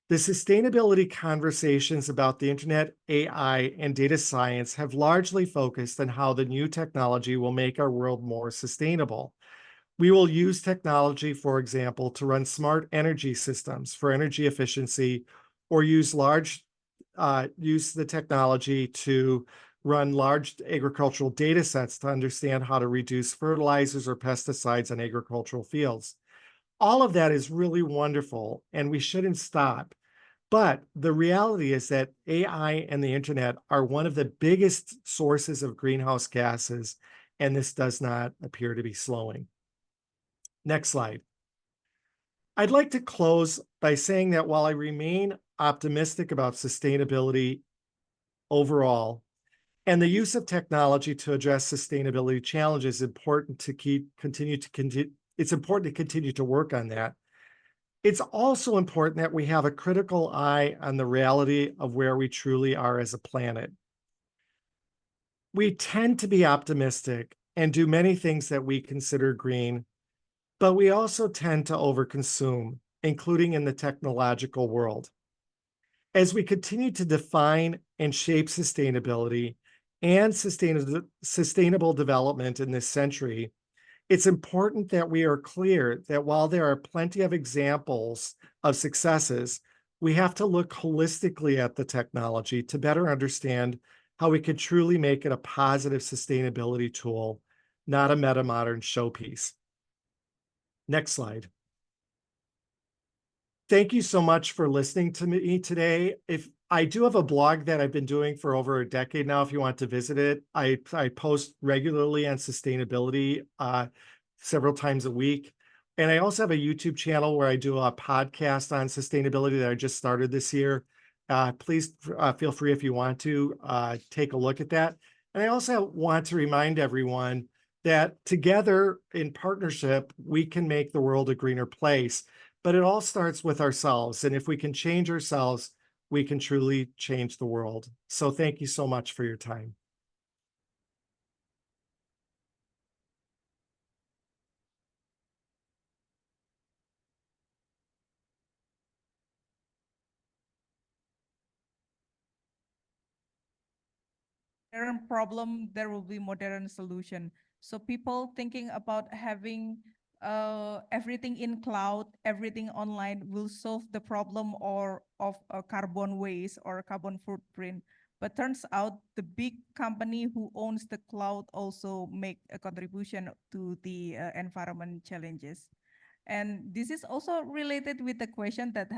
The sustainability conversations about the internet, AI, and data science have largely focused on how the new technology will make our world more sustainable. We will use technology, for example, to run smart energy systems for energy efficiency, or use the technology to run large agricultural data sets to understand how to reduce fertilizers or pesticides on agricultural fields. All of that is really wonderful, and we shouldn't stop. But the reality is that AI and the internet are one of the biggest sources of greenhouse gases, and this does not appear to be slowing. Next slide. I'd like to close by saying that while I remain optimistic about sustainability overall, and the use of technology to address sustainability challenges is important to continue to work on that. It's also important that we have a critical eye on the reality of where we truly are as a planet. We tend to be optimistic and do many things that we consider green, but we also tend to overconsume, including in the technological world. As we continue to define and shape sustainability and sustainable development in this century, it's important that we are clear that while there are plenty of examples of successes, we have to look holistically at the technology to better understand how we could truly make it a positive sustainability tool, not a meta-modern showpiece. Next slide. Thank you so much for listening to me today. If I do have a blog that I've been doing for over a decade now, if you want to visit it, I post regularly on sustainability several times a week. And I also have a YouTube channel where I do a podcast on sustainability that I just started this year. Please feel free if you want to take a look at that. And I also want to remind everyone that together in partnership, we can make the world a greener place. But it all starts with ourselves. And if we can change ourselves, we can truly change the world. So thank you so much for your time. Modern problem, there will be modern solution. So people thinking about having everything in cloud, everything online will solve the problem or of a carbon waste or carbon footprint. But turns out the big company who owns the cloud also make a contribution to the environment challenges. And this is also related with the question that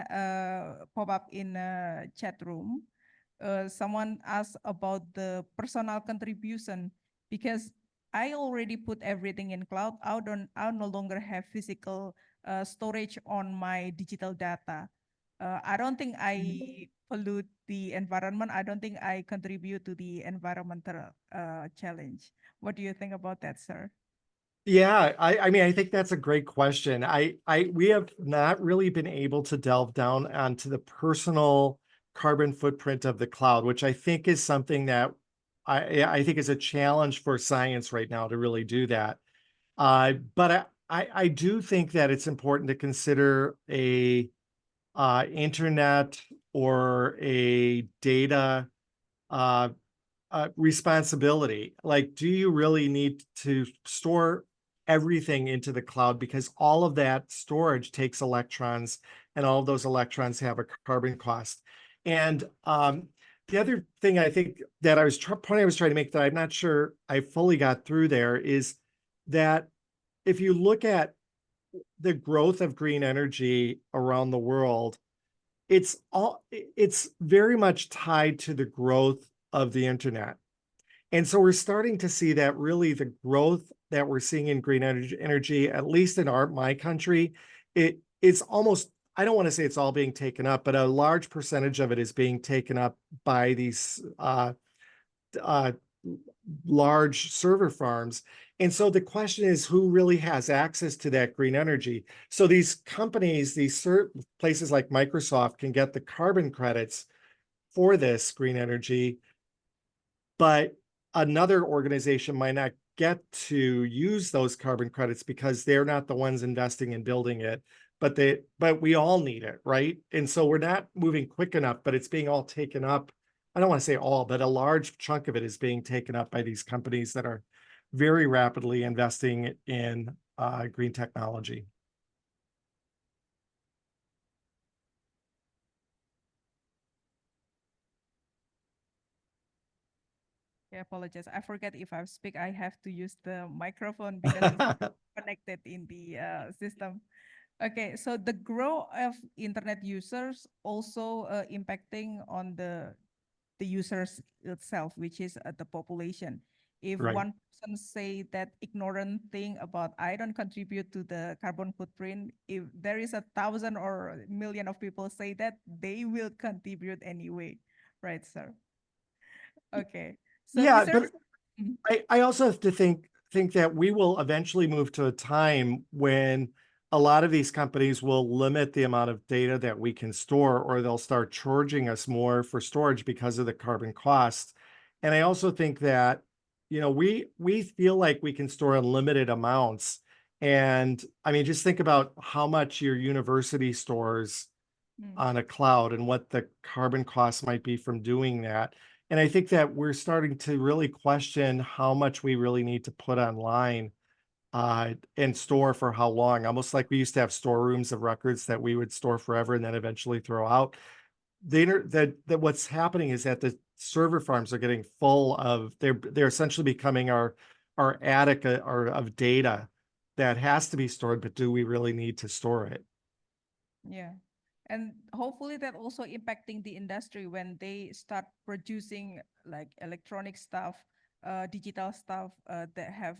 pop up in chat room. Someone asked about the personal contribution because I already put everything in cloud. I no longer have physical storage on my digital data. I don't think I pollute the environment. I don't think I contribute to the environmental challenge. What do you think about that, sir? Yeah, I mean, I think that's a great question. We have not really been able to delve down onto the personal carbon footprint of the cloud, which I think is something that I think is a challenge for science right now to really do that. But I do think that it's important to consider a internet or a data responsibility. Like, do you really need to store everything into the cloud? Because all of that storage takes electrons, and all of those electrons have a carbon cost. And the other thing I think that point I was trying to make that I'm not sure I fully got through there is that if you look at the growth of green energy around the world, it's very much tied to the growth of the internet. And so we're starting to see that really the growth that we're seeing in green energy, at least in my country, it's almost, I don't want to say it's all being taken up, but a large percentage of it is being taken up by these large server farms. And so the question is, who really has access to that green energy? So these companies, these places like Microsoft can get the carbon credits for this green energy, but another organization might not get to use those carbon credits because they're not the ones investing in building it, but we all need it, right? And so we're not moving quick enough, but it's being all taken up. I don't want to say all, but a large chunk of it is being taken up by these companies that are very rapidly investing in green technology. I apologize. I forget if I speak, I have to use the microphone because it's connected in the system. Okay, so the growth of internet users also impacting on the users itself, which is the population. If Right. one person say that ignorant thing about I don't contribute to the carbon footprint, if there is 1,000 or 1,000,000 of people say that, they will contribute anyway, right, sir? Okay. So Yeah, Mr. but Mhm. I also have to think that we will eventually move to a time when a lot of these companies will limit the amount of data that we can store, or they'll start charging us more for storage because of the carbon costs. And I also think that, you know, we feel like we can store unlimited amounts. And I mean, just think about how much your university stores on a cloud and what the carbon costs might be from doing that. And I think that we're starting to really question how much we really need to put online and store for how long, almost like we used to have storerooms of records that we would store forever and then eventually throw out. That what's happening is that the server farms are getting full of, they're essentially becoming our attic of data that has to be stored, but do we really need to store it? Yeah. And hopefully that also impacting the industry when they start producing like electronic stuff, digital stuff that have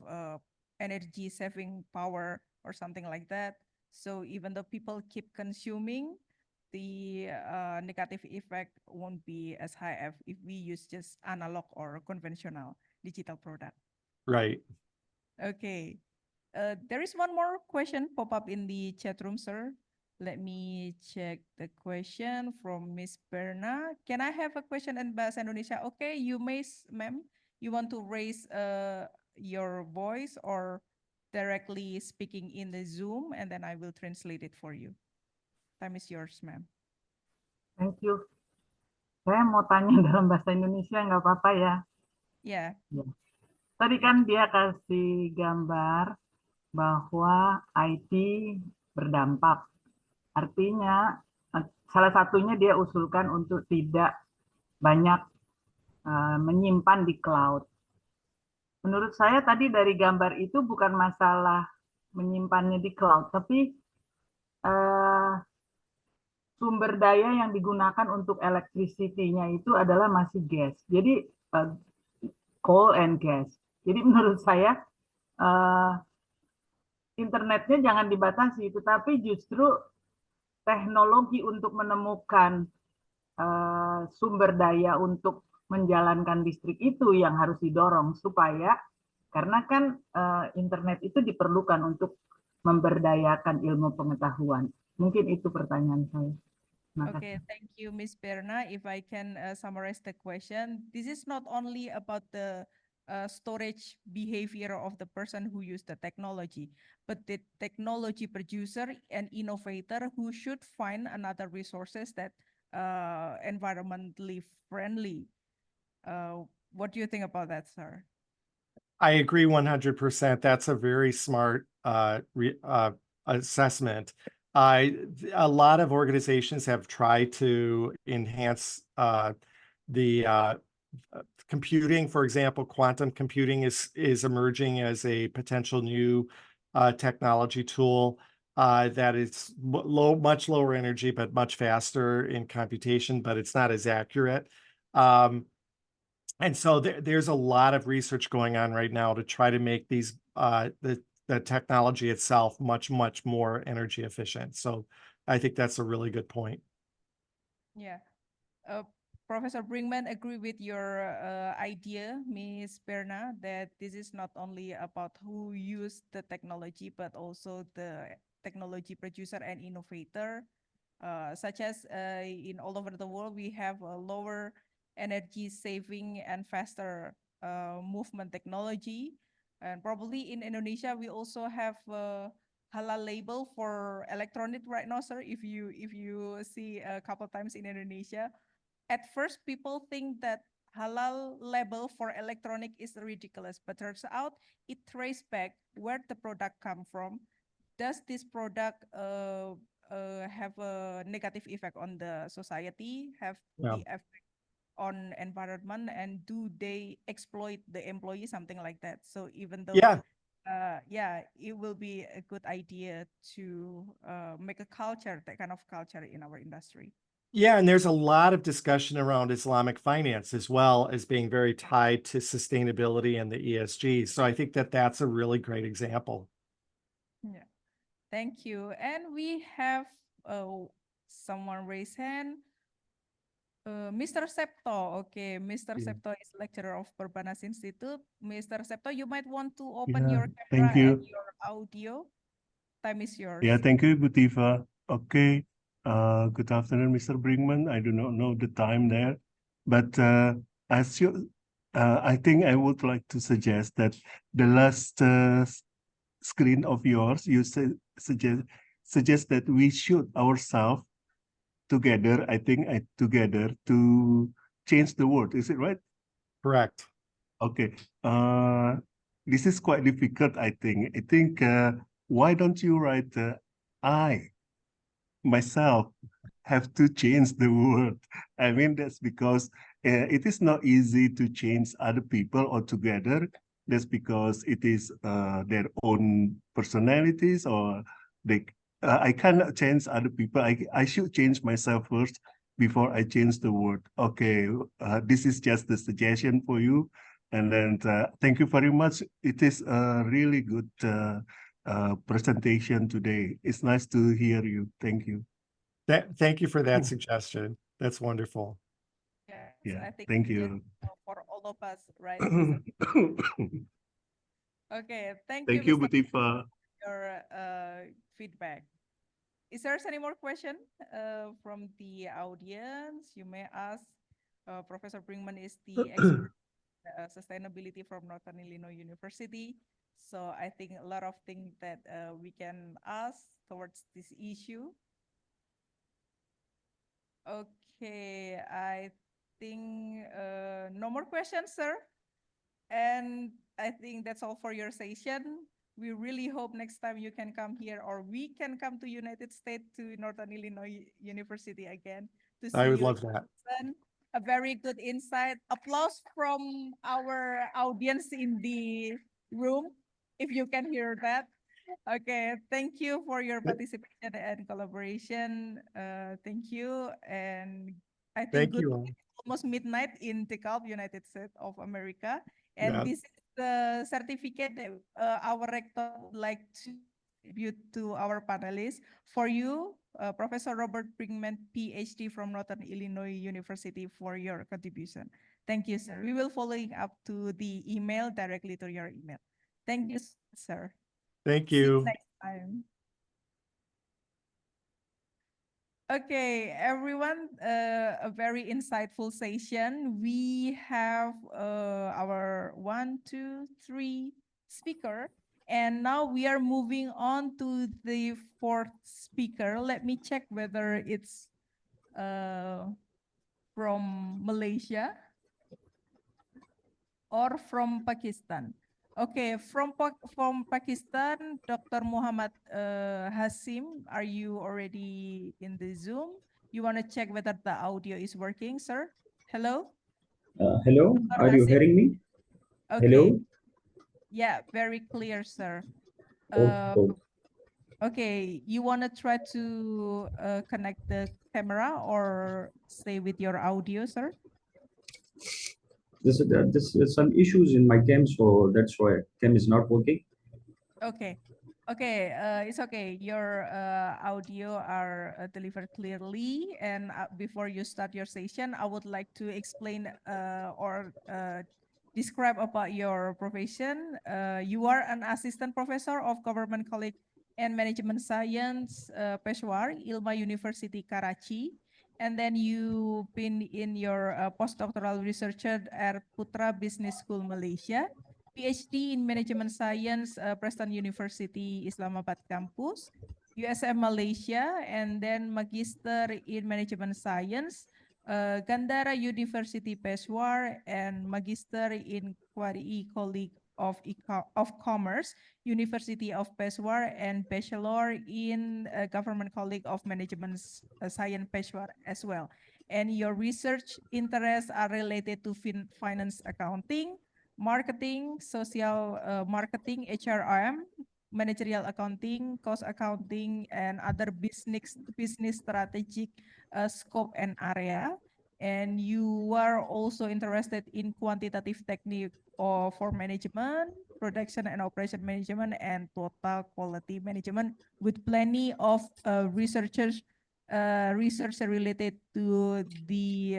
energy saving power or something like that. So even though people keep consuming, the negative effect won't be as high if we use just analog or conventional digital product. Right. Okay. There is one more question pop up in the chat room, sir. Let me check the question from Miss Berna. Can I have a question in Bahasa Indonesia? Okay, you may, ma'am, you want to raise your voice or directly speaking in the Zoom, and then I will translate it for you. Time is yours, ma'am. Thank you. Saya mau tanya dalam bahasa Indonesia, nggak apa-apa ya? Yeah. Ya. Tadi kan dia kasih gambar bahwa IT berdampak. Artinya, salah satunya dia usulkan untuk tidak banyak menyimpan di cloud. Menurut saya tadi dari gambar itu bukan masalah menyimpannya di cloud, tapi sumber daya yang digunakan untuk electricity-nya itu adalah masih gas. Jadi coal and gas. Jadi menurut saya internetnya jangan dibatasi, tetapi justru teknologi untuk menemukan sumber daya untuk menjalankan listrik itu yang harus didorong supaya, karena kan internet itu diperlukan untuk memberdayakan ilmu pengetahuan. Mungkin itu pertanyaan saya. Okay, thank you, Ms. Berna. If I can summarize the question, this is not only about the storage behavior of the person who used the technology, but the technology producer and innovator who should find another resources that environmentally friendly. What do you think about that, sir? I agree 100%. That's a very smart assessment. A lot of organizations have tried to enhance the computing. For example, quantum computing is emerging as a potential new technology tool that is much lower energy, but much faster in computation, but it's not as accurate. And so there's a lot of research going on right now to try to make these the technology itself much more energy efficient. So I think that's a really good point. Yeah. Professor Brinkman agree with your idea, Ms. Berna, that this is not only about who used the technology, but also the technology producer and innovator, such as in all over the world, we have a lower energy saving and faster movement technology. And probably in Indonesia, we also have a halal label for electronic right now, sir. If you see a couple times in Indonesia, at first people think that halal label for electronic is ridiculous, but turns out it traces back where the product come from. Does this product have a negative effect on the society? Have the effect on environment, and do they exploit the employee, something like that? So even though it will be a good idea to make a culture, that kind of culture in our industry. Yeah, and there's a lot of discussion around Islamic finance as well as being very tied to sustainability and the ESG. So I think that that's a really great example. Yeah, thank you. And we have someone raise hand. Mr. Septo, okay, Mr. Septo is lecturer of Perbanas Institute. Mr. Septo, you might want to open your camera and your audio. Time is yours. Yeah, thank you, Ibu Tifa. Okay, good afternoon, Mr. Brinkman. I do not know the time there, but I think I would like to suggest that the last screen of yours, you suggest that we should ourselves together, I think together to change the world. Is it right? Correct. Okay. this is quite difficult, I think. Why don't you write I, myself, have to change the word? I mean, that's because it is not easy to change other people altogether. That's because it is their own personalities, or I cannot change other people. I should change myself first before I change the word. Okay, this is just the suggestion for you. And then thank you very much. It is a really good presentation today. It's nice to hear you. Thank you. Thank you for that suggestion. That's wonderful. Yes, Yeah, I think thank just, you. for all of us, right? Okay, thank you, Thank you, Mr. Butifa. your feedback. Is there any more question from the audience? You may ask. Professor Brinkman is the expert sustainability from Northern Illinois University. So I think a lot of things that we can ask towards this issue. Okay, I think no more questions, sir. And I think that's all for your session. We really hope next time you can come here, or we can come to United States, to Northern Illinois University again to see I would you. love that. A very good insight. Applause from our audience in the room, if you can hear that. Okay, thank you for your participation and collaboration. Thank you. And I think Thank you all. almost midnight in DeKalb, United States of America. And Yeah. this is the certificate that our rector would like to tribute to our panelists. For you, Professor Robert Brinkman, PhD from Northern Illinois University, for your contribution. Thank you, sir. We will following up to the email directly to your email. Thank you, sir. Thank See you you. next time. Okay, everyone, a very insightful session. We have our 1, 2, 3 speaker, and now we are moving on to the 4th speaker. Let me check whether it's from Malaysia or from Pakistan. Okay, from Pakistan, Dr. Muhammad Hasim, are you already in the Zoom? You want to check whether the audio is working, sir? Hello? Hello, Dr. are you Hasim? hearing me? Okay. Hello? Yeah, very clear, sir. Oh. Okay, you want to try to connect the camera or stay with your audio, sir? This is some issues in my cam, so that's why cam is not working. Okay. Okay, it's okay. Your audio are delivered clearly. And before you start your session, I would like to explain or describe about your profession. You are an assistant professor of government college and management science, Peshawar, Ilma University, Karachi. And then you've been in your postdoctoral researcher at Putra Business School, Malaysia. PhD in Management Science, Preston University, Islamabad campus, USM Malaysia, and then Magister in Management Science, Gandhara University, Peshawar, and Magister in Quari College of Commerce, University of Peshawar, and Bachelor in Government College of Management Science, Peshawar as well. And your research interests are related to finance accounting, marketing, social marketing, HRM, managerial accounting, cost accounting, and other business strategic scope and area. And you are also interested in quantitative technique for management, production and operation management, and total quality management, with plenty of research related to the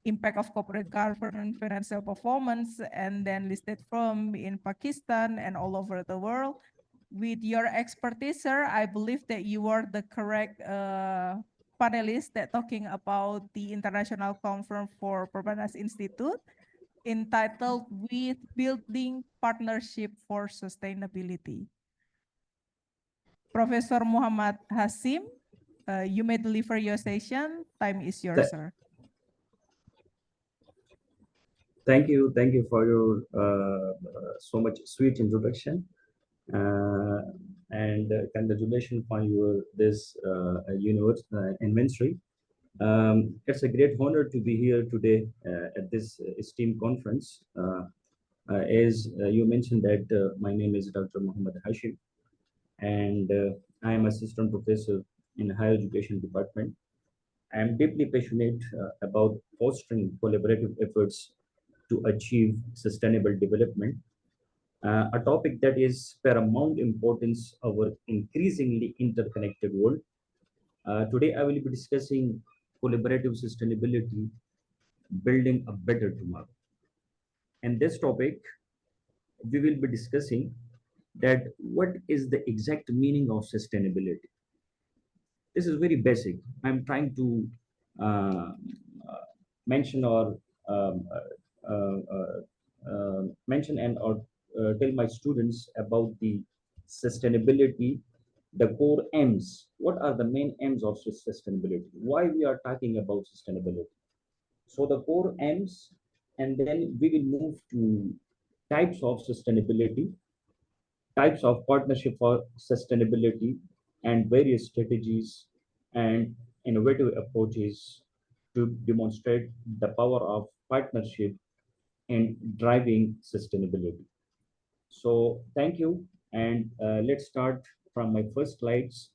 impact of corporate governance, financial performance, and then listed from in Pakistan and all over the world. With your expertise, sir, I believe that you are the correct panelist that talking about the International Conference for Perbanas Institute, entitled "With Building Partnership for Sustainability." Professor Muhammad Hasim, you may deliver your session. Time is yours, sir. Thank you for your so much sweet introduction, and congratulations on your this anniversary. It's a great honor to be here today at this esteemed conference. As you mentioned that my name is Dr. Muhammad Hashim, and I am assistant professor in higher education department. I am deeply passionate about fostering collaborative efforts to achieve sustainable development, a topic that is paramount importance of our increasingly interconnected world. Today, I will be discussing collaborative sustainability, building a better tomorrow. And this topic, we will be discussing that what is the exact meaning of sustainability. This is very basic. I'm trying to uh, mention or mention and or tell my students about the sustainability, the core aims. What are the main aims of sustainability? Why we are talking about sustainability? So the core aims, and then we will move to types of sustainability, types of partnership for sustainability, and various strategies and innovative approaches to demonstrate the power of partnership in driving sustainability. So thank you, and let's start from my first slides.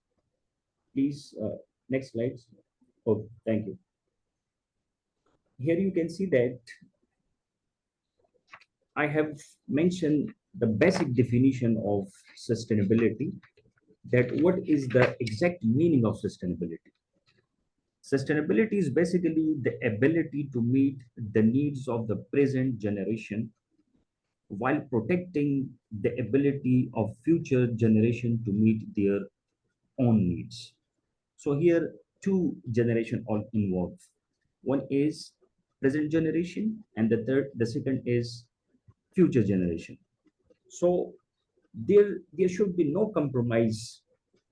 Please, next slides. Oh, thank you. Here you can see that I have mentioned the basic definition of sustainability, that what is the exact meaning of sustainability. Sustainability is basically the ability to meet the needs of the present generation while protecting the ability of future generation to meet their own needs. So here, two generation all involved. One is present generation, and the second is future generation. So there should be no compromise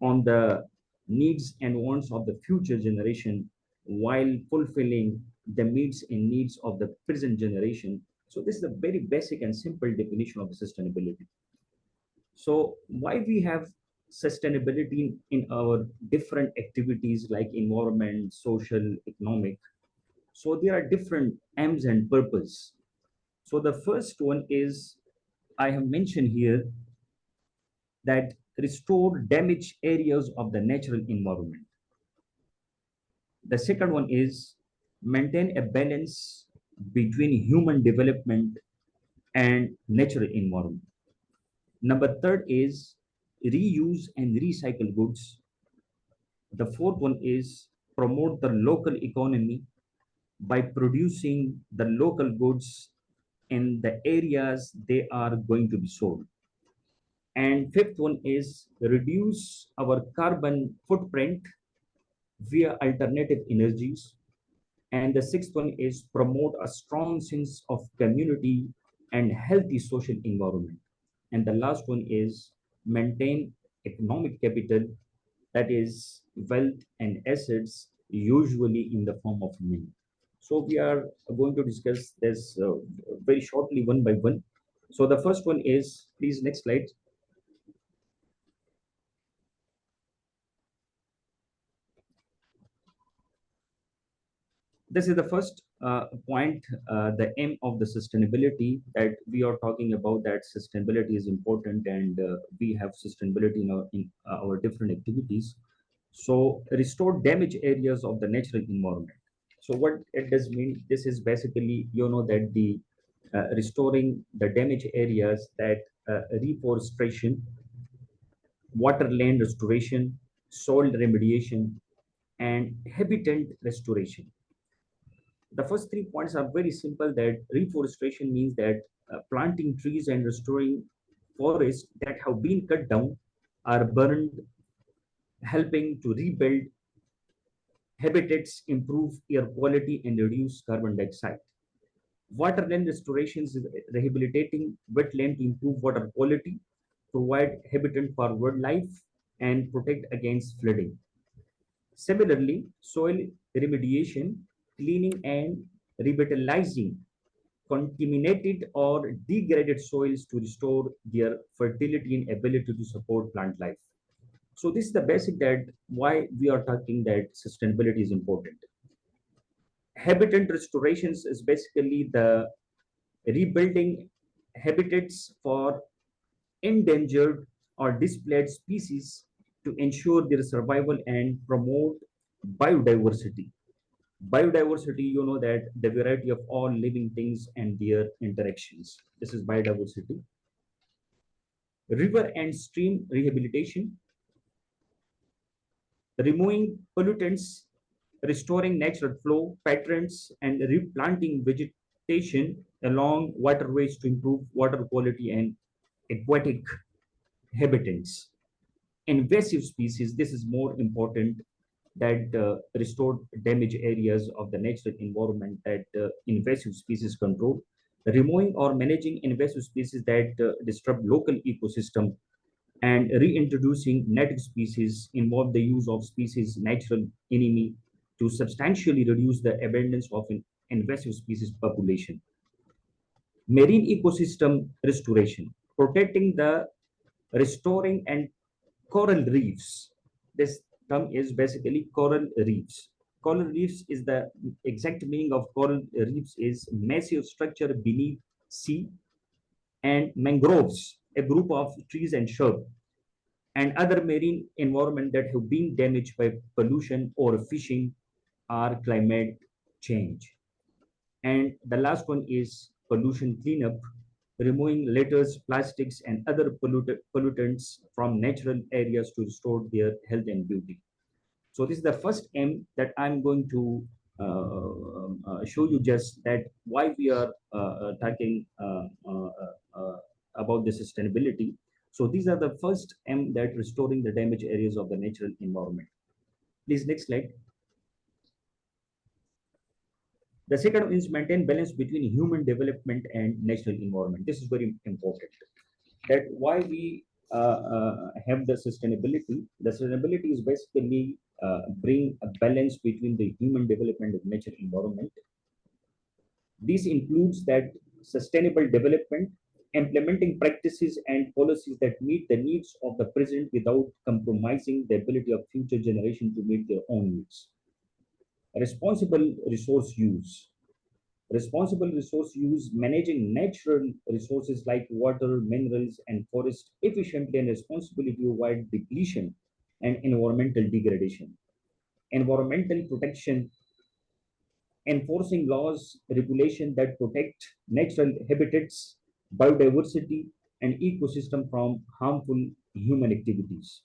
on the needs and wants of the future generation while fulfilling the needs and needs of the present generation. So this is a very basic and simple definition of sustainability. So why we have sustainability in our different activities like environment, social, economic. So there are different aims and purpose. So the first one is I have mentioned here that restore damaged areas of the natural environment. The second one is maintain a balance between human development and natural environment. Number third is reuse and recycle goods. The fourth one is promote the local economy by producing the local goods in the areas they are going to be sold. And fifth one is reduce our carbon footprint via alternative energies. And the sixth one is promote a strong sense of community and healthy social environment. And the last one is maintain economic capital, that is wealth and assets, usually in the form of money. So we are going to discuss this very shortly one by one. So the first one is, please next slide. This is the first point, the aim of the sustainability that we are talking about, that sustainability is important, and we have sustainability in our different activities. So restore damaged areas of the natural environment. So what it does mean, this is basically, that the restoring the damaged areas, that reforestation, water land restoration, soil remediation, and habitat restoration. The first 3 points are very simple, that reforestation means that planting trees and restoring forests that have been cut down are burned, helping to rebuild habitats, improve air quality, and reduce carbon dioxide. Waterland restoration is rehabilitating wetland to improve water quality, provide habitat for wildlife, and protect against flooding. Similarly, soil remediation, cleaning and revitalizing contaminated or degraded soils to restore their fertility and ability to support plant life. So this is the basic that why we are talking that sustainability is important. Habitat restorations is basically the rebuilding habitats for endangered or displaced species to ensure their survival and promote biodiversity. Biodiversity, you know that the variety of all living things and their interactions. This is biodiversity. River and stream rehabilitation, removing pollutants, restoring natural flow patterns, and replanting vegetation along waterways to improve water quality and aquatic habitats. Invasive species, this is more important, that restored damaged areas of the natural environment that invasive species control, removing or managing invasive species that disrupt local ecosystem, and reintroducing native species involve the use of species natural enemy to substantially reduce the abundance of invasive species population. Marine ecosystem restoration, protecting the restoring and coral reefs. This term is basically coral reefs. Coral reefs is the exact meaning of coral reefs is massive structure beneath sea, and mangroves, a group of trees and shrubs and other marine environment that have been damaged by pollution or fishing or climate change. And the last one is pollution cleanup, removing litters, plastics, and other pollutants from natural areas to restore their health and beauty. So this is the first aim that I'm going to show you, just that why we are talking about the sustainability. So these are the first aim, that restoring the damaged areas of the natural environment. Please, next slide. The second is maintain balance between human development and natural environment. This is very important. That why we have the sustainability. The sustainability is basically bring a balance between the human development and natural environment. This includes that sustainable development, implementing practices and policies that meet the needs of the present without compromising the ability of future generations to meet their own needs. Responsible resource use. Responsible resource use, managing natural resources like water, minerals, and forest efficiently and responsibly to avoid depletion and environmental degradation. Environmental protection, enforcing laws, regulation that protect natural habitats, biodiversity, and ecosystem from harmful human activities.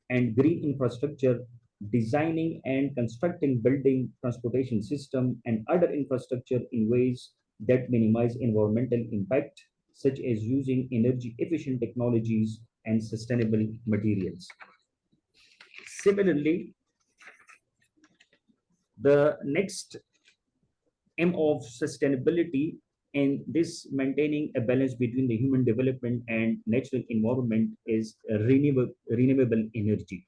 And green infrastructure, designing and constructing building, transportation system, and other infrastructure in ways that minimize environmental impact, such as using energy efficient technologies and sustainable materials. Similarly, the next aim of sustainability in this maintaining a balance between the human development and natural environment is renewable energy.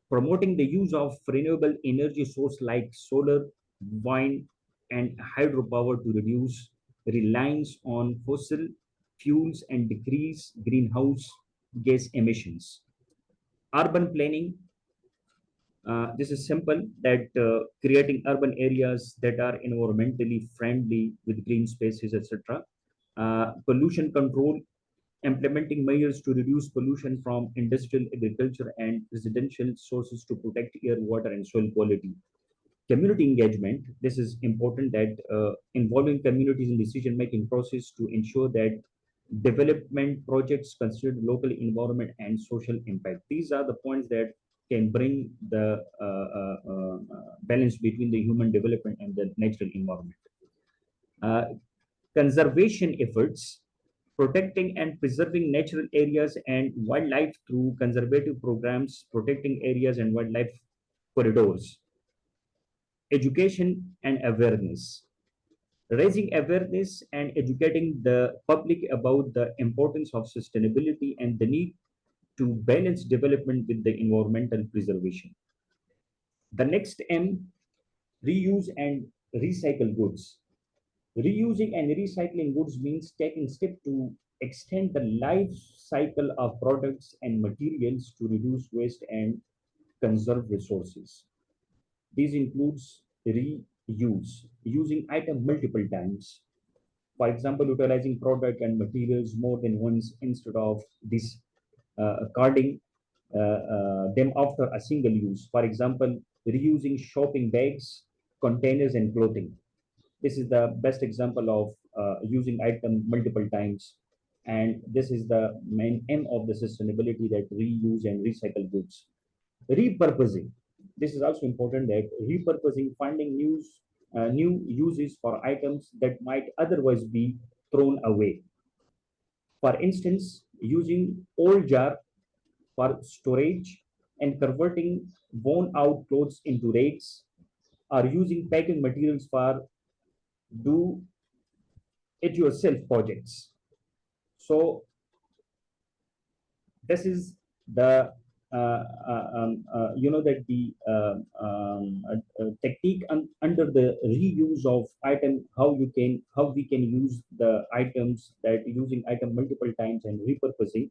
Promoting the use of renewable energy source like solar, wind, and hydropower to reduce reliance on fossil fuels and decrease greenhouse gas emissions. Urban planning, this is simple, that creating urban areas that are environmentally friendly with green spaces, etc. Pollution control, implementing measures to reduce pollution from industrial, agriculture, and residential sources to protect air, water, and soil quality. Community engagement, this is important, that involving communities in decision-making process to ensure that development projects consider local environment and social impact. These are the points that can bring the balance between the human development and the natural environment. Conservation efforts, protecting and preserving natural areas and wildlife through conservative programs, protecting areas and wildlife corridors. Education and awareness, raising awareness and educating the public about the importance of sustainability and the need to balance development with the environmental preservation. The next M, reuse and recycle goods. Reusing and recycling goods means taking steps to extend the life cycle of products and materials to reduce waste and conserve resources. This includes reuse, using item multiple times. For example, utilizing product and materials more than once instead of discarding them after a single use. For example, reusing shopping bags, containers, and clothing. This is the best example of using item multiple times. And this is the main aim of the sustainability, that reuse and recycle goods. Repurposing. This is also important, that repurposing, finding new uses for items that might otherwise be thrown away. For instance, using old jar for storage and converting worn out clothes into rakes, or using packing materials for do it yourself projects. So this is the that the technique under the reuse of item, how we can use the items, that using item multiple times and repurposing.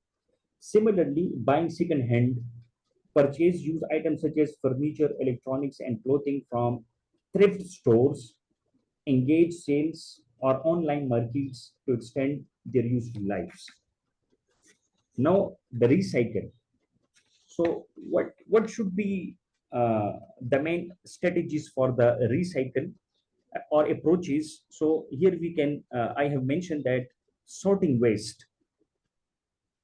Similarly, buying second hand, purchase used items such as furniture, electronics, and clothing from thrift stores, engage sales or online markets to extend their useful lives. Now the recycle. So what should be the main strategies for the recycle or approaches? So here we can I have mentioned that sorting waste,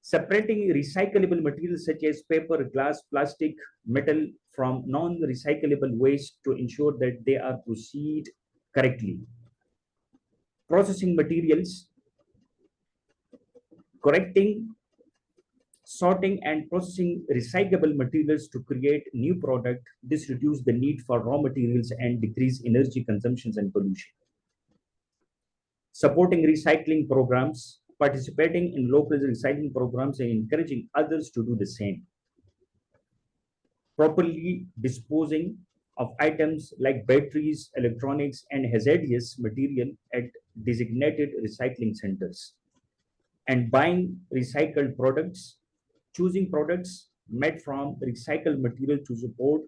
separating recyclable materials such as paper, glass, plastic, metal from non-recyclable waste to ensure that they are proceed correctly. Processing materials, correcting, sorting and processing recyclable materials to create new product. This reduces the need for raw materials and decrease energy consumptions and pollution. Supporting recycling programs, participating in local recycling programs and encouraging others to do the same. Properly disposing of items like batteries, electronics, and hazardous material at designated recycling centers. And buying recycled products, choosing products made from recycled material to support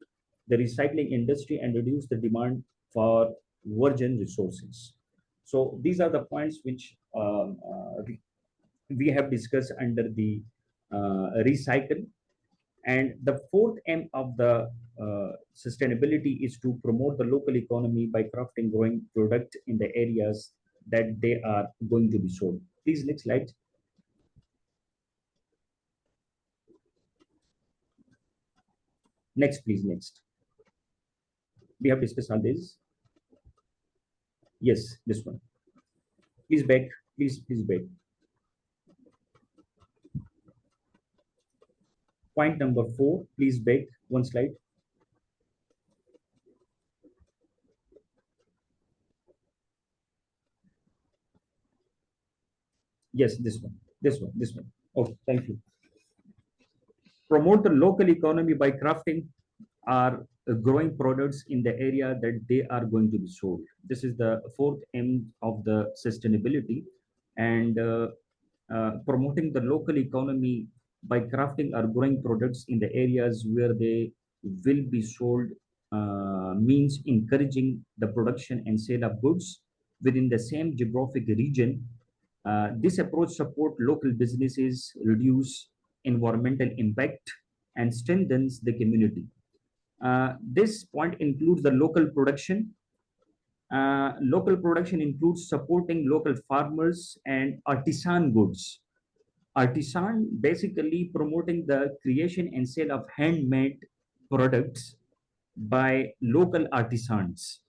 the recycling industry and reduce the demand for virgin resources. So these are the points which we have discussed under the recycle. And the fourth aim of the sustainability is to promote the local economy by crafting growing product in the areas that they are going to be sold. Please, next slide. Next, please, next. We have discussed all this. Yes, this one. Please back, please back. Point number 4, please back one slide. Yes, this one. Okay, thank you. Promote the local economy by crafting or growing products in the area that they are going to be sold. This is the fourth aim of the sustainability. And promoting the local economy by crafting or growing products in the areas where they will be sold means encouraging the production and sale of goods within the same geographic region. This approach supports local businesses, reduce environmental impact, and strengthens the community. This point includes the local production. Local production includes supporting local farmers and artisan goods. Artisan basically promoting the creation and sale of handmade products by local artisans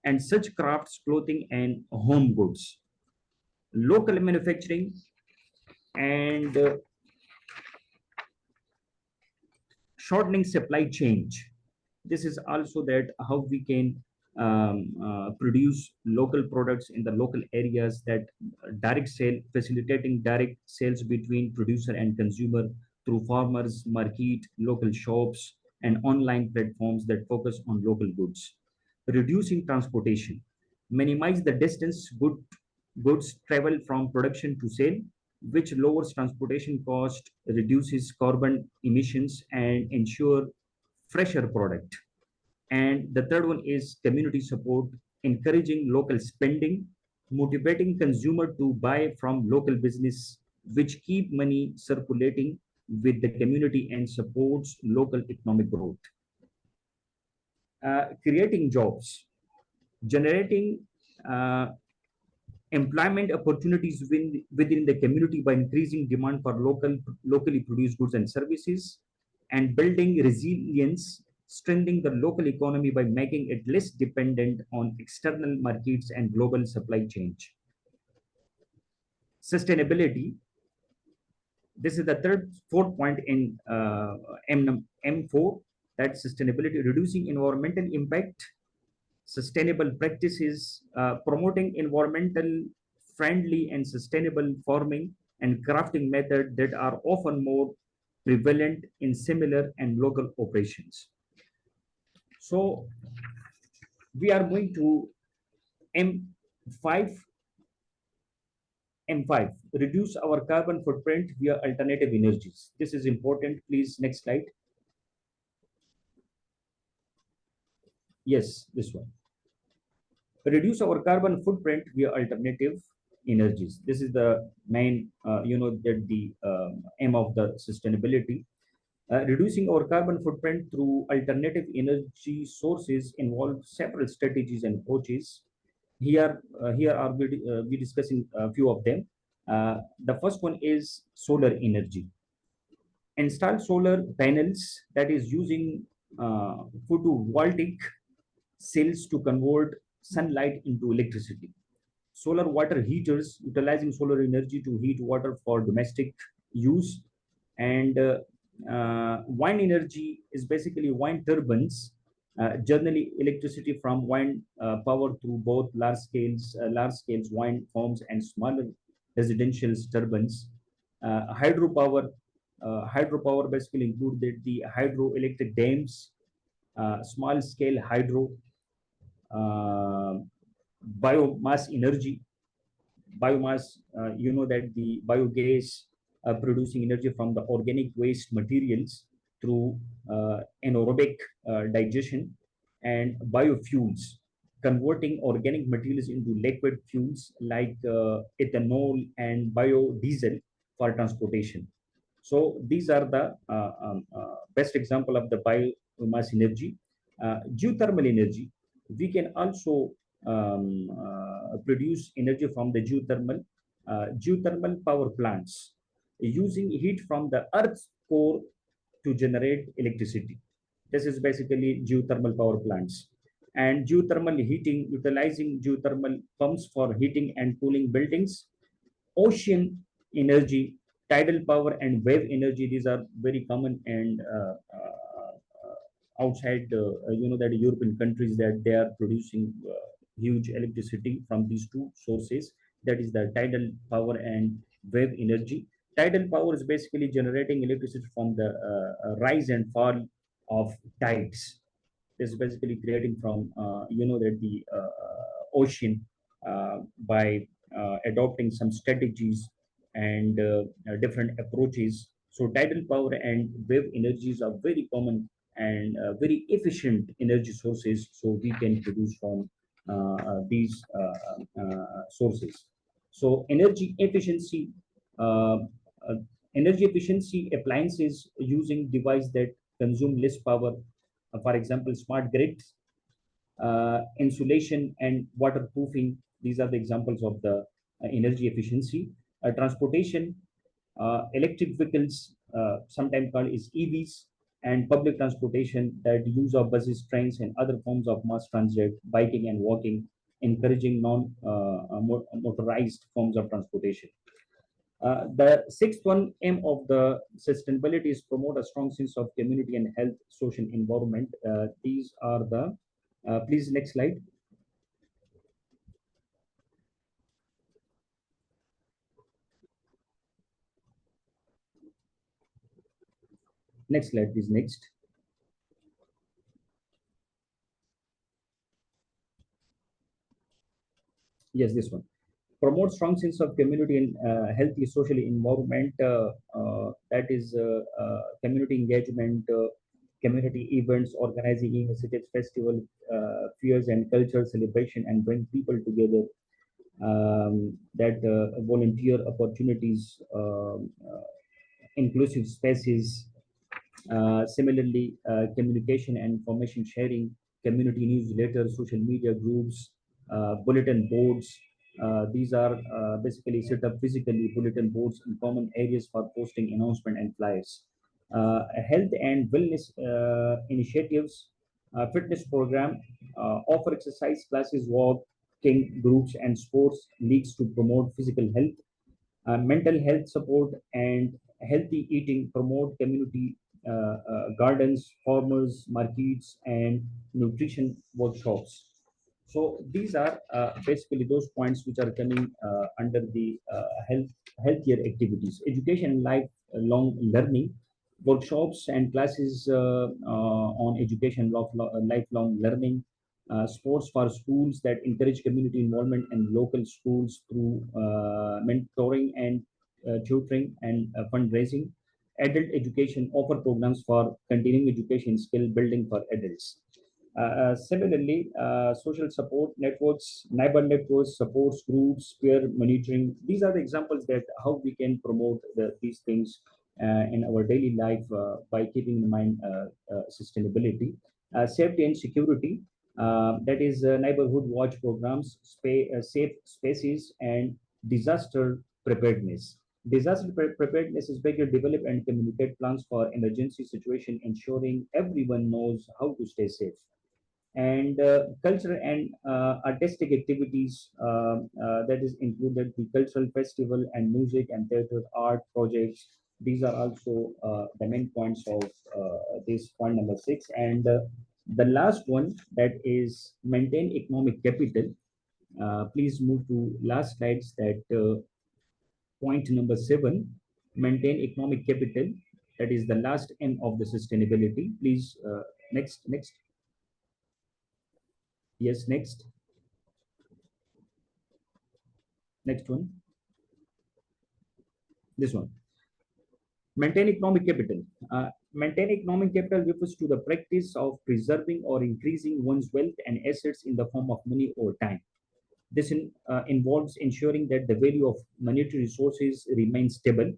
and such crafts, clothing, and home goods. Local manufacturing and shortening supply chain. This is also that how we can produce local products in the local areas, that direct sale, facilitating direct sales between producer and consumer through farmers market, local shops, and online platforms that focus on local goods. Reducing transportation. minimize the distance goods travel from production to sale, which lowers transportation cost, reduces carbon emissions, and ensure fresher product. And the third one is community support, encouraging local spending, motivating consumer to buy from local business, which keep money circulating with the community and supports local economic growth. Creating jobs, generating employment opportunities within the community by increasing demand for locally produced goods and services, and building resilience, strengthening the local economy by making it less dependent on external markets and global supply chains. Sustainability. This is the fourth point in M4, that sustainability, reducing environmental impact, sustainable practices, promoting environmental friendly and sustainable farming and crafting methods that are often more prevalent in similar and local operations. So we are going to M5. M5, reduce our carbon footprint via alternative energies. This is important. Please, next slide. Yes, this one. Reduce our carbon footprint via alternative energies. This is the main, aim of the sustainability. Reducing our carbon footprint through alternative energy sources involves several strategies and approaches. Here are we discussing a few of them. The first one is solar energy. Install solar panels, that is using photovoltaic cells to convert sunlight into electricity. Solar water heaters, utilizing solar energy to heat water for domestic use. And wind energy is basically wind turbines, generally electricity from wind power through both large scales wind farms and smaller residential turbines. Hydropower basically included the hydroelectric dams, small scale hydro, biomass energy. Biomass, that the biogas producing energy from the organic waste materials through anaerobic digestion, and biofuels, converting organic materials into liquid fuels like ethanol and biodiesel for transportation. So these are the best example of the biomass energy. Geothermal energy, we can also produce energy from the geothermal power plants, using heat from the earth's core to generate electricity. This is basically geothermal power plants. And geothermal heating, utilizing geothermal pumps for heating and cooling buildings. Ocean energy, tidal power and wave energy, these are very common and outside that European countries, that they are producing huge electricity from these two sources, that is the tidal power and wave energy. Tidal power is basically generating electricity from the rise and fall of tides. This is basically creating from that the ocean by adopting some strategies and different approaches. So tidal power and wave energies are very common and very efficient energy sources, so we can produce from these sources. So uh, energy efficiency appliances using device that consume less power, for example smart grids, insulation and waterproofing. These are the examples of the energy efficiency. Transportation, electric vehicles, sometimes called is EVs, and public transportation, that use of buses, trains, and other forms of mass transit, biking and walking, encouraging non-motorized forms of transportation. The sixth one aim of the sustainability is promote a strong sense of community and health, social environment. These are the, please next slide. Next slide, please. Next. Yes, this one. Promote strong sense of community and healthy social environment. That is community engagement, community events, organizing events such as festival, fairs, and cultural celebration, and bring people together. That volunteer opportunities, inclusive spaces. Similarly, communication and information sharing, community newsletters, social media groups, bulletin boards. These are basically set up physically bulletin boards in common areas for posting announcement and flyers. Health and wellness initiatives, fitness program, offer exercise classes, walking groups, and sports leagues to promote physical health. Mental health support and healthy eating, promote community gardens, farmers markets, and nutrition workshops. So these are basically those points which are coming under the healthier activities. Education and lifelong learning, workshops and classes on education, lifelong learning, sports for schools that encourage community involvement and local schools through mentoring and tutoring and fundraising. Adult education offer programs for continuing education, skill building for adults. Similarly, social support networks, neighbor networks, supports groups, peer monitoring. These are the examples that how we can promote these things in our daily life by keeping in mind sustainability. Safety and security, that is neighborhood watch programs, safe spaces, and disaster preparedness. Disaster preparedness is better develop and communicate plans for emergency situation, ensuring everyone knows how to stay safe. And cultural and artistic activities, that is included the cultural festival and music and theater art projects. These are also the main points of this point number 6. And the last one, that is maintain economic capital. Please move to last slides. That point number 7, maintain economic capital. That is the last M of the sustainability. Please next. Yes, next one. This one. Maintain economic capital. Maintain economic capital refers to the practice of preserving or increasing one's wealth and assets in the form of money over time. This involves ensuring that the value of monetary resources remains stable,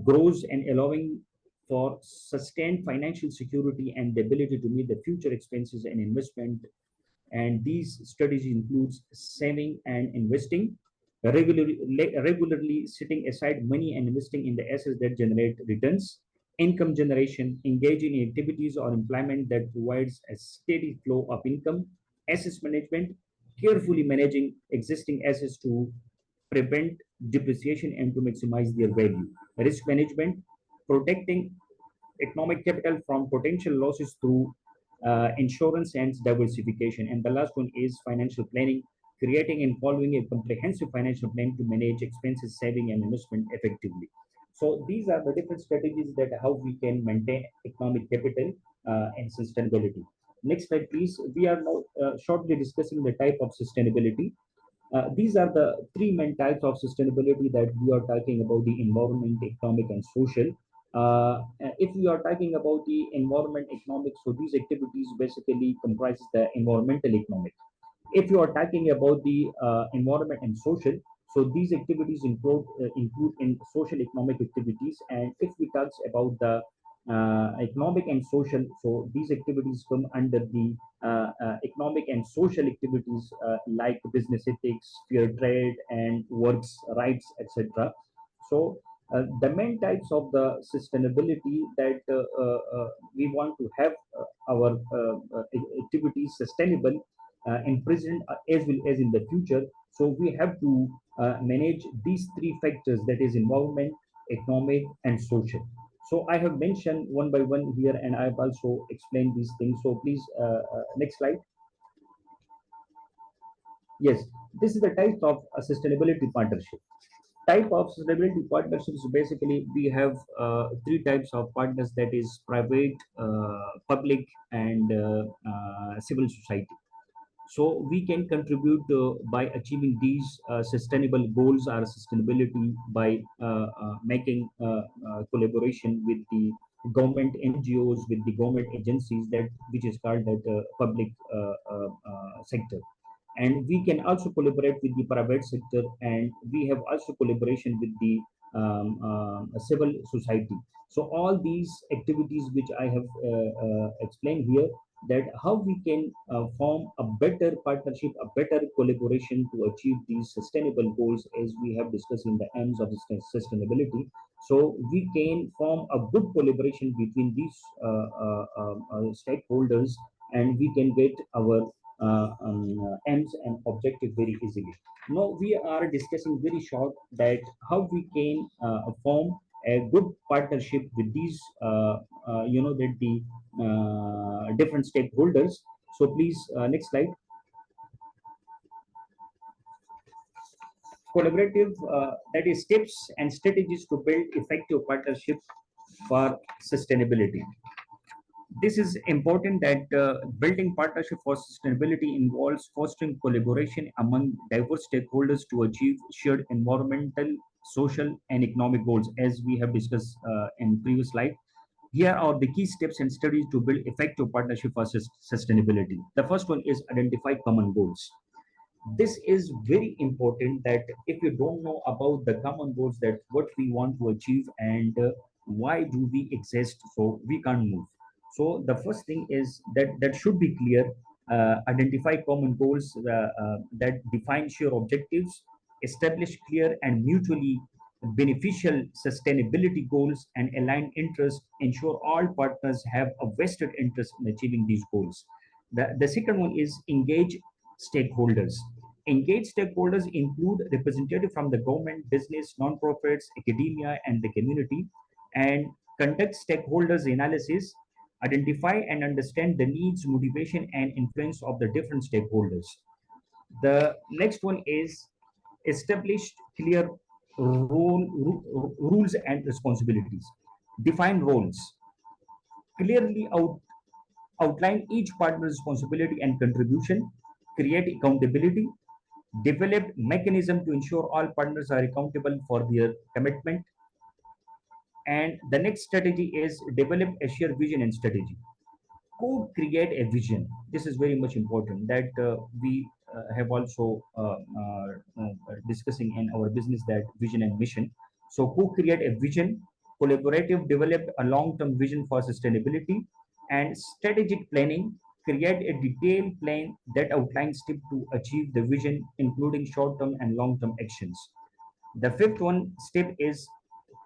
grows, and allowing for sustained financial security and the ability to meet the future expenses and investment. And these strategies includes saving and investing, regularly setting aside money and investing in the assets that generate returns, income generation, engaging in activities or employment that provides a steady flow of income, assets management, carefully managing existing assets to prevent depreciation and to maximize their value, risk management, protecting economic capital from potential losses through insurance and diversification. And the last one is financial planning, creating and following a comprehensive financial plan to manage expenses, saving, and investment effectively. So these are the different strategies that how we can maintain economic capital and sustainability. Next slide, please. We are now shortly discussing the type of sustainability. These are the three main types of sustainability that we are talking about: the environment, economic, and social. If we are talking about the environment economic, so these activities basically comprises the environmental economic. If you are talking about the environment and social, so these activities include in social economic activities. And if we talk about the economic and social, so these activities come under the economic and social activities like business ethics, fair trade, and works rights, etc. So the main types of the sustainability that we want to have our activities sustainable in present as well as in the future. So we have to manage these three factors, that is environment, economic, and social. So I have mentioned one by one here, and I've also explained these things. So please, next slide. Yes, this is the type of sustainability partnership. Type of sustainability partnerships, basically we have three types of partners, that is private, public, and civil society. So we can contribute by achieving these sustainable goals or sustainability by making collaboration with the government NGOs, with the government agencies, that which is called that public sector. And we can also collaborate with the private sector, and we have also collaboration with the civil society. So all these activities which I have explained here, that how we can form a better partnership, a better collaboration to achieve these sustainable goals, as we have discussed in the aims of sustainability. So we can form a good collaboration between these stakeholders, and we can get our aims and objective very easily. Now we are discussing very short that how we can form a good partnership with these, that the different stakeholders. So please, next slide. Collaborative, that is steps and strategies to build effective partnership for sustainability. This is important that building partnership for sustainability involves fostering collaboration among diverse stakeholders to achieve shared environmental, social, and economic goals, as we have discussed in previous slide. Here are the key steps and strategies to build effective partnership for sustainability. The first one is identify common goals. This is very important, that if you don't know about the common goals, that what we want to achieve and why do we exist, so we can't move. So the first thing is that should be clear. Identify common goals that define shared objectives, establish clear and mutually beneficial sustainability goals, and align interests, ensure all partners have a vested interest in achieving these goals. The second one is engage stakeholders. Engaged stakeholders include representatives from the government, business, non-profits, academia, and the community, and conduct stakeholders analysis, identify and understand the needs, motivation, and influence of the different stakeholders. The next one is establish clear rules and responsibilities. Define roles. Clearly outline each partner's responsibility and contribution. Create accountability. Develop mechanism to ensure all partners are accountable for their commitment. And the next strategy is develop a shared vision and strategy. Co-create a vision. This is very much important, that we have also discussing in our business, that vision and mission. So co-create a vision. Collaborative develop a long-term vision for sustainability. And strategic planning. Create a detailed plan that outlines steps to achieve the vision, including short-term and long-term actions. The fifth one step is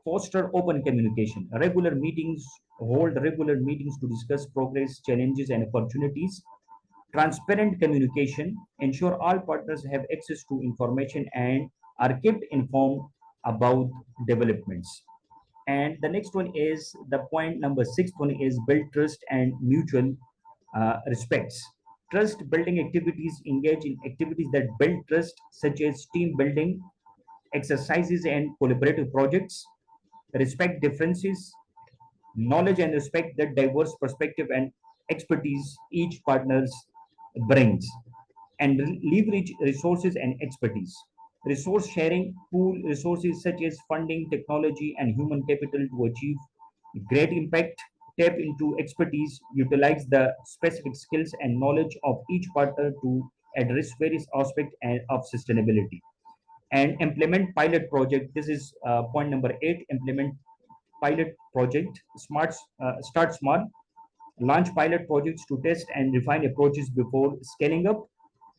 foster open communication. Regular meetings, hold regular meetings to discuss progress, challenges, and opportunities. Transparent communication, ensure all partners have access to information and are kept informed about developments. And the next one is the point number six one is build trust and mutual respects. Trust building activities, engage in activities that build trust, such as team building exercises and collaborative projects. Respect differences, knowledge and respect the diverse perspective and expertise each partners brings, and leverage resources and expertise. Resource sharing, pool resources such as funding, technology, and human capital to achieve great impact. Tap into expertise, utilize the specific skills and knowledge of each partner to address various aspects of sustainability. And implement pilot project. This is point number 8. Implement pilot project. Start small. Launch pilot projects to test and refine approaches before scaling up.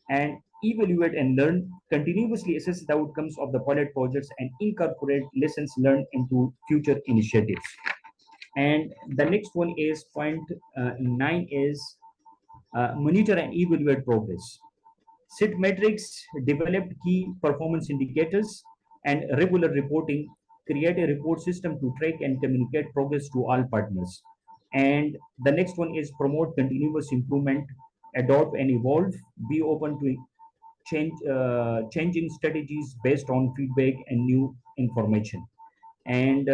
And evaluate and learn. Continuously assess the outcomes of the pilot projects and incorporate lessons learned into future initiatives. And the next one is point 9 is monitor and evaluate progress. Set metrics, develop key performance indicators, and regular reporting. Create a report system to track and communicate progress to all partners. And the next one is promote continuous improvement, adopt and evolve, be open to changing strategies based on feedback and new information. And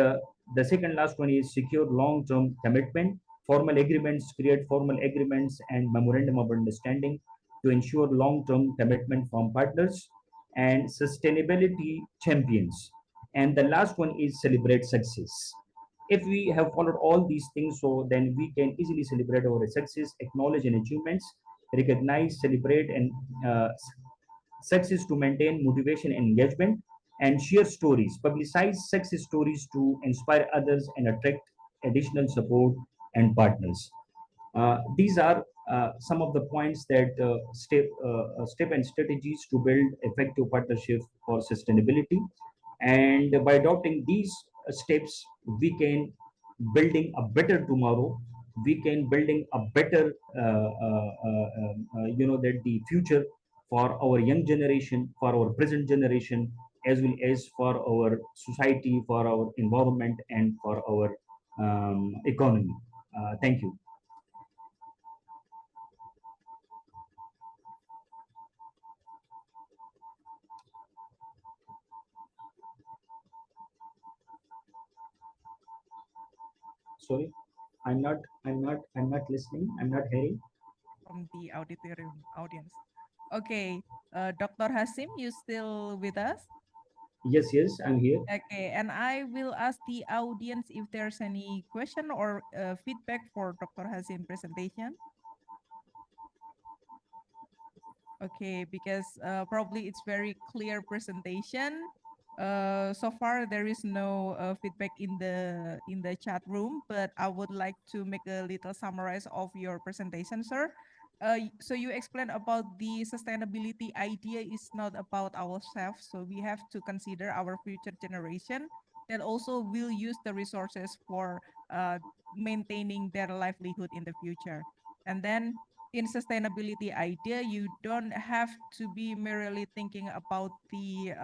the second last one is secure long-term commitment. Formal agreements, create formal agreements and memorandum of understanding to ensure long-term commitment from partners and sustainability champions. And the last one is celebrate success. If we have followed all these things, so then we can easily celebrate our success, acknowledge and achievements, recognize, celebrate, and success to maintain motivation and engagement, and share stories, publicize success stories to inspire others and attract additional support and partners. These are some of the points that step and strategies to build effective partnership for sustainability. And by adopting these steps, we can building a better tomorrow. We can building a better, that the future for our young generation, for our present generation, as well as for our society, for our environment, and for our economy. Thank you. Sorry, I'm not listening. I'm not hearing. From the auditorium audience. Okay, Dr. Hasim, you still with us? Yes, I'm here. Okay, and I will ask the audience if there's any question or feedback for Dr. Hasim presentation. Okay, because probably it's very clear presentation. So far there is no feedback in the chat room, but I would like to make a little summarize of your presentation, sir. So you explained about the sustainability idea is not about ourselves, so we have to consider our future generation that also will use the resources for maintaining their livelihood in the future. And then in sustainability idea, you don't have to be merely thinking about the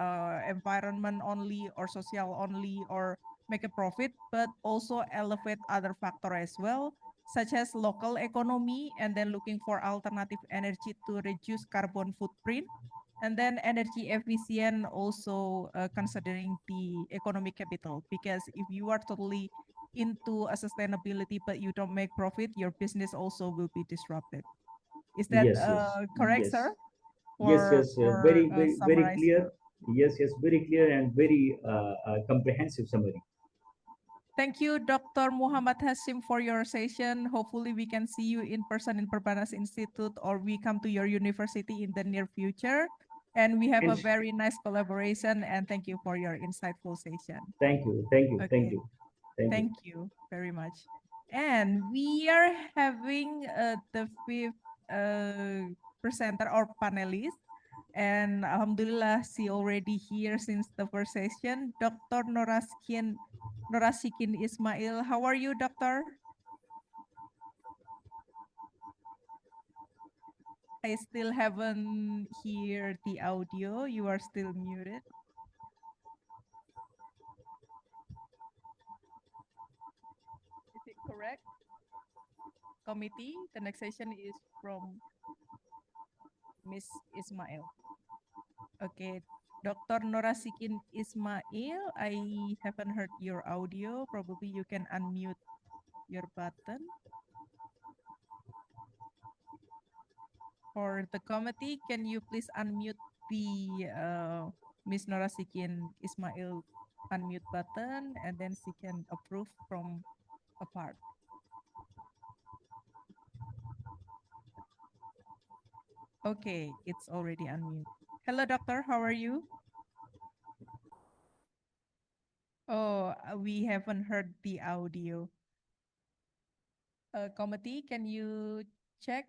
environment only or social only or make a profit, but also elevate other factor as well, such as local economy, and then looking for alternative energy to reduce carbon footprint, and then energy efficient, also considering the economic capital, because if you are totally into a sustainability but you don't make profit, your business also will be disrupted. Is that Yes, correct, yes, sir? very, For very summarize. clear. Yes, very clear and very comprehensive summary. Thank you, Dr. Muhammad Hashim, for your session. Hopefully we can see you in person in Perbanas Institute, or we come to your university in the near future. And we have a very nice collaboration, and thank you for your insightful session. Thank you. Okay. Thank you very much. And we are having the fifth presenter or panelist. And Alhamdulillah, she already here since the first session. Dr. Norasikin Ismail. How are you, doctor? I still haven't heard the audio. You are still muted. Is it correct? Committee, the next session is from Miss Ismail. Okay, Dr. Norasikin Ismail, I haven't heard your audio. Probably you can unmute your button. For the committee, can you please unmute the Miss Norasikin Ismail unmute button, and then she can approve from apart. Okay, it's already unmute. Hello, doctor. How are you? Oh, we haven't heard the audio. Committee, can you check?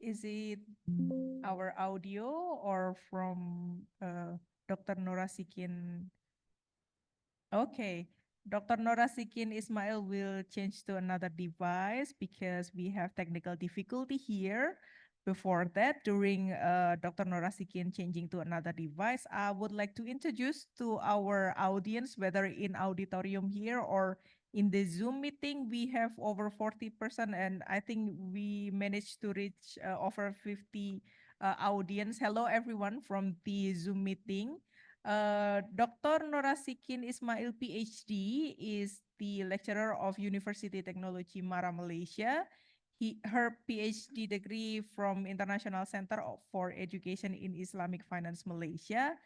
Is it our audio or from Dr. Norasikin? Okay, Dr. Norasikin Ismail will change to another device because we have technical difficulty here. Before that, during Dr. Norasikin changing to another device, I would like to introduce to our audience, whether in auditorium here or in the Zoom meeting, we have over 40%, and I think we managed to reach over 50 audience. Hello, everyone from the Zoom meeting. Dr. Norasikin Ismail, PhD, is the lecturer of University Technology Mara, Malaysia. her PhD degree from International Center for Education in Islamic Finance Malaysia,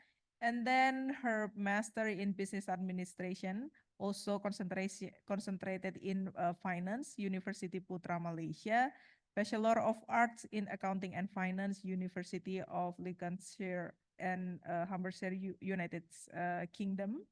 and then her master in business administration, also concentrated in finance, University Putra Malaysia, Bachelor of Arts in Accounting and Finance, University of Lincolnshire and Hampshire, United Kingdom.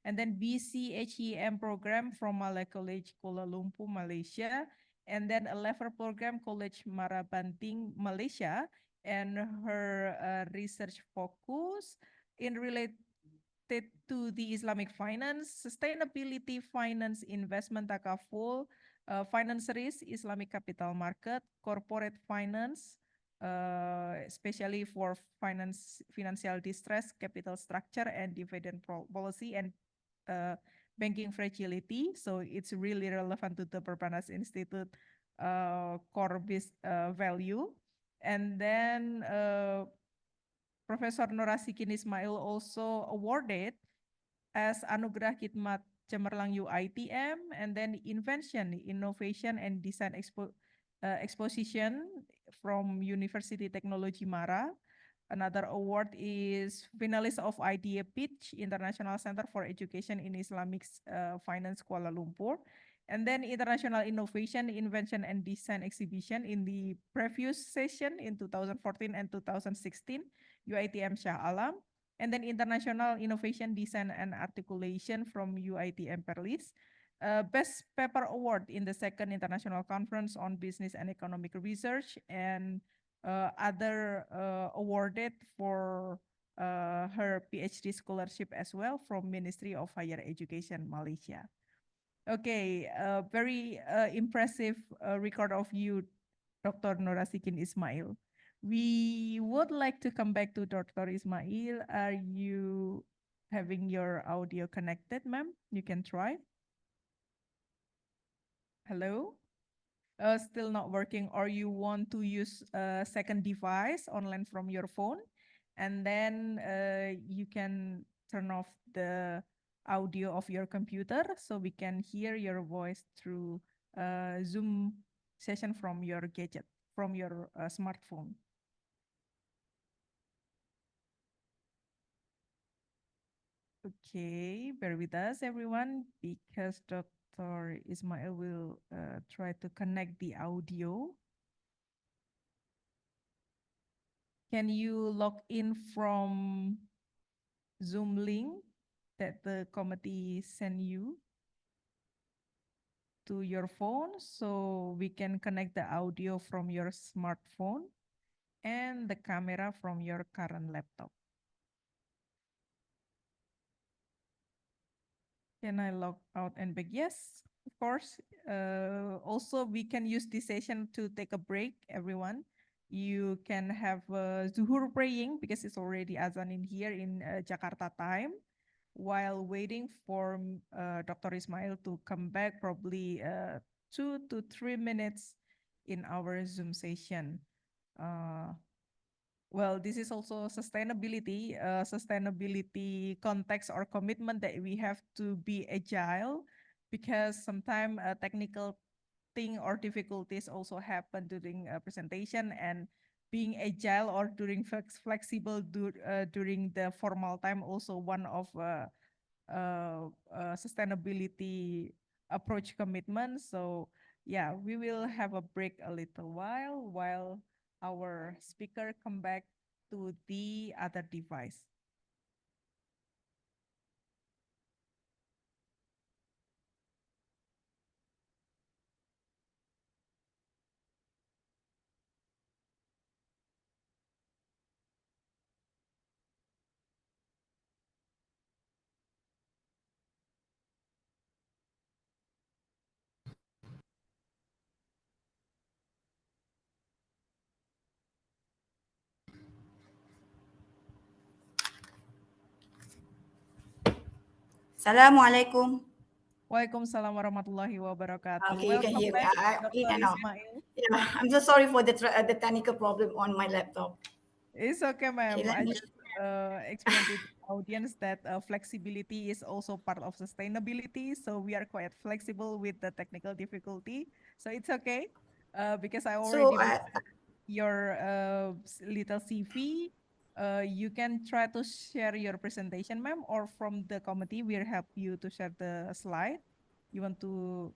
And then BCHEM program from Malay College, Kuala Lumpur, Malaysia. And then a level program, College Marabanting, Malaysia. And her research focus in related to the Islamic finance, sustainability finance, investment takaful, finance risk, Islamic capital market, corporate finance, especially for financial distress, capital structure, and dividend policy, and banking fragility. So it's really relevant to the Perbanas Institute core value. And then Professor Norasikin Ismail also awarded as Anugerah Khidmat Cemerlang UITM, and then Invention, Innovation, and Design Exposition from University Technology Mara. Another award is finalist of Idea Pitch, International Center for Education in Islamic Finance, Kuala Lumpur. And then International Innovation, Invention, and Design Exhibition in the previous session in 2014 and 2016, UITM Shah Alam. And then International Innovation, Design, and Articulation from UITM Perlis. Best Paper Award in the second International Conference on Business and Economic Research, and other awarded for her PhD scholarship as well from Ministry of Higher Education Malaysia. Okay, very impressive record of you, Dr. Norasikin Ismail. We would like to come back to Dr. Ismail. Are you having your audio connected, ma'am? You can try. Hello? Still not working, or you want to use a second device online from your phone, and then you can turn off the audio of your computer so we can hear your voice through Zoom session from your gadget, from your smartphone. Okay, bear with us, everyone, because Dr. Ismail will try to connect the audio. Can you log in from Zoom link that the committee sent you to your phone, so we can connect the audio from your smartphone and the camera from your current laptop? Can I log out and back? Yes, of course. Also, we can use this session to take a break, everyone. You can have Zuhur praying because it's already azan in here in Jakarta time, while waiting for Dr. Ismail to come back, probably 2 to 3 minutes in our Zoom session. Well, this is also sustainability context or commitment that we have to be agile, because sometimes a technical thing or difficulties also happen during a presentation, and being agile or during flexible during the formal time also one of sustainability approach commitment. So yeah, we will have a break a little while our speaker come back to the other device. Assalamualaikum. Waalaikumsalam warahmatullahi wabarakatuh. Okay, you can Welcome hear me. back, In Dr. and out. Ismail. Yeah, I'm so sorry for the technical problem on my laptop. It's okay, ma'am. Okay, I just explained to the audience that flexibility is also part of sustainability. So we are quite flexible with the technical difficulty. So it's okay. Because I So already received your little CV. You can try to share your presentation, ma'am, or from the committee, we'll help you to share the slide. You want to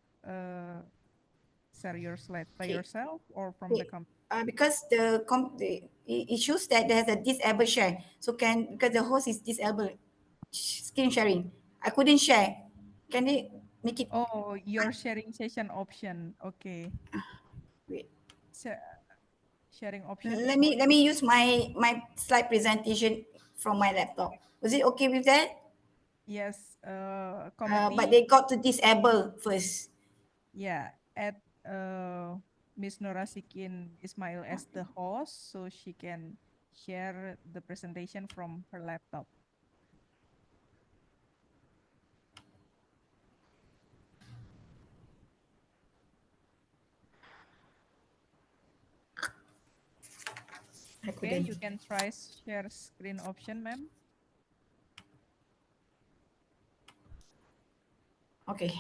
share your slide by yourself or from the company? because it shows that there's a disable share. So because the host is disabled screen sharing, I couldn't share. Can they make it? Oh, your sharing session option. Okay. Wait. Sharing option. Let me use my slide presentation from my laptop. Was it okay with that? Yes, committee. But they got to disable first. Yeah, add Miss Norasikin Ismail as the host so she can share the presentation from her laptop. Okay, you can try share screen option, ma'am. Okay.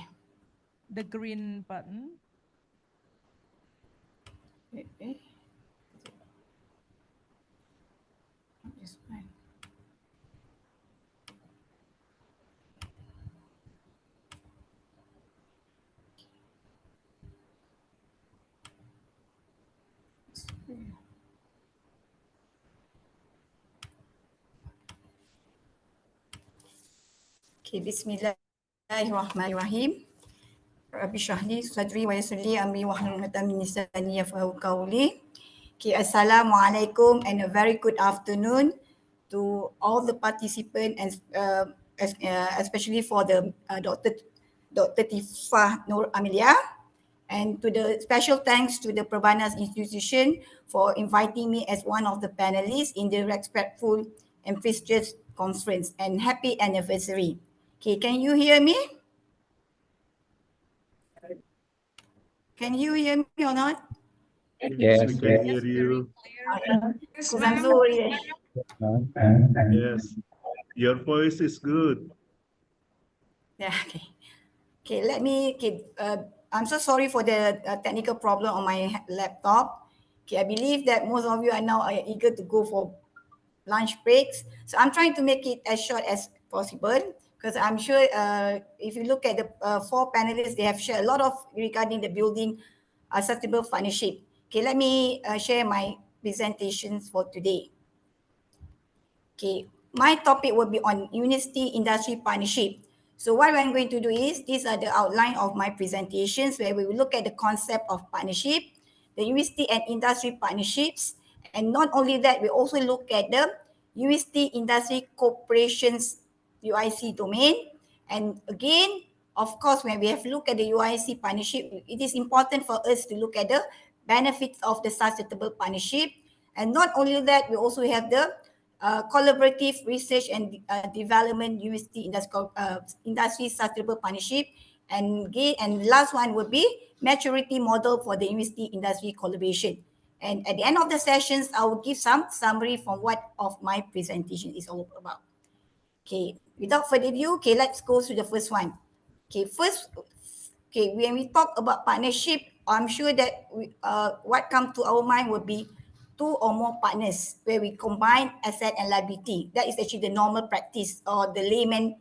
The green button. Okay. This one. Okay, Bismillahirrahmanirrahim. Rabbi Syahli Sadri wa Yassirli Amri wa Hlul 'Uqdatam min lisani yafqahu qawli. Okay, Assalamualaikum and a very good afternoon to all the participants and especially for the Dr. Tifah Nur Amelia, and to the special thanks to the Perbanas institution for inviting me as one of the panelists in the respectful and prestigious conference, and happy anniversary. Okay, can you hear me? Can you hear me or not? Yes, we can hear you. Because I'm so worried. Yes, your voice is good. Yeah, okay. Okay, I'm so sorry for the technical problem on my laptop. Okay, I believe that most of you are now eager to go for lunch breaks. So I'm trying to make it as short as possible because I'm sure if you look at the four panelists, they have shared a lot of regarding the building sustainable partnership. Okay, let me share my presentations for today. Okay, my topic will be on university industry partnership. So what I'm going to do is, these are the outline of my presentations where we will look at the concept of partnership, the university and industry partnerships, and not only that, we also look at the university industry corporations UIC domain. And again, of course, when we have looked at the UIC partnership, it is important for us to look at the benefits of the sustainable partnership. And not only that, we also have the collaborative research and development university industry sustainable partnership, and last one would be maturity model for the university industry collaboration. And at the end of the sessions, I will give some summary from what of my presentation is all about. Okay, without further ado, okay, let's go to the first one. Okay, when we talk about partnership, I'm sure that what comes to our mind would be two or more partners where we combine asset and liability. That is actually the normal practice or the layman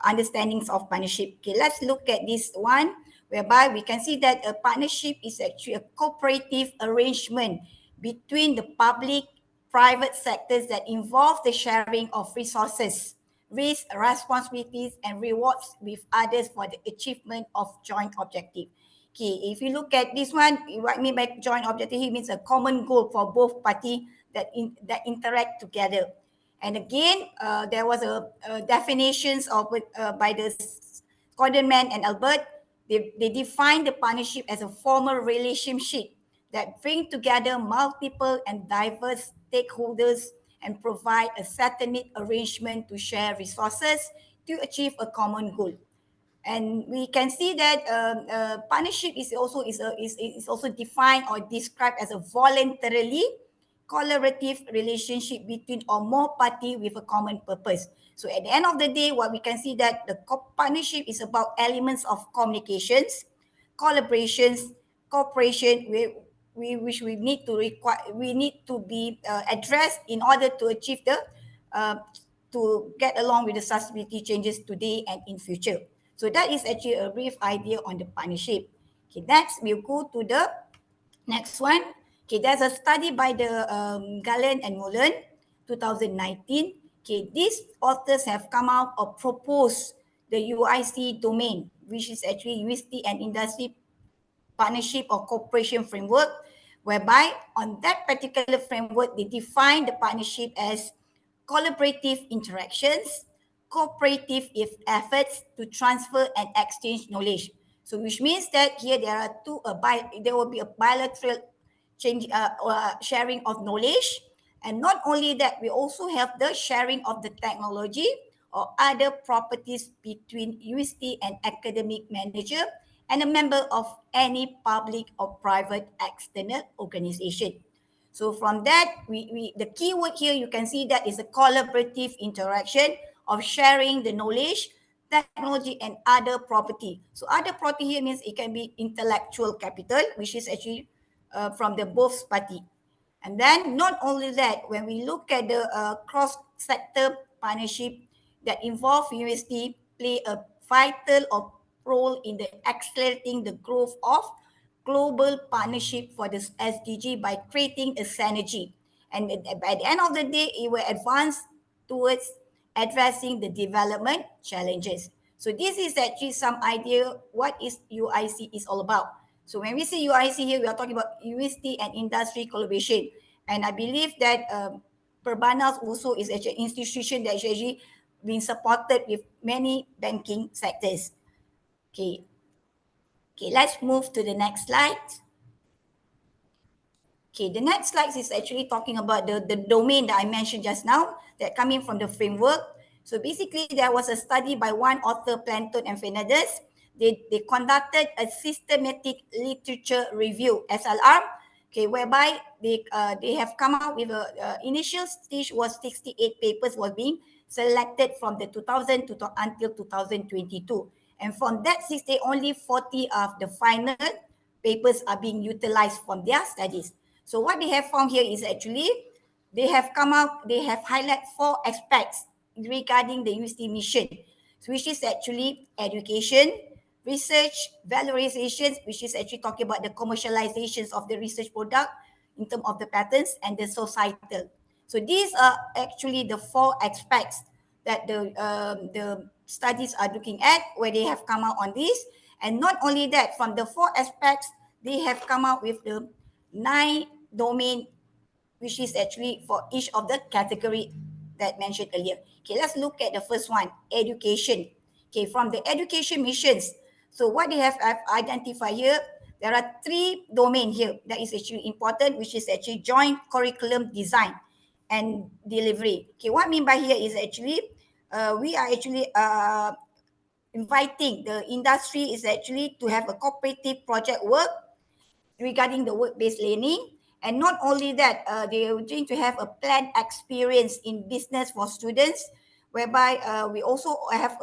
understandings of partnership. Okay, let's look at this one whereby we can see that a partnership is actually a cooperative arrangement between the public, private sectors that involve the sharing of resources, risk, responsibilities, and rewards with others for the achievement of joint objective. Okay, if you look at this one, what I mean by joint objective, it means a common goal for both parties that interact together. And again, there was a definitions of by the Codenman and Albert. They define the partnership as a formal relationship that bring together multiple and diverse stakeholders and provide a certain arrangement to share resources to achieve a common goal. And we can see that partnership is also defined or described as a voluntarily collaborative relationship between or more party with a common purpose. So at the end of the day, what we can see that the partnership is about elements of communications, collaborations, cooperation we need to be addressed in order to achieve the to get along with the sustainability changes today and in future. So that is actually a brief idea on the partnership. Okay, next we'll go to the next one. Okay, there's a study by the Gallen and Mullen, 2019. Okay, these authors have come out or proposed the UIC domain, which is actually university and industry partnership or cooperation framework, whereby on that particular framework, they define the partnership as collaborative interactions, cooperative efforts to transfer and exchange knowledge. So which means that here there are there will be a bilateral sharing of knowledge. And not only that, we also have the sharing of the technology or other properties between university and academic manager and a member of any public or private external organization. So from that, the keyword here, you can see that is a collaborative interaction of sharing the knowledge, technology, and other property. So other property here means it can be intellectual capital, which is actually from the both party. And then not only that, when we look at the cross-sector partnership that involve university play a vital role in the accelerating the growth of global partnership for this SDG by creating a synergy. And by the end of the day, it will advance towards addressing the development challenges. So this is actually some idea what is UIC is all about. So when we say UIC here, we are talking about university and industry collaboration. And I believe that Perbanas also is actually an institution that is actually being supported with many banking sectors. Okay. Okay, let's move to the next slide. Okay, the next slide is actually talking about the domain that I mentioned just now, that coming from the framework. So basically, there was a study by one author, Planton and Fernandez. They conducted a systematic literature review, SLR, okay, whereby they have come out with a initial stage was 68 papers was being selected from the 2000 until 2022. And from that 60, only 40 of the final papers are being utilized from their studies. So what they have found here is actually they have highlighted 4 aspects regarding the university mission, which is actually education, research, valorization, which is actually talking about the commercializations of the research product in terms of the patents, and the societal. So these are actually the 4 aspects that the studies are looking at, where they have come out on this. And not only that, from the 4 aspects, they have come out with the 9 domain, which is actually for each of the category that mentioned earlier. Okay, let's look at the first one, education. Okay, from the education missions. So what they have identified here, there are 3 domains here that is actually important, which is actually joint curriculum design and delivery. Okay, what I mean by here is actually we are actually inviting the industry is actually to have a cooperative project work regarding the work-based learning. And not only that, they are going to have a planned experience in business for students, whereby we also have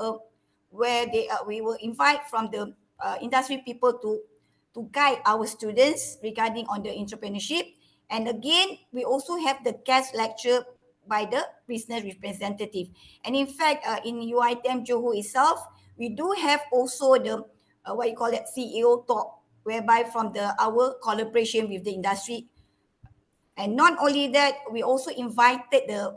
we will invite from the industry people to guide our students regarding on the entrepreneurship. And again, we also have the guest lecture by the business representative. And in fact, in UiTM Johor itself, we do have also the what you call it, CEO talk, whereby from our collaboration with the industry. And not only that, we also invited the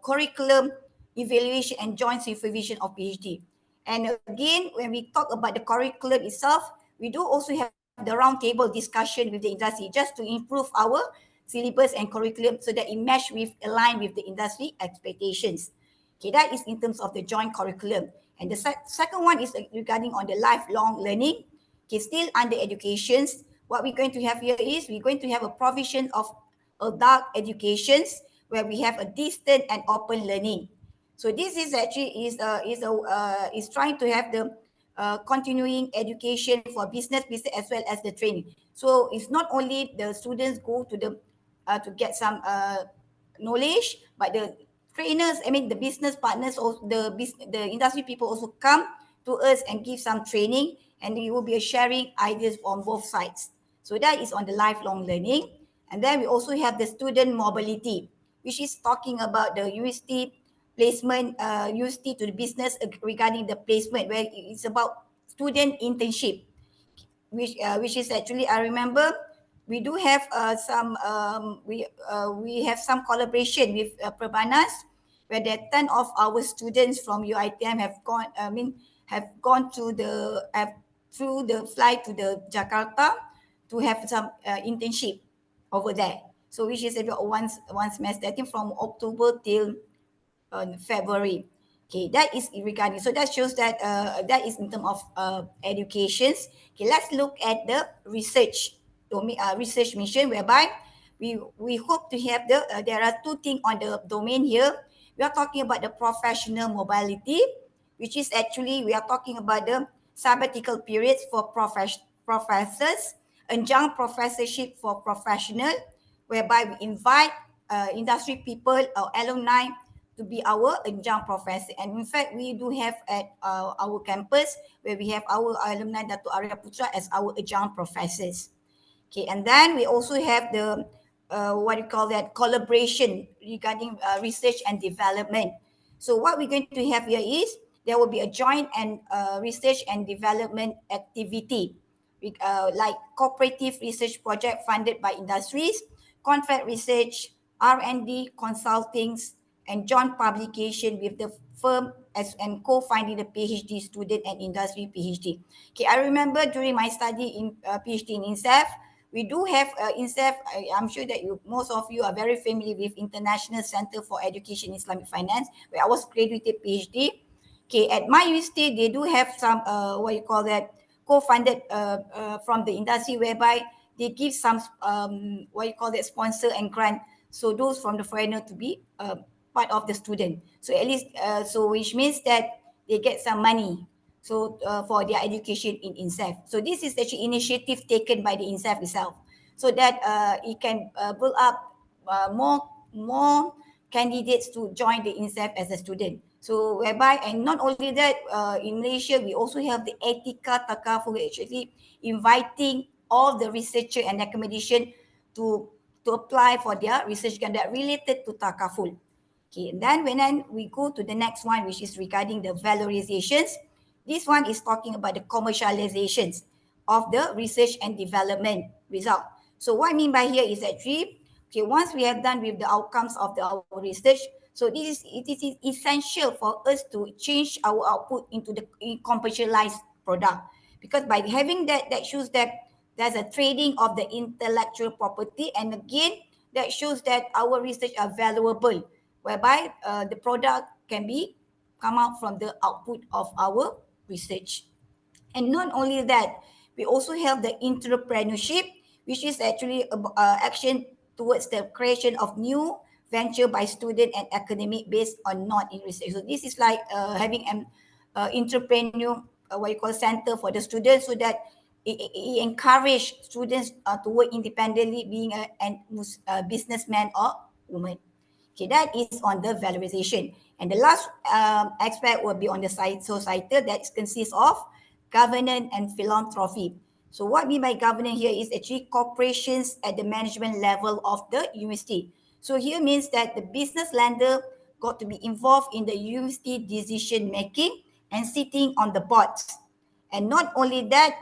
curriculum evaluation and joint supervision of PhD. And again, when we talk about the curriculum itself, we do also have the roundtable discussion with the industry just to improve our syllabus and curriculum so that it align with the industry expectations. Okay, that is in terms of the joint curriculum. And the second one is regarding on the lifelong learning. Okay, still under educations, what we're going to have here is we're going to have a provision of adult educations where we have a distant and open learning. So this is actually is trying to have the continuing education for business as well as the training. So it's not only the students go to the to get some knowledge, but the trainers, I mean the business partners, or the industry people also come to us and give some training, and it will be a sharing ideas on both sides. So that is on the lifelong learning. And then we also have the student mobility, which is talking about the university placement, university to the business regarding the placement, where it's about student internship, which is actually, I remember we do have we have some collaboration with Prabanas, where that 10 of our students from UITM have gone through the flight to the Jakarta to have some internship over there. So which is about one semester, I think from October till February. Okay, that is regarding. So that shows that that is in terms of educations. Okay, let's look at the research research mission, whereby we hope to have there are two things on the domain here. We are talking about the professional mobility, which is actually we are talking about the sabbatical periods for professors, adjunct professorship for professional, whereby we invite industry people or alumni to be our adjunct professor. And in fact, we do have at our campus where we have our alumni Dato' Arya Putra as our adjunct professors. Okay, and then we also have the what you call that collaboration regarding research and development. So what we're going to have here is there will be a joint and research and development activity, like cooperative research project funded by industries, contract research, R&D consultings, and joint publication with the firm and co-finding the PhD student and industry PhD. Okay, I remember during my study in PhD in INSEF, we do have INSEF. I'm sure that most of you are very familiar with International Center for Education Islamic Finance, where I was graduated PhD. Okay, at my university, they do have some what you call that co-funded from the industry, whereby they give some what you call that sponsor and grant. So those from the foreigner to be part of the student. So at least so which means that they get some money. So for their education in INSEF. So this is actually initiative taken by the INSEF itself, so that it can build up more candidates to join the INSEF as a student. So whereby, and not only that, in Malaysia, we also have the Etika Takaful, actually inviting all the researcher and academician to apply for their research grant that related to Takaful. Okay, and then when we go to the next one, which is regarding the valorizations, this one is talking about the commercializations of the research and development result. So what I mean by here is actually, okay, once we have done with the outcomes of our research, so it is essential for us to change our output into the commercialized product, because by having that shows that there's a trading of the intellectual property, and again that shows that our research are valuable, whereby the product can be come out from the output of our research. And not only that, we also have the entrepreneurship, which is actually action towards the creation of new venture by student and academic based on not in research. So this is like having an entrepreneur, what you call center for the students, so that it encourage students to work independently, being a businessman or woman. Okay, that is on the valorization. And the last aspect will be on the societal, that consists of governance and philanthropy. So what I mean by governance here is actually corporations at the management level of the university. So here means that the business lender got to be involved in the university decision making and sitting on the boards. And not only that,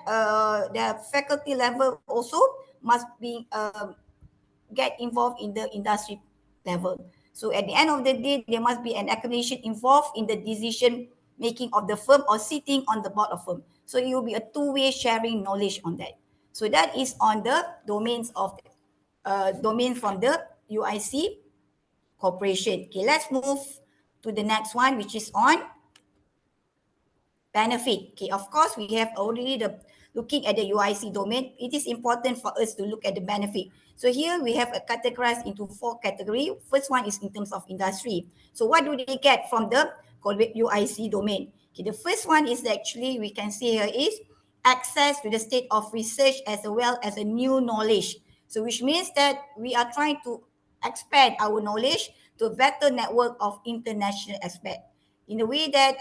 the faculty level also must be get involved in the industry level. So at the end of the day, there must be an academician involved in the decision making of the firm or sitting on the board of firm. So it will be a two-way sharing knowledge on that. So that is on the domains of domain from the UIC corporation. Okay, let's move to the next one, which is on benefit. Okay, of course, we have already looking at the UIC domain. It is important for us to look at the benefit. So here we have categorized into 4 categories. First one is in terms of industry. So what do they get from the UIC domain? Okay, the first one is actually, we can see here is access to the state of research as well as a new knowledge. So which means that we are trying to expand our knowledge to a better network of international experts, in a way that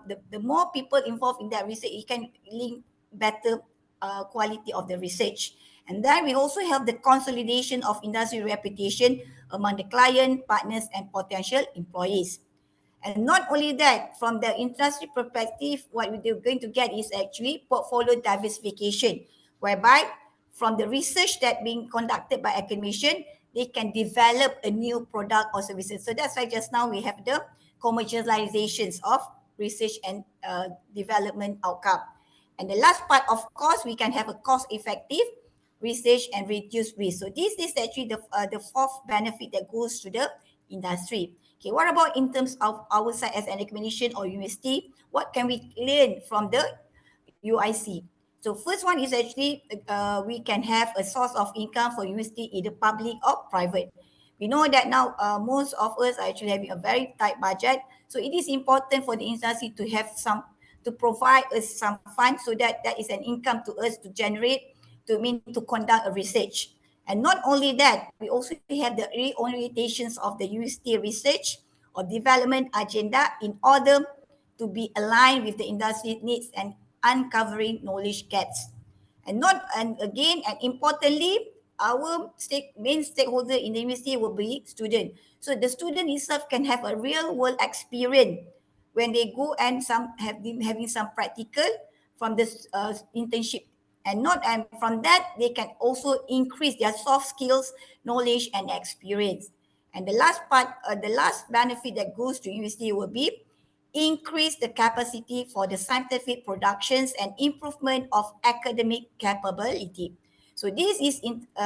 the more people involved in that research, it can link better quality of the research. And then we also have the consolidation of industry reputation among the client, partners, and potential employees. And not only that, from the industry perspective, what we're going to get is actually portfolio diversification, whereby from the research that being conducted by academician, they can develop a new product or services. So that's why just now we have the commercializations of research and development outcome. And the last part, of course, we can have a cost-effective research and reduce risk. So this is actually the fourth benefit that goes to the industry. Okay, what about in terms of our side as an academician or university? What can we learn from the UIC? So first one is actually we can have a source of income for university, either public or private. We know that now most of us are actually having a very tight budget. So it is important for the industry to have some, to provide us some funds so that that is an income to us to generate, to conduct a research. And not only that, we also have the reorientations of the university research or development agenda in order to be aligned with the industry needs and uncovering knowledge gaps. And importantly, our main stakeholder in the university will be student. So the student itself can have a real world experience when they go and having some practical from this internship. And from that, they can also increase their soft skills, knowledge, and experience. And the last benefit that goes to university will be increase the capacity for the scientific productions and improvement of academic capability. So this is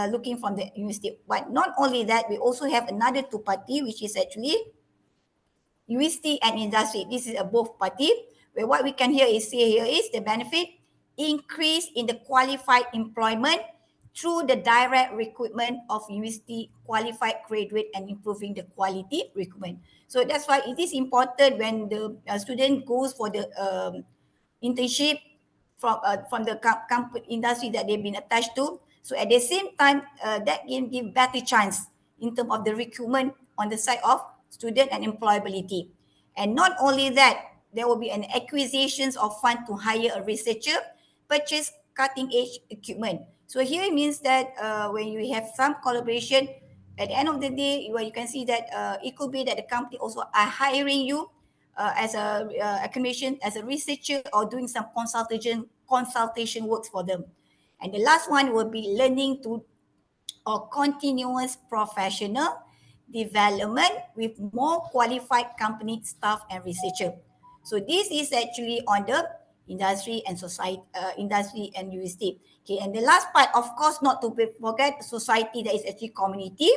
looking from the university. But not only that, we also have another two party, which is actually university and industry. This is a both party, where what we can see here is the benefit increase in the qualified employment through the direct recruitment of university qualified graduate and improving the quality recruitment. So that's why it is important when the student goes for the internship from the company industry that they've been attached to. So at the same time, that can give better chance in terms of the recruitment on the side of student and employability. And not only that, there will be an acquisitions of fund to hire a researcher, purchase cutting edge equipment. So here it means that when you have some collaboration, at the end of the day, where you can see that it could be that the company also are hiring you as a academician, as a researcher, or doing some consultation works for them. And the last one will be learning to or continuous professional development with more qualified company staff and researcher. So this is actually on the industry and society, industry and university. Okay, and the last part, of course, not to forget society, that is actually community,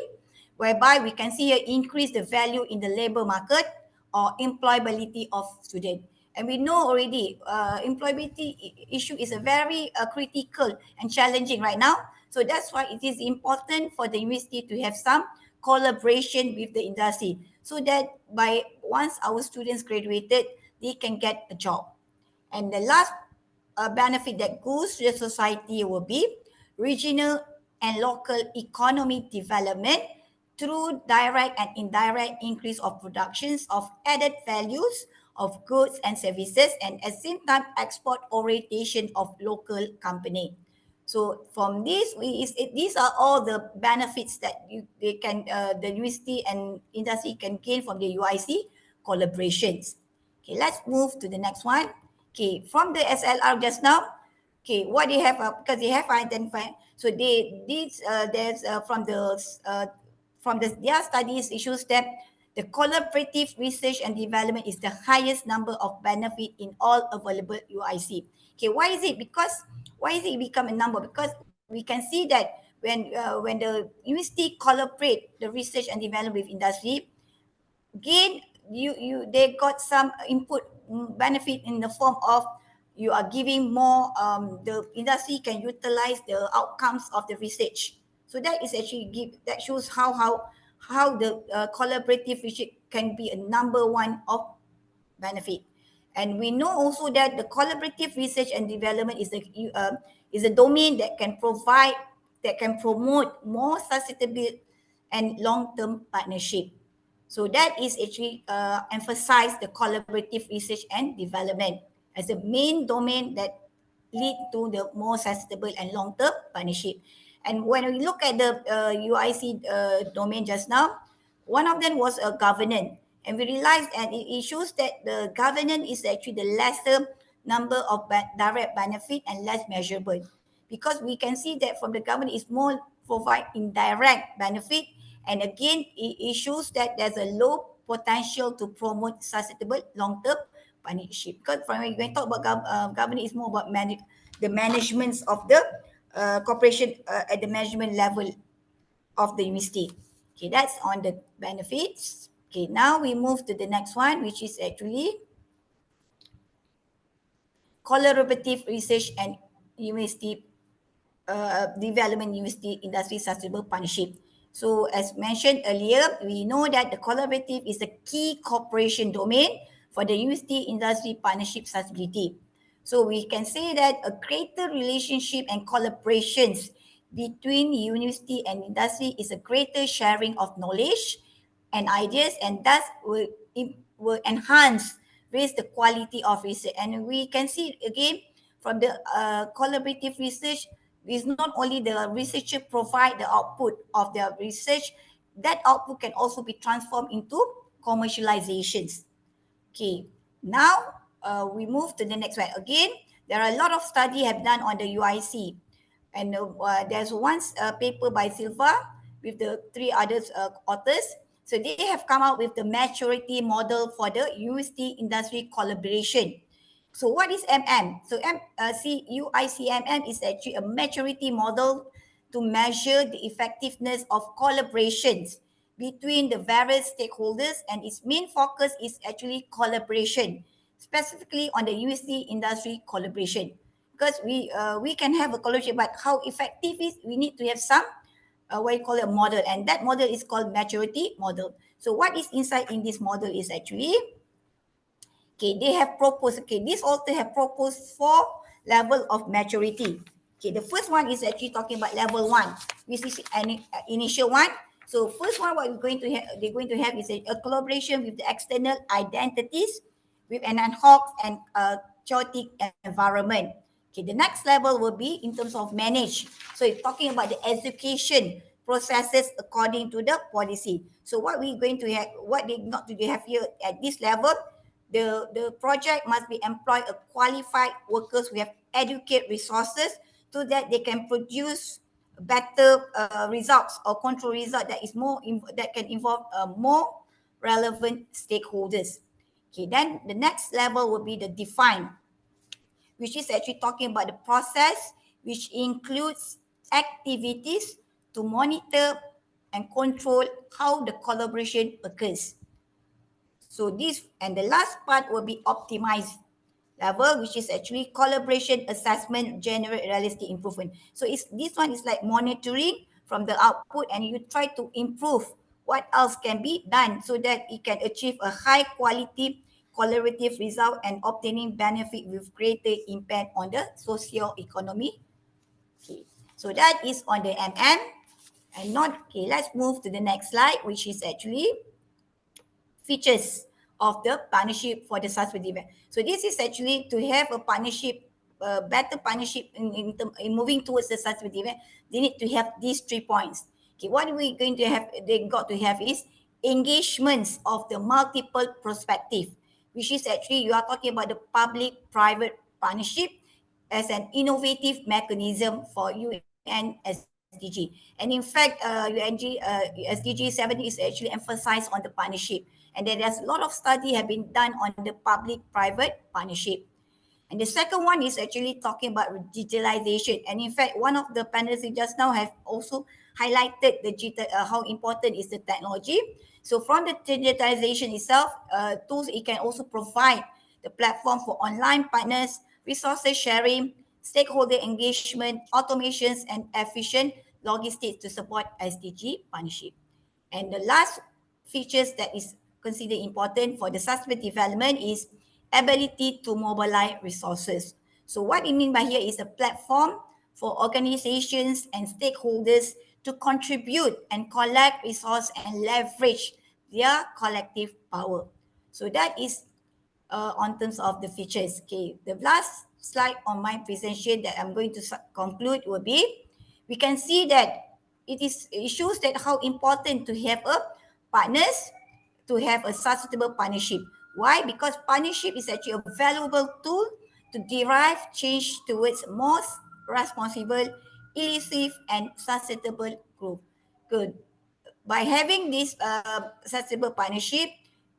whereby we can see here increase the value in the labor market or employability of student. And we know already employability issue is a very critical and challenging right now. So that's why it is important for the university to have some collaboration with the industry, so that by once our students graduated, they can get a job. And the last benefit that goes to the society will be regional and local economic development through direct and indirect increase of productions of added values of goods and services, and at the same time export orientation of local company. So from this, these are all the benefits that the university and industry can gain from the UIC collaborations. Okay, let's move to the next one. Okay, from the SLR just now, okay, what they have because they have identified. So there's from their studies, it shows that the collaborative research and development is the highest number of benefit in all available UIC. Okay, why is it? Because why is it become a number? Because we can see that when the university collaborate the research and development with industry, again they got some input benefit in the form of you are giving more the industry can utilize the outcomes of the research. So that is actually that shows how the collaborative research can be a number one of benefit. And we know also that the collaborative research and development is a domain that can promote more sustainable and long-term partnership. So that is actually emphasize the collaborative research and development as the main domain that lead to the more sustainable and long-term partnership. And when we look at the UIC domain just now, one of them was a governance. And we realized, and it shows that the governance is actually the lesser number of direct benefit and less measurable. Because we can see that from the government is more provide indirect benefit. And again, it shows that there's a low potential to promote sustainable long-term partnership. Because when we talk about governance, is more about the management of the corporation at the management level of the university. Okay, that's on the benefits. Okay, now we move to the next one, which is actually collaborative research and university development, university industry sustainable partnership. So as mentioned earlier, we know that the collaborative is a key cooperation domain for the university industry partnership sustainability. So we can say that a greater relationship and collaborations between university and industry is a greater sharing of knowledge and ideas, and thus will enhance, raise the quality of research. And we can see again from the collaborative research, is not only the researcher provide the output of their research, that output can also be transformed into commercializations. Okay, now we move to the next one. Again, there are a lot of study have done on the UIC, and there's one paper by Silva with the three others authors. So they have come out with the maturity model for the university industry collaboration. So what is MM? So UICMM is actually a maturity model to measure the effectiveness of collaborations between the various stakeholders, and its main focus is actually collaboration, specifically on the university industry collaboration. Because we can have a collaboration, but how effective is, we need to have some what you call a model, and that model is called maturity model. So what is inside in this model is actually, okay, they have proposed, okay, this author have proposed 4 level of maturity. Okay, the first one is actually talking about level 1, which is an initial one. So first one, what they're going to have is a collaboration with the external identities with an ad hoc and chaotic environment. Okay, the next level will be in terms of manage. So it's talking about the education processes according to the policy. So what we're going to have, what they not to have here at this level, the project must be employ a qualified workers who have adequate resources so that they can produce better results or control result that is more that can involve more relevant stakeholders. Okay, then the next level will be the define, which is actually talking about the process, which includes activities to monitor and control how the collaboration occurs. So this, and the last part will be optimized level, which is actually collaboration assessment, generate realistic improvement. So this one is like monitoring from the output, and you try to improve what else can be done so that it can achieve a high quality collaborative result and obtaining benefit with greater impact on the socio-economy. Okay, so that is on the MM. And not, okay, let's move to the next slide, which is actually features of the partnership for the sustainable. So this is actually to have a partnership, better partnership in moving towards the sustainable. They need to have these 3 points. Okay, what we're going to have, they got to have is engagements of the multiple perspective, which is actually you are talking about the public-private partnership as an innovative mechanism for UN SDG. And in fact, SDG 70 is actually emphasized on the partnership. And then there's a lot of study have been done on the public-private partnership. And the second one is actually talking about digitalization. And in fact, one of the panelists just now have also highlighted how important is the technology. So from the digitalization itself, tools, it can also provide the platform for online partners, resources sharing, stakeholder engagement, automations, and efficient logistics to support SDG partnership. And the last features that is considered important for the sustainable development is ability to mobilize resources. So what I mean by here is a platform for organizations and stakeholders to contribute and collect resource and leverage their collective power. So that is on terms of the features. Okay, the last slide on my presentation that I'm going to conclude will be, we can see that it shows that how important to have a partners, to have a sustainable partnership. Why? Because partnership is actually a valuable tool to derive change towards more responsible, inclusive, and sustainable growth. Good. By having this sustainable partnership,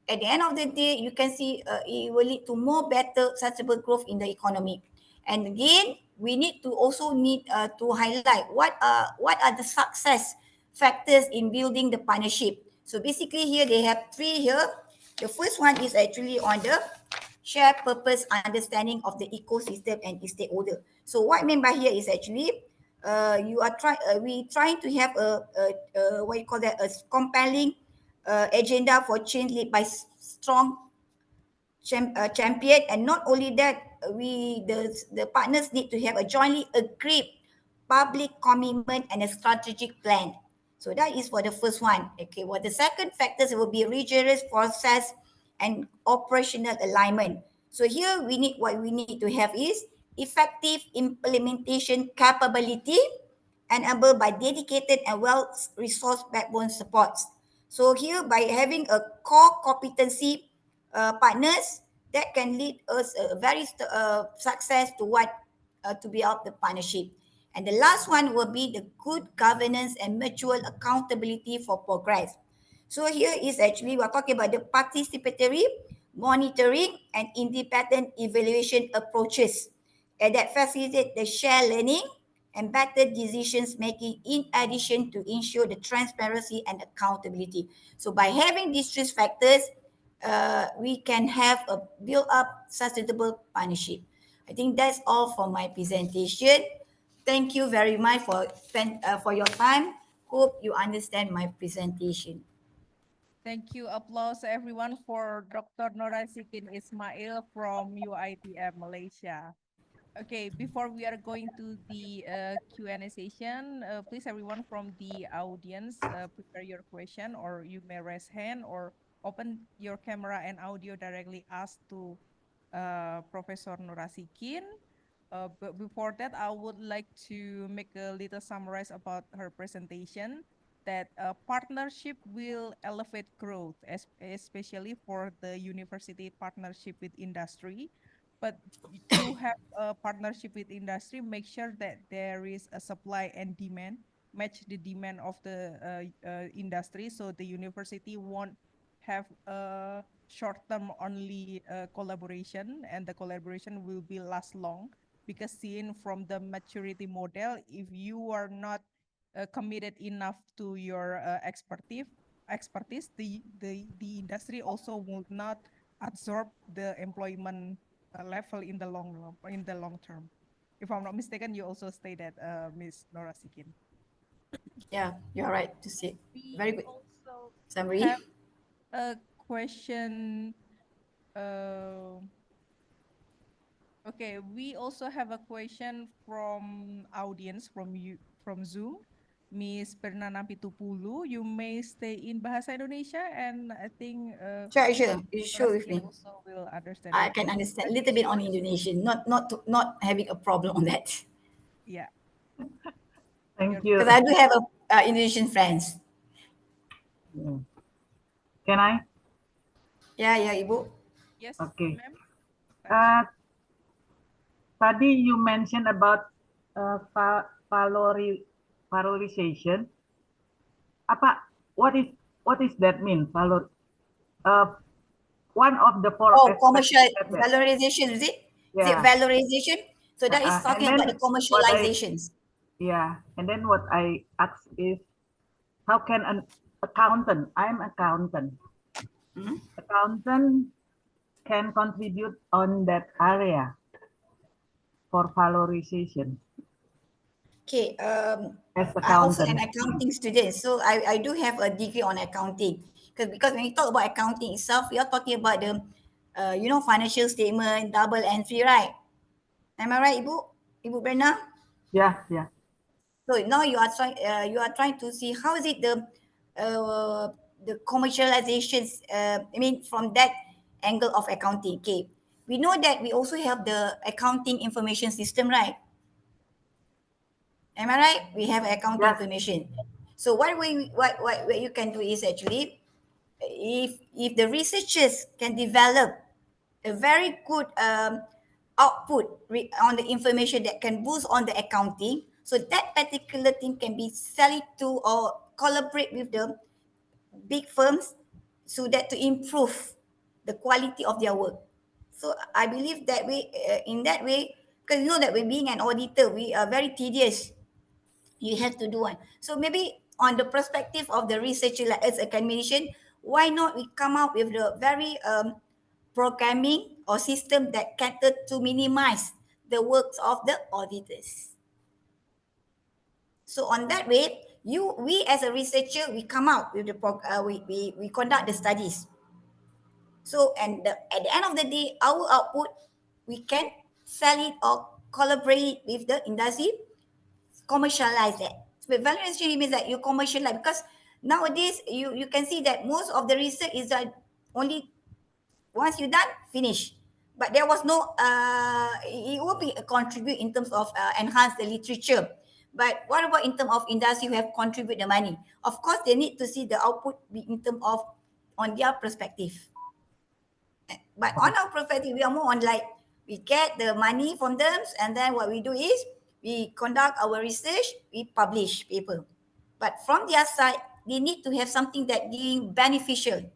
at the end of the day, you can see it will lead to more better sustainable growth in the economy. And again, we need to also need to highlight what are the success factors in building the partnership. So basically here they have three here. The first one is actually on the shared purpose understanding of the ecosystem and its stakeholder. So what I mean by here is actually we trying to have a what you call that, a compelling agenda for change led by strong champion. And not only that, the partners need to have a jointly agreed public commitment and a strategic plan. So that is for the first one. Okay, well, the second factors will be rigorous process and operational alignment. So here we need to have is effective implementation capability enabled by dedicated and well-resourced backbone supports. So here, by having a core competency partners, that can lead us a very success to to build up the partnership. And the last one will be the good governance and mutual accountability for progress. So here is actually we're talking about the participatory monitoring and independent evaluation approaches, and that facilitate the shared learning and better decisions making, in addition to ensure the transparency and accountability. So by having these three factors, we can have a build up sustainable partnership. I think that's all for my presentation. Thank you very much for your time. Hope you understand my presentation. Thank you. Applause everyone for Dr. Norasikin Ismail from UITM Malaysia. Okay, before we are going to the Q&A session, please everyone from the audience, prepare your question, or you may raise hand or open your camera and audio directly ask to Professor Norasikin. But before that, I would like to make a little summarize about her presentation, that partnership will elevate growth, especially for the university partnership with industry. But to have a partnership with industry, make sure that there is a supply and demand, match the demand of the industry, so the university won't have a short-term only collaboration, and the collaboration will be last long. Because seen from the maturity model, if you are not committed enough to your expertise, the industry also will not absorb the employment level in the long term. If I'm not mistaken, you also stated, Ms. Norasikin. Yeah, you're right to say. Very good. Also Summary. have a question. Okay, we also have a question from audience from Zoom. Miss Pernana Pitupulu, you may stay in Bahasa Indonesia, and I think Sure. You sure with me? also will understand. I can understand a little bit on Indonesian, not having a problem on that. Yeah. Thank you. Because I do have a Indonesian friends. Can I? Yeah, Ibu. Yes, Okay. ma'am. Tadi you mentioned about valorization. What is that mean? One of the four. Oh, commercial valorization, is it? Yeah. Is it valorization? So that is talking about the commercializations. And then what I ask is, how can an accountant, I'm accountant, accountant can contribute on that area for valorization? Okay, as I also an accountant. accounting student, so I do have a degree on accounting. Because when you talk about accounting itself, we are talking about the financial statement, double entry, right? Am I right, Ibu Berna? Yeah. So now you are trying to see how is it the commercializations. I mean, from that angle of accounting. Okay, we know that we also have the accounting information system, right? Am I right? We have accounting Yes. information. So what you can do is actually, if the researchers can develop a very good output on the information that can boost on the accounting, so that particular thing can be sell it to or collaborate with the big firms so that to improve the quality of their work. So I believe that way, in that way, because you know that when being an auditor, we are very tedious. You have to do one. So maybe on the perspective of the researcher, like as a academician, why not we come up with the very programming or system that cater to minimize the works of the auditors. So on that way, we as a researcher, we come out with the we conduct the studies. So at the end of the day, our output we can sell it or collaborate with the industry, commercialize that. So valuation means that you commercialize, because nowadays you can see that most of the research is only once you done finish, but there was no it will be a contribute in terms of enhance the literature. But what about in terms of industry who have contribute the money? Of course they need to see the output be in terms of on their perspective. But on our perspective, we are more on like we get the money from them, and then what we do is we conduct our research, we publish paper. But from their side, they need to have something that being beneficial.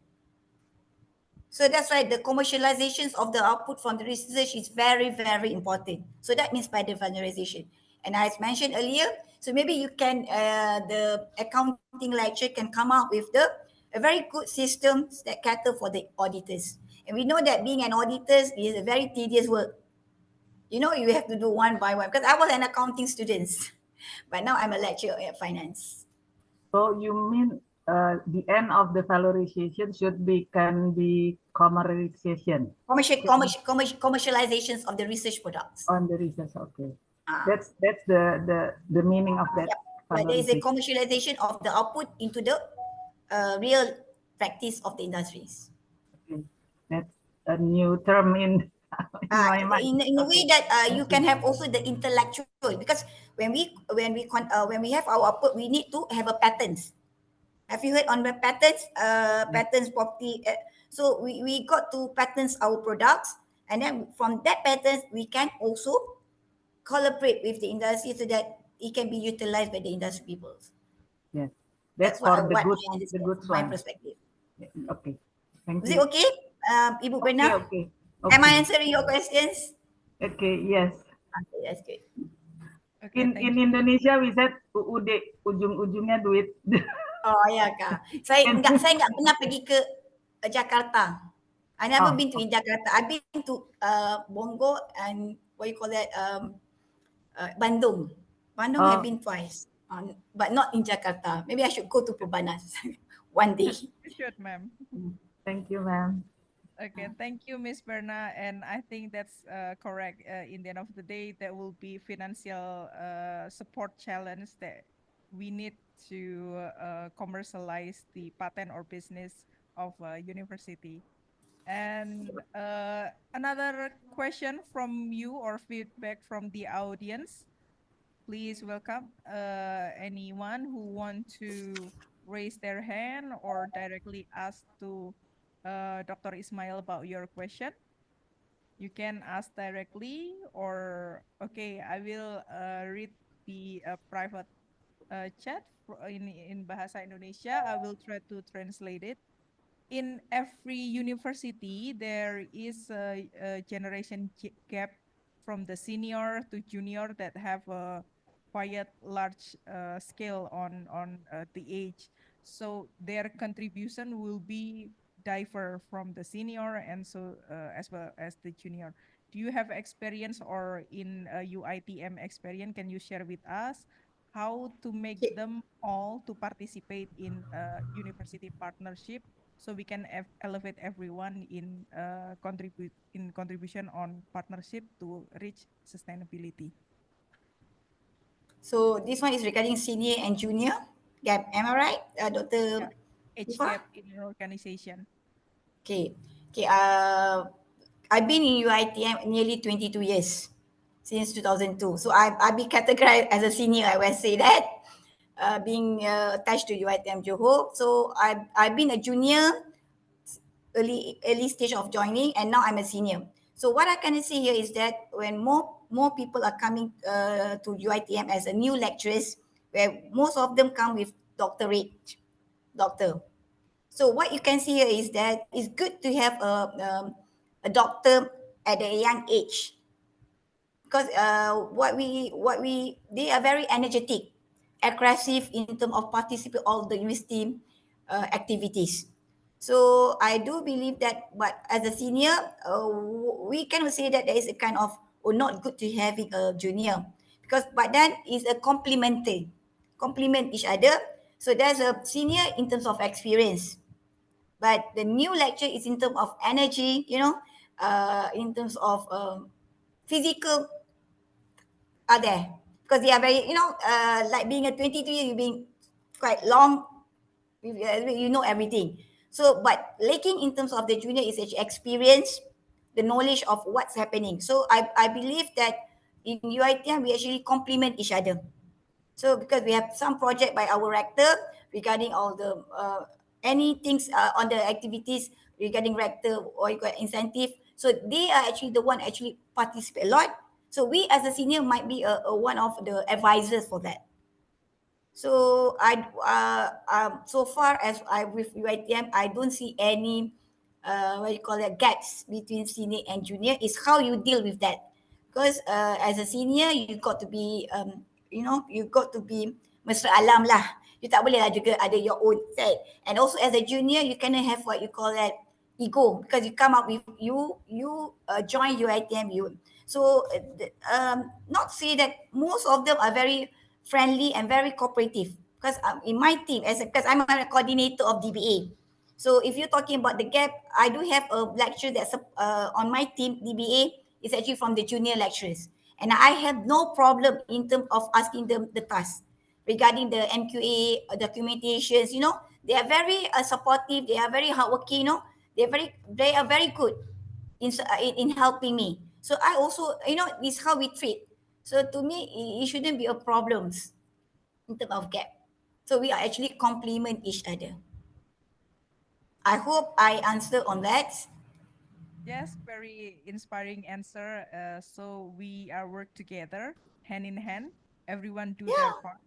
So that's why the commercializations of the output from the research is very, very important. So that means by the valorization. And as mentioned earlier, so maybe you can, the accounting lecture can come up with a very good system that cater for the auditors. And we know that being an auditor is a very tedious work. You know, you have to do one by one, because I was an accounting student, but now I'm a lecturer at finance. So you mean the end of the valorization can be commercialization. Commercializations of the research products. On the research, okay. That's the meaning of that. But there is a commercialization of the output into the real practice of the industries. Okay. That's a new term in my mind. In a way that you can have also the intellectual, because when we have our output, we need to have a patents. Have you heard on the patents? Patents property. So we got to patents our products, and then from that patents we can also collaborate with the industry so that it can be utilized by the industry people. Yes, That's what I understand. the good My one. perspective. Okay, thank Is you. it okay, Ibu Berna? Okay. Am I answering your questions? Okay, yes. Okay, that's good. Okay, in Indonesia we said UUD, ujung-ujungnya duit. Oh ya Kak. Saya enggak pernah pergi ke Jakarta. I never been to Jakarta. I've been to Bongo and what you call that Bandung. Bandung have been twice, but not in Jakarta. Maybe I should go to Perbanas one day. You should, ma'am. Thank you, ma'am. Okay, thank you, Miss Berna. And I think that's correct. In the end of the day, there will be financial support challenge that we need to commercialize the patent or business of university. And another question from you or feedback from the audience. Please welcome anyone who want to raise their hand or directly ask to Dr. Ismail about your question. You can ask directly or, okay, I will read the private chat in Bahasa Indonesia. I will try to translate it. In every university, there is a generation gap from the senior to junior that have a quite large scale on the age. So their contribution will be differ from the senior and so as well as the junior. Do you have experience or in UITM experience? Can you share with us how to make them all to participate in university partnership so we can elevate everyone in contribution on partnership to reach sustainability? So this one is regarding senior and junior gap. Am I right, Dr. Age gap in your organization. Okay. I've been in UITM nearly 22 years. since 2002. So I be categorized as a senior, I will say that, being attached to UiTM Johor. So I've been a junior, early stage of joining, and now I'm a senior. So what I can see here is that when more people are coming to UiTM as a new lecturers, where most of them come with doctor. So what you can see here is that it's good to have a doctor at a young age, because they are very energetic, aggressive in terms of participate all the university activities. So I do believe that, but as a senior, we cannot say that there is a kind of, or not good to having a junior, because but then is a complement each other. So there's a senior in terms of experience, but the new lecture is in terms of energy, in terms of physical are there, because they are very, like being a 22, you being quite long, you know everything. So but lacking in terms of the junior is actually experience, the knowledge of what's happening. So I believe that in UiTM we actually complement each other. So because we have some project by our rector regarding all the any things on the activities regarding rector or you got incentive. So they are actually the one actually participate a lot. So we as a senior might be a one of the advisors for that. So so far as I with UiTM, I don't see any what you call that, gaps between senior and junior. Is how you deal with that. Because as a senior, you got to be you got to be mesra alam lah. You tak boleh lah juga ada your own set. And also as a junior, you cannot have what you call that ego, because you come up with you join UiTM you. So not say that most of them are very friendly and very cooperative, because in my team because I'm a coordinator of DBA. So if you're talking about the gap, I do have a lecturer that's on my team. DBA is actually from the junior lecturers, and I have no problem in terms of asking them the task regarding the MQA documentations. They are very supportive, they are very hardworking. They are very good in helping me. So I also, this is how we treat. So to me, it shouldn't be a problem in terms of gap. So we are actually complement each other. I hope I answer on that. Yes, very inspiring answer. So we are work together, hand in hand. Everyone do their part.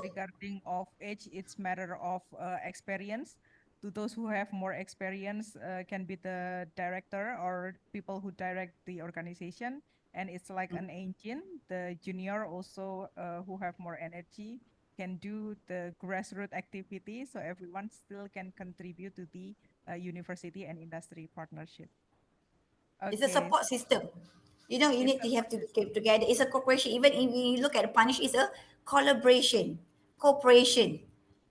Regarding of age, it's matter of experience. To those who have more experience, can be the director or people who direct the organization, and it's like an engine. The junior also who have more energy can do the grassroots activity, so everyone still can contribute to the university and industry partnership. It's a support system. You need to have to keep together. It's a cooperation. Even if you look at the punish, it's a collaboration, cooperation.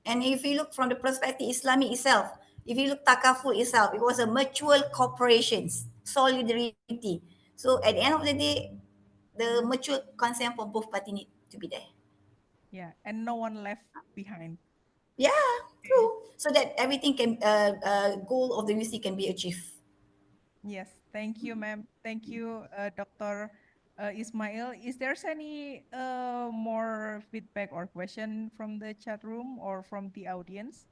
And if you look from the perspective Islamic itself, if you look takaful itself, it was a mutual cooperation, solidarity. So at the end of the day, the mutual consent for both parties need to be there. Yeah, and no one left behind. Yeah, true. So that everything can goal of the university can be achieved. Yes, thank you, ma'am. Thank you, Dr. Ismail. Is there any more feedback or question from the chat room or from the audience?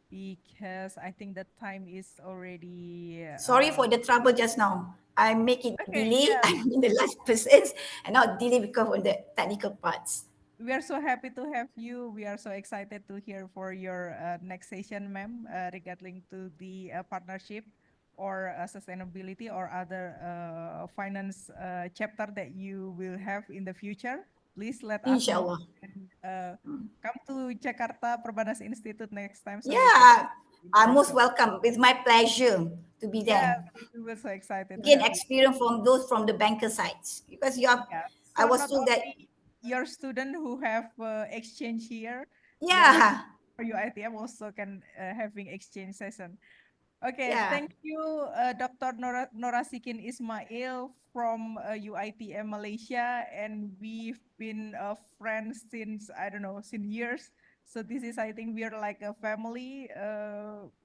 Because I think the time is already. Sorry for the trouble just now. I make it Okay, delay. yeah. I'm in the last person and not delay because of the technical parts. We are so happy to have you. We are so excited to hear for your next session, ma'am, regarding to the partnership or sustainability or other finance chapter that you will have in the future. Please let us know. Inshallah. And, come to Jakarta Perbanas Institute next time. So Yeah, I'm most welcome. It's my pleasure to be Yeah, there. we were so excited to Gain have you. experience from those from the banker sides, because Yeah. I So was not told that. only your student who have exchange here, Yeah. for you ITM also can having exchange session. Okay, Yeah. thank you, Dr. Norasikin Ismail from UITM Malaysia, and we've been friends since, I don't know, since years. So this is, I think, we are like a family.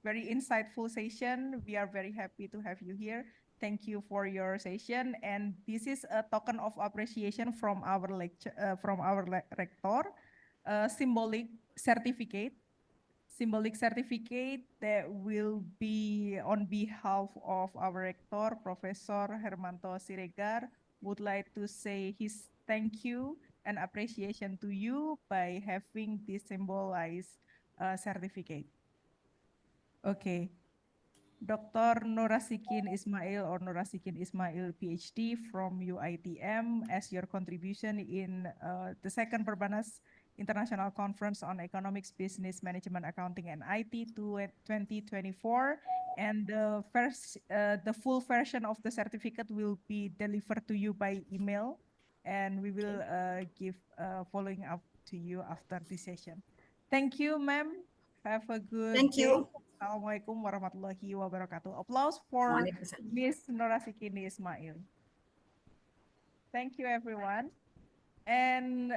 Very insightful session. We are very happy to have you here. Thank you for your session, and this is a token of appreciation from our rector, symbolic certificate that will be on behalf of our rector, Professor Hermanto Siregar, would like to say his thank you and appreciation to you by having this symbolized certificate. Okay. Dr. Nurasikin Ismail or Nurasikin Ismail, PhD from UITM, as your contribution in the second Perbanas International Conference on Economics, Business, Management, Accounting, and IT 2024. And the full version of the certificate will be delivered to you by email, and we will give following up to you after this session. Thank you, ma'am. Have a good Thank day. you. Assalamualaikum warahmatullahi wabarakatuh. Applause for Waalaikumsalam. Miss Norasikini Ismail. Thank you, everyone. And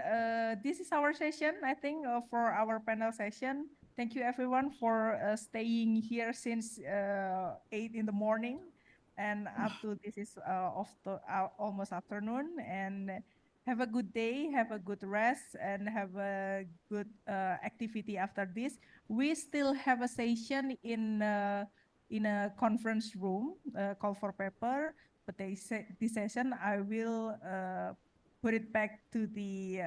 this is our session, I think, for our panel session. Thank you, everyone, for staying here since 8 in the morning and up to this is almost afternoon. And have a good day, have a good rest, and have a good activity after this. We still have a session in a conference room, call for paper. But this session, I will put it back to the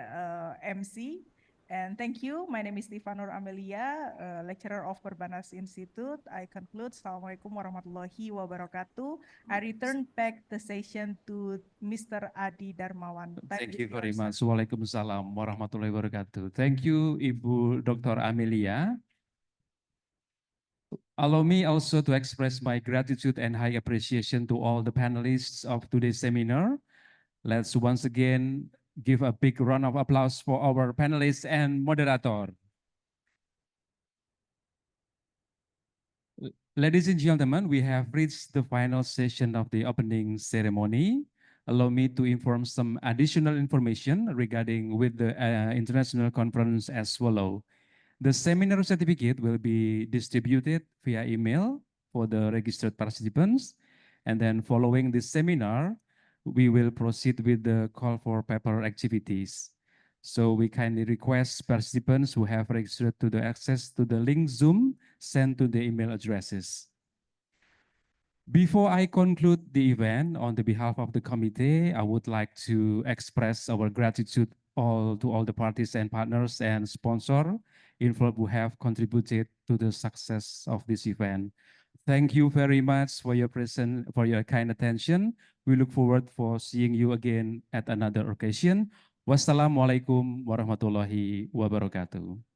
MC. And thank you. My name is Stefanur Amelia, lecturer of Perbanas Institute. I conclude. Assalamualaikum warahmatullahi wabarakatuh. I return back the session to Mr. Adi Darmawan. Thank you very much. Waalaikumsalam warahmatullahi wabarakatuh. Thank you, Ibu Dr. Amelia. Allow me also to express my gratitude and high appreciation to all the panelists of today's seminar. Let's once again give a big round of applause for our panelists and moderator. Ladies and gentlemen, we have reached the final session of the opening ceremony. Allow me to inform some additional information regarding with the international conference as follows. The seminar certificate will be distributed via email for the registered participants. And then following this seminar, we will proceed with the call for paper activities. So we kindly request participants who have registered to the access to the link Zoom sent to the email addresses. Before I conclude the event, on the behalf of the committee, I would like to express our gratitude to all the parties and partners and sponsors involved who have contributed to the success of this event. Thank you very much for your presence, for your kind attention. We look forward for seeing you again at another occasion. Wassalamualaikum warahmatullahi wabarakatuh.